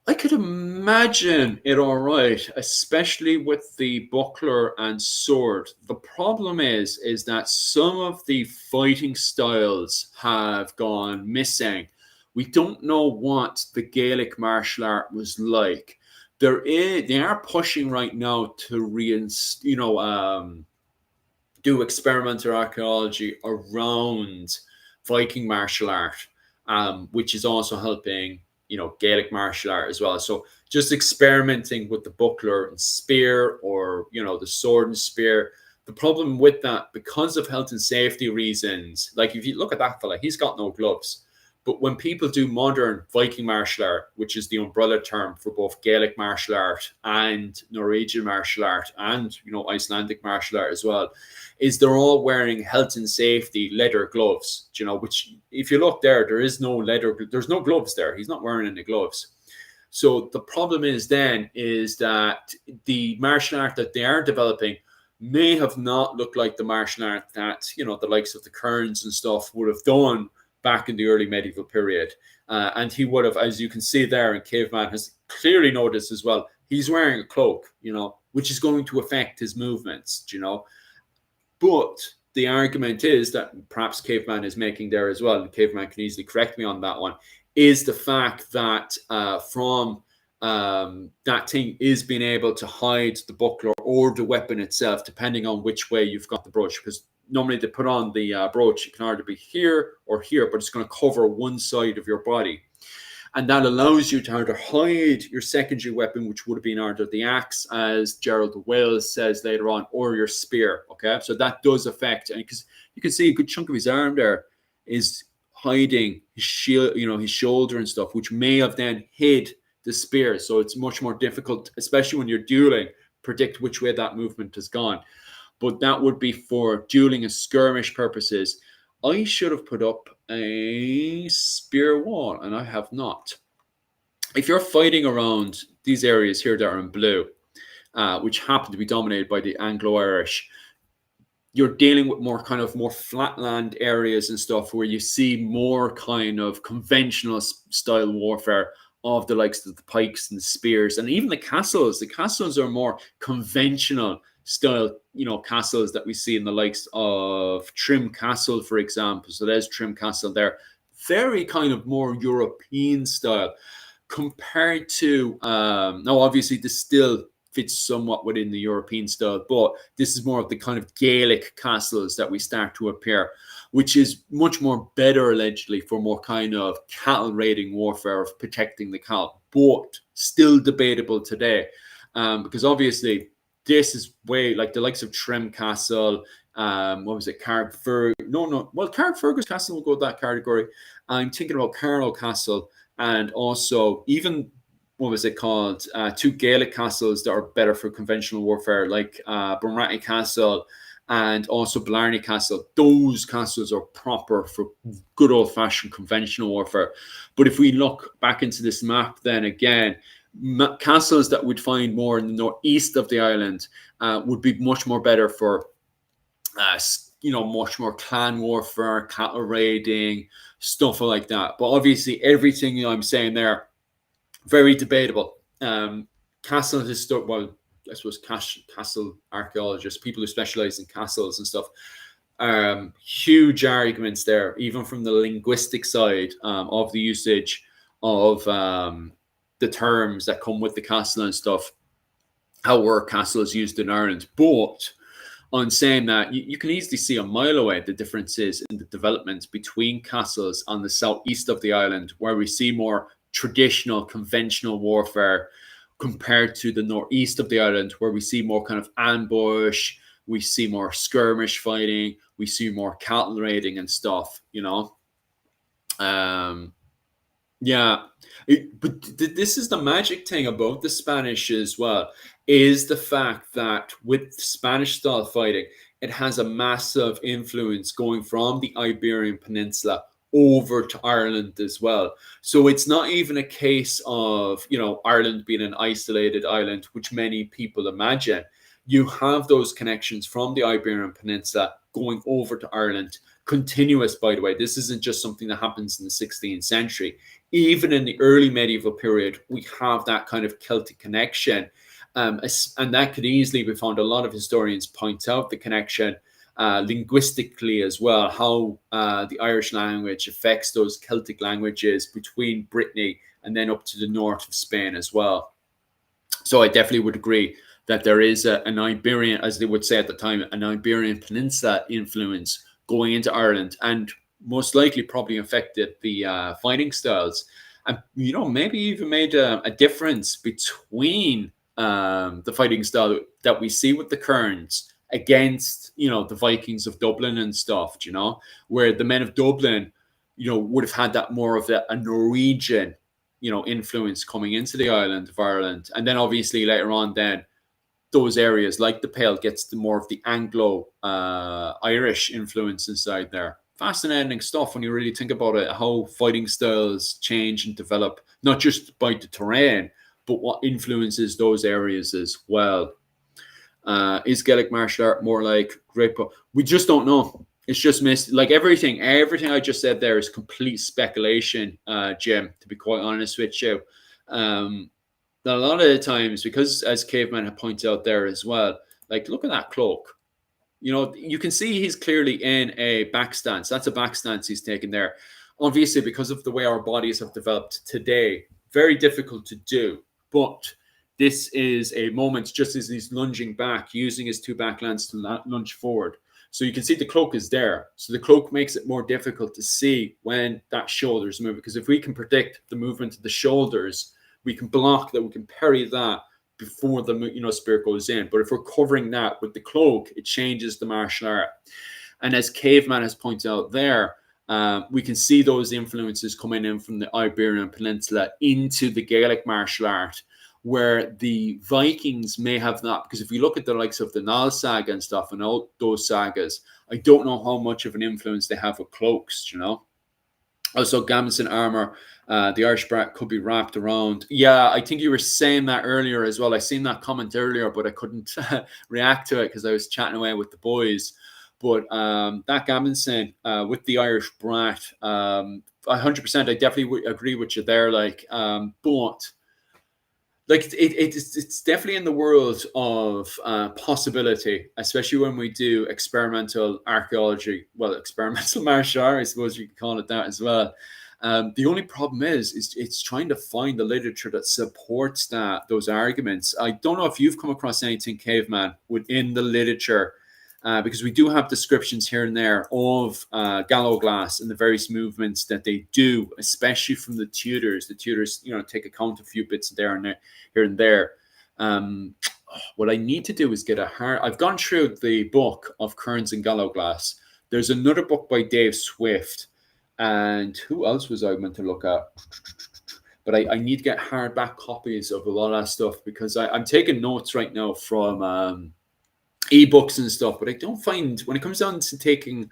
I could imagine it all right, especially with the buckler and sword. The problem is that some of the fighting styles have gone missing. We don't know what the Gaelic martial art was like. They are pushing right now to do experimental archaeology around Viking martial art, which is also helping Gaelic martial art as well. So just experimenting with the buckler and spear, or the sword and spear. The problem with that, because of health and safety reasons, like if you look at that fella, he's got no gloves. But when people do modern Viking martial art, which is the umbrella term for both Gaelic martial art and Norwegian martial art and Icelandic martial art as well, is they're all wearing health and safety leather gloves, which if you look there is no leather, there's no gloves there. He's not wearing any gloves. So the problem is that the martial art that they are developing may have not looked like the martial art that, the likes of the Kerns and stuff would have done back in the early medieval period. And he would have, as you can see there, and Caveman has clearly noticed as well, he's wearing a cloak, which is going to affect his movements, But the argument is that perhaps Caveman is making there as well, and Caveman can easily correct me on that one, is the fact that from that thing is being able to hide the buckler or the weapon itself, depending on which way you've got the brooch. Because normally they put on the brooch, it can either be here or here, but it's going to cover one side of your body. And that allows you to either hide your secondary weapon, which would have been either the axe, as Gerald de Wales says later on, or your spear. Okay, so that does affect, and because you can see a good chunk of his arm there is hiding his shield, his shoulder and stuff, which may have then hid the spear. So it's much more difficult, especially when you're dueling, predict which way that movement has gone. But that would be for dueling and skirmish purposes. I should have put up a spear wall, and I have not. If you're fighting around these areas here that are in blue, which happen to be dominated by the Anglo-Irish, you're dealing with more flatland areas and stuff where you see more kind of conventional style warfare of the likes of the pikes and the spears, and even the castles. The castles are more conventional style, castles that we see in the likes of Trim Castle, for example. So there's Trim Castle there. Very kind of more European style compared to, now obviously this still fits somewhat within the European style, but this is more of the kind of Gaelic castles that we start to appear, which is much more better allegedly for more kind of cattle raiding warfare of protecting the cattle, but still debatable today, because obviously this is way like the likes of Trim Castle, Carrickfergus? Carrickfergus Castle will go with that category. I'm thinking about Carlow Castle, and also even, two Gaelic castles that are better for conventional warfare, like Bunratty Castle and also Blarney Castle. Those castles are proper for good old-fashioned conventional warfare. But if we look back into this map, then again, castles that we'd find more in the northeast of the island would be much more better for, much more clan warfare, cattle raiding, stuff like that. But obviously, everything I'm saying there, very debatable. Castle archaeologists, people who specialize in castles and stuff, huge arguments there, even from the linguistic side of the usage of the terms that come with the castle and stuff, how were castles used in Ireland. But on saying that, you can easily see a mile away the differences in the development between castles on the southeast of the island, where we see more traditional conventional warfare, compared to the northeast of the island, where we see more kind of ambush, we see more skirmish fighting, we see more cattle raiding and stuff, but this is the magic thing about the Spanish as well, is the fact that with Spanish style fighting, it has a massive influence going from the Iberian Peninsula over to Ireland as well. So it's not even a case of, Ireland being an isolated island, which many people imagine. You have those connections from the Iberian Peninsula going over to Ireland. Continuous, by the way. This isn't just something that happens in the 16th century. Even in the early medieval period, we have that kind of Celtic connection. And that could easily be found. A lot of historians point out the connection linguistically as well, how the Irish language affects those Celtic languages between Brittany and then up to the north of Spain as well. So I definitely would agree that there is an Iberian, as they would say at the time, an Iberian Peninsula influence going into Ireland, and most likely probably affected the fighting styles, and maybe even made a difference between the fighting style that we see with the Kerns against the Vikings of Dublin and stuff, where the men of Dublin would have had that more of a Norwegian influence coming into the island of Ireland. And then obviously later on then those areas like the Pale gets the more of the Anglo Irish influence inside there. Fascinating stuff when you really think about it, how fighting styles change and develop, not just by the terrain, but what influences those areas as well. Is Gaelic martial art more like Great Britain? We just don't know. It's just missed. Like everything I just said there is complete speculation, Jim, to be quite honest with you. A lot of the times, because as Caveman had pointed out there as well, like look at that cloak. You know, you can see he's clearly in a back stance. That's a back stance he's taken there. Obviously, because of the way our bodies have developed today, very difficult to do. But this is a moment just as he's lunging back, using his two backlands to lunge forward. So you can see the cloak is there. So the cloak makes it more difficult to see when that shoulder's moving. Because if we can predict the movement of the shoulders, we can block that, we can parry that before the spirit goes in. But if we're covering that with the cloak, it changes the martial art. And as Caveman has pointed out there, we can see those influences coming in from the Iberian Peninsula into the Gaelic martial art, where the Vikings may have not. Because if you look at the likes of the Nál saga and stuff and all those sagas, I don't know how much of an influence they have with cloaks, you know. Also, gambeson armor, the Irish brat could be wrapped around. Yeah, I think you were saying that earlier as well. I seen that comment earlier, but I couldn't react to it because I was chatting away with the boys. But that gambeson with the Irish brat, 100%, I definitely agree with you there. But it's definitely in the world of possibility, especially when we do experimental archaeology. Well, experimental martial art, I suppose you could call it that as well. The only problem is it's trying to find the literature that supports those arguments. I don't know if you've come across anything, Caveman, within the literature, because we do have descriptions here and there of Gallowglass and the various movements that they do, especially from the tutors. The tutors, take account of a few bits there and there, here and there. What I need to do is get I've gone through the book of Kearns and Gallowglass. There's another book by Dave Swift, and who else was I meant to look at? But I need to get hardback copies of a lot of that stuff, because I'm taking notes right now from ebooks and stuff, but I don't find, when it comes down to taking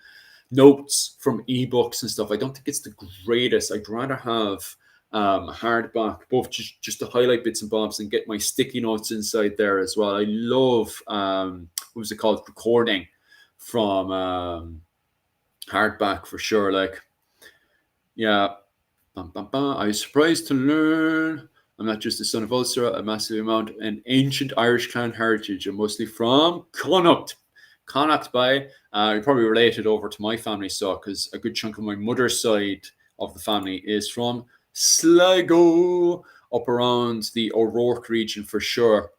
notes from ebooks and stuff, I don't think it's the greatest. I'd rather have hardback, both just to highlight bits and bobs and get my sticky notes inside there as well. I love what was it called, recording from hardback for sure. I was surprised to learn I'm not just the son of Ulster, a massive amount an ancient Irish clan heritage, and mostly from Connacht. Connacht by, you're probably related over to my family, so because a good chunk of my mother's side of the family is from Sligo, up around the O'Rourke region for sure.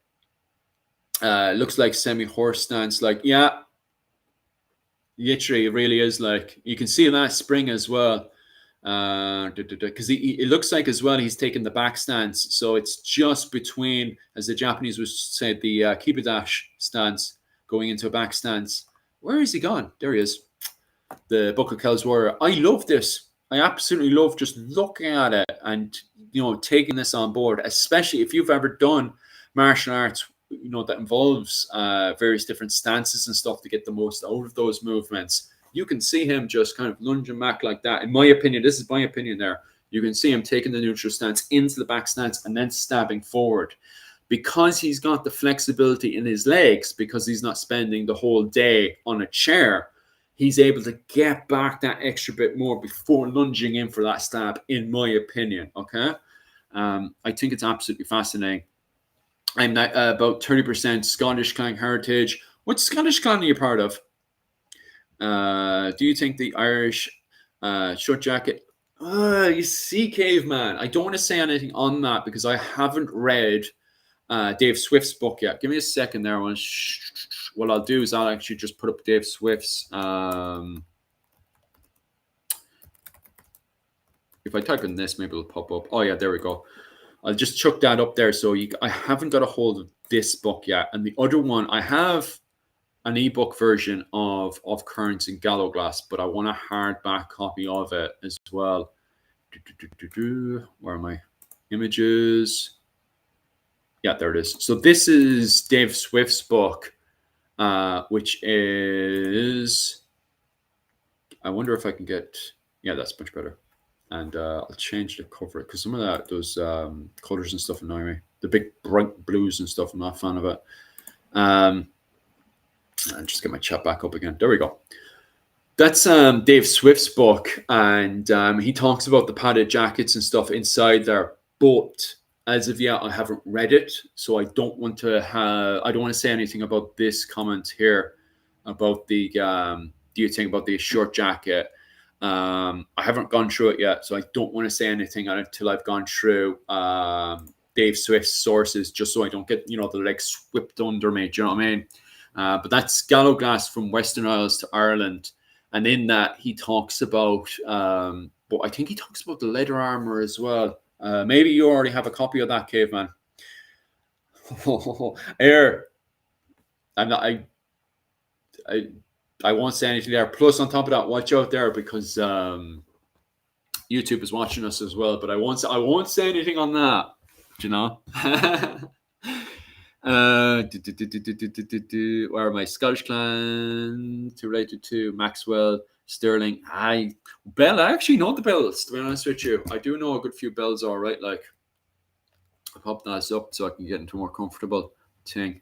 Looks like semi-horse stance, literally, it really is. You can see that spring as well. Because it looks like as well he's taken the back stance, so it's just between, as the Japanese would say, the kibidash stance going into a back stance. Where is he gone? There he is. The Book of Kells Warrior. I love this. I absolutely love just looking at it and taking this on board, especially if you've ever done martial arts that involves various different stances and stuff to get the most out of those movements. You can see him just kind of lunging back like that. In my opinion, this is my opinion there. You can see him taking the neutral stance into the back stance and then stabbing forward. Because he's got the flexibility in his legs, because he's not spending the whole day on a chair, he's able to get back that extra bit more before lunging in for that stab, in my opinion, okay? I think it's absolutely fascinating. I'm not, about 30% Scottish clan heritage. What Scottish clan are you part of? Do you think the Irish short jacket? You see, Caveman, I don't want to say anything on that because I haven't read Dave Swift's book yet. Give me a second there. What I'll do is I'll actually just put up Dave Swift's. If I type in this, maybe it'll pop up. Oh yeah, there we go. I'll just chuck that up there. So I haven't got a hold of this book yet, and the other one I have an ebook version of Kearns and Gallowglass, but I want a hardback copy of it as well. Where are my images? Yeah, there it is. So this is Dave Swift's book, which is, I wonder if I can get, yeah, that's much better. And I'll change the cover because some of those colors and stuff annoy me. The big bright blues and stuff, I'm not a fan of it. And just get my chat back up again. There we go. That's Dave Swift's book, and he talks about the padded jackets and stuff inside there. But as of yet, I haven't read it, so I don't want to say anything about this comment here. about the do you think about the short jacket? I haven't gone through it yet, so I don't want to say anything on it until I've gone through Dave Swift's sources, just so I don't get the legs whipped under me. Do you know what I mean? But that's Gallowglass from Western Isles to Ireland, and in that he talks about, but I think he talks about the leather armor as well. Maybe you already have a copy of that, Caveman. Here, I won't say anything there. Plus, on top of that, watch out there because YouTube is watching us as well. But I won't say anything on that. Do you know? Where are my Scottish clans related to Maxwell, Sterling? Bell. I actually know the bells. To be honest with you, I do know a good few bells. All right, like I pop that up so I can get into a more comfortable thing.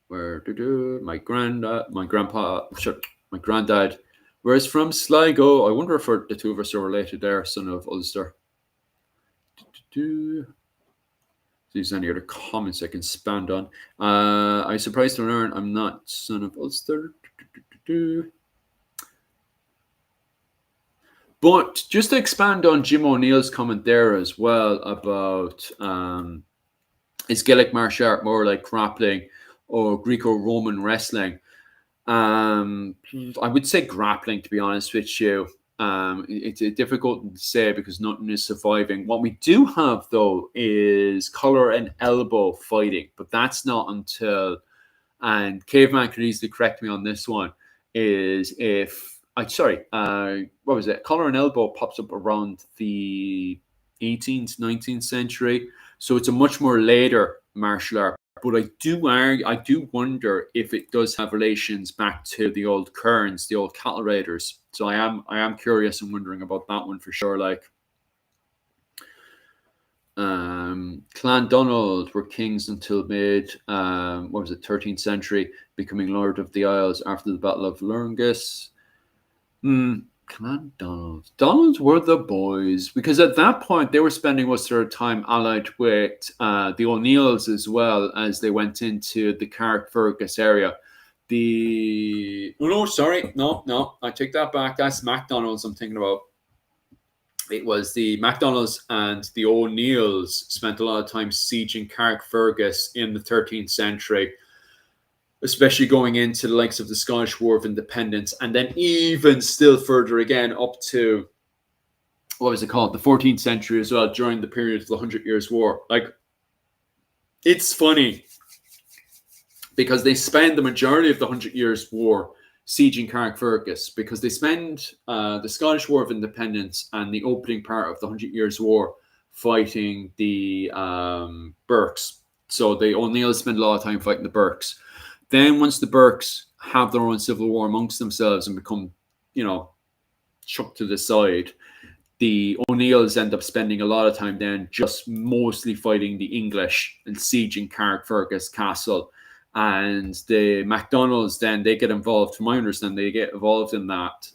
Where my granddad, my where's from Sligo. I wonder if the two of us are related there, son of Ulster. See if there's any other comments I can expand on. I'm surprised to learn I'm not son of Ulster. But just to expand on Jim O'Neill's comment there as well about is Gaelic martial art more like grappling or Greco-Roman wrestling? I would say grappling, to be honest with you. It's difficult to say because nothing is surviving. What we do have, though, is collar and elbow fighting, but that's not until, and Caveman could easily correct me on this one, is if, what was it? Collar and elbow pops up around the 18th, 19th century. So it's a much more later martial art. But I do wonder if it does have relations back to the old Kerns, the old cattle raiders. So I am curious and wondering about that one for sure. Like, Clan Donald were kings until mid 13th century, becoming Lord of the Isles after the Battle of Lurgus. Clan Donald. Donalds were the boys because at that point they were spending most of their time allied with the O'Neills as well as they went into the Carrickfergus area. No, I take that back. That's MacDonald's I'm thinking about. It was the MacDonalds and the O'Neills spent a lot of time sieging Carrickfergus in the 13th century, especially going into the likes of the Scottish War of Independence, and then even still further again up to, what was it called, the 14th century as well, during the period of the 100 Years' War. Like, it's funny because they spend the majority of the 100 Years' War sieging Carrickfergus, because they spend the Scottish War of Independence and the opening part of the 100 Years' War fighting the Burkes. So the O'Neills spend a lot of time fighting the Burkes. Then once the Burkes have their own civil war amongst themselves and become, chucked to the side, the O'Neills end up spending a lot of time then just mostly fighting the English and sieging Carrickfergus Castle. And the MacDonalds then, they get involved, from my understanding, they get involved in that,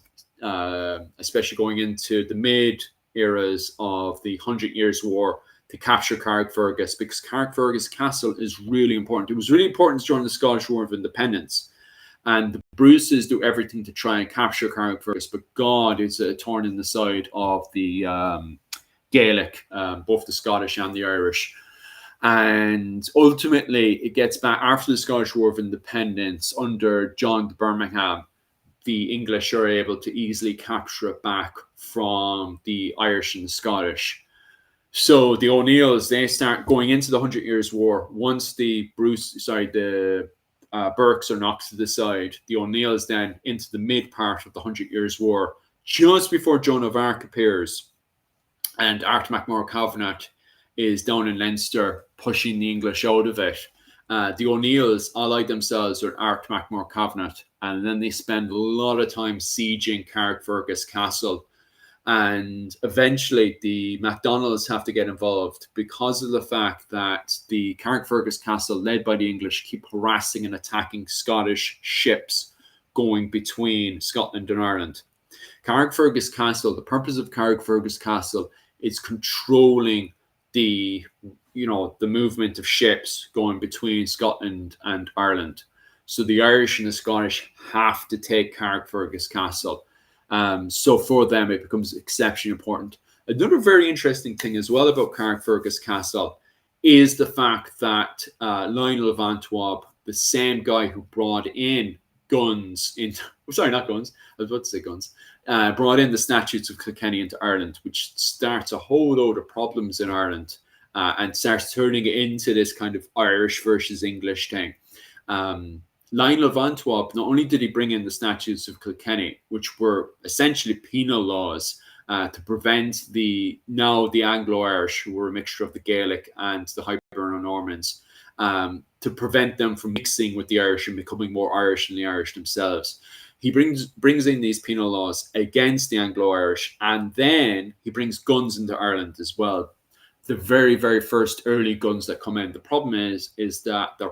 especially going into the mid-eras of the 100 Years' War, to capture Carrickfergus, because Carrickfergus Castle is really important. It was really important during the Scottish War of Independence. And the Bruces do everything to try and capture Carrickfergus, but God, it's a thorn in the side of the Gaelic, both the Scottish and the Irish. And ultimately, it gets back after the Scottish War of Independence under John de Birmingham. The English are able to easily capture it back from the Irish and the Scottish. So the O'Neills, they start going into the 100 Years' War. Once the Burkes are knocked to the side, the O'Neills then into the mid part of the 100 Years' War, just before Joan of Arc appears. And Art MacMor-Cavanagh is down in Leinster pushing the English out of it. The O'Neills allied themselves with Art MacMor-Cavanagh, and then they spend a lot of time sieging Carrickfergus Castle. And eventually the MacDonalds have to get involved because of the fact that the Carrickfergus Castle, led by the English, keep harassing and attacking Scottish ships going between Scotland and Ireland. Carrickfergus Castle, the purpose of Carrickfergus Castle is controlling the the movement of ships going between Scotland and Ireland. So the Irish and the Scottish have to take Carrickfergus Castle. So for them, it becomes exceptionally important. Another very interesting thing as well about Carrickfergus Castle is the fact that Lionel of Antwerp, the same guy who brought in guns into, sorry, not guns, I was about to say guns, brought in the Statutes of Kilkenny into Ireland, which starts a whole load of problems in Ireland and starts turning it into this kind of Irish versus English thing. Lionel of Antwerp, not only did he bring in the Statutes of Kilkenny, which were essentially penal laws to prevent the Anglo-Irish, who were a mixture of the Gaelic and the Hiberno-Normans, to prevent them from mixing with the Irish and becoming more Irish than the Irish themselves. He brings in these penal laws against the Anglo-Irish, and then he brings guns into Ireland as well. The very, very first early guns that come in. The problem is that they're,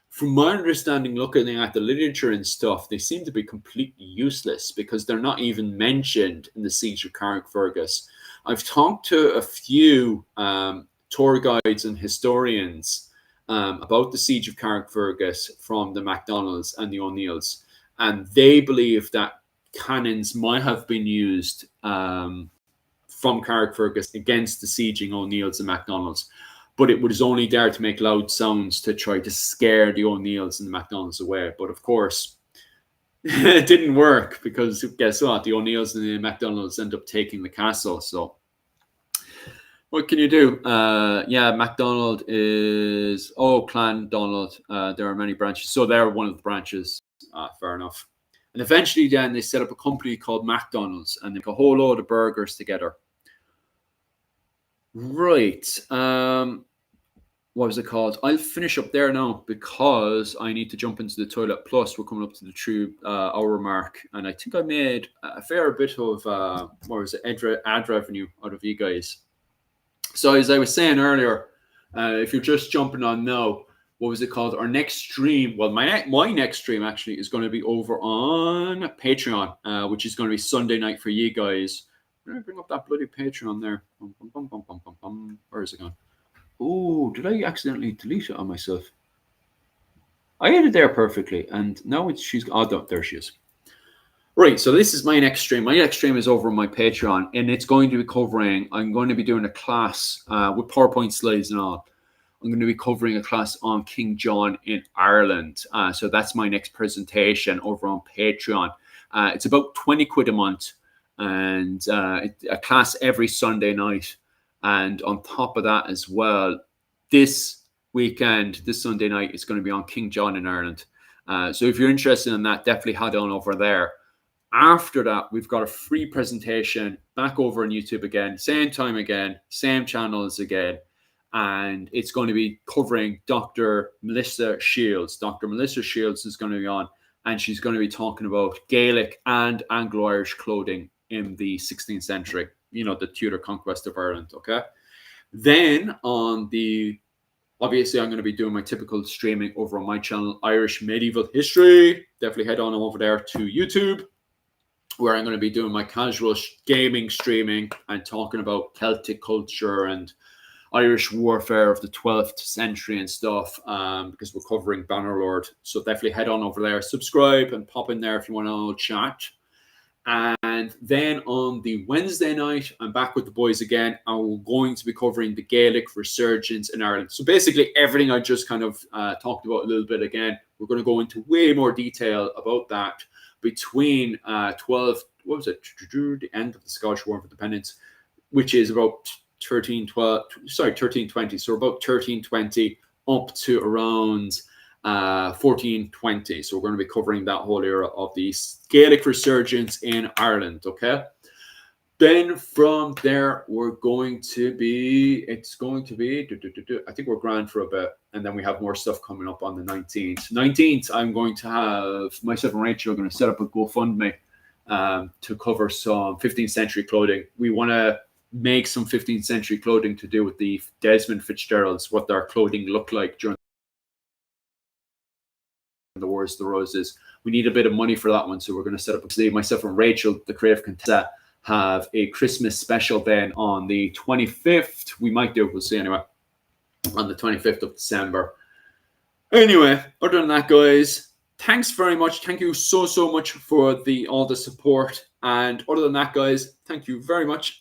from my understanding, looking at the literature and stuff, they seem to be completely useless because they're not even mentioned in the Siege of Carrickfergus. I've talked to a few tour guides and historians about the Siege of Carrickfergus from the MacDonalds and the O'Neills, and they believe that cannons might have been used from Carrickfergus against the sieging O'Neills and MacDonalds. But it was only there to make loud sounds to try to scare the O'Neills and the MacDonalds away. But of course, it didn't work because guess what? The O'Neills and the MacDonalds end up taking the castle. So what can you do? Yeah, MacDonald is, Clan Donald. There are many branches. So they're one of the branches. Fair enough. And eventually then they set up a company called MacDonald's and they put a whole load of burgers together. Right. What was it called? I'll finish up there now because I need to jump into the toilet. Plus, we're coming up to the true hour mark, and I think I made a fair bit of ad revenue out of you guys. So as I was saying earlier, if you're just jumping on now, what was it called? Our next stream. Well, my next stream actually is going to be over on Patreon, which is going to be Sunday night for you guys. Let me bring up that bloody Patreon there. Where is it gone? Oh, did I accidentally delete it on myself? I had it there perfectly, and now there she is. Right, so this is my next stream. My next stream is over on my Patreon, and it's going to be covering, I'm going to be doing a class with PowerPoint slides and all. I'm going to be covering a class on King John in Ireland. So that's my next presentation over on Patreon. It's about 20 quid a month. And a class every Sunday night. And on top of that as well, this Sunday night, is going to be on King John in Ireland. So if you're interested in that, definitely head on over there. After that, we've got a free presentation back over on YouTube again, same time again, same channels again. And it's going to be covering Dr. Melissa Shields. Dr. Melissa Shields is going to be on, and she's going to be talking about Gaelic and Anglo-Irish clothing in the 16th century, the Tudor conquest of Ireland, okay? Then obviously I'm going to be doing my typical streaming over on my channel, Irish Medieval History. Definitely head on over there to YouTube, where I'm going to be doing my casual gaming streaming and talking about Celtic culture and Irish warfare of the 12th century and stuff, because we're covering Bannerlord. So definitely head on over there, subscribe, and pop in there if you want to chat. And then on the Wednesday night, I'm back with the boys again, and we're going to be covering the Gaelic resurgence in Ireland. So basically everything I just kind of talked about a little bit again, we're going to go into way more detail about that between the end of the Scottish War of Independence, which is about 1320. So about 1320 up to around 1420. So we're going to be covering that whole era of the Gaelic resurgence in Ireland, okay? Then from there, I think we're grand for a bit, and then we have more stuff coming up on the 19th. 19th, I'm going to have, myself and Rachel are going to set up a GoFundMe to cover some 15th century clothing. We want to make some 15th century clothing to do with the Desmond Fitzgeralds, what their clothing looked like during the Wars of the Roses. We need a bit of money for that one, so we're going to set up, myself and Rachel, the creative contessa, have a Christmas special then on the 25th. We might do it, we'll see anyway, on the 25th of December. Anyway, other than that, guys, thanks very much. Thank you so much for all the support. And other than that, guys, thank you very much.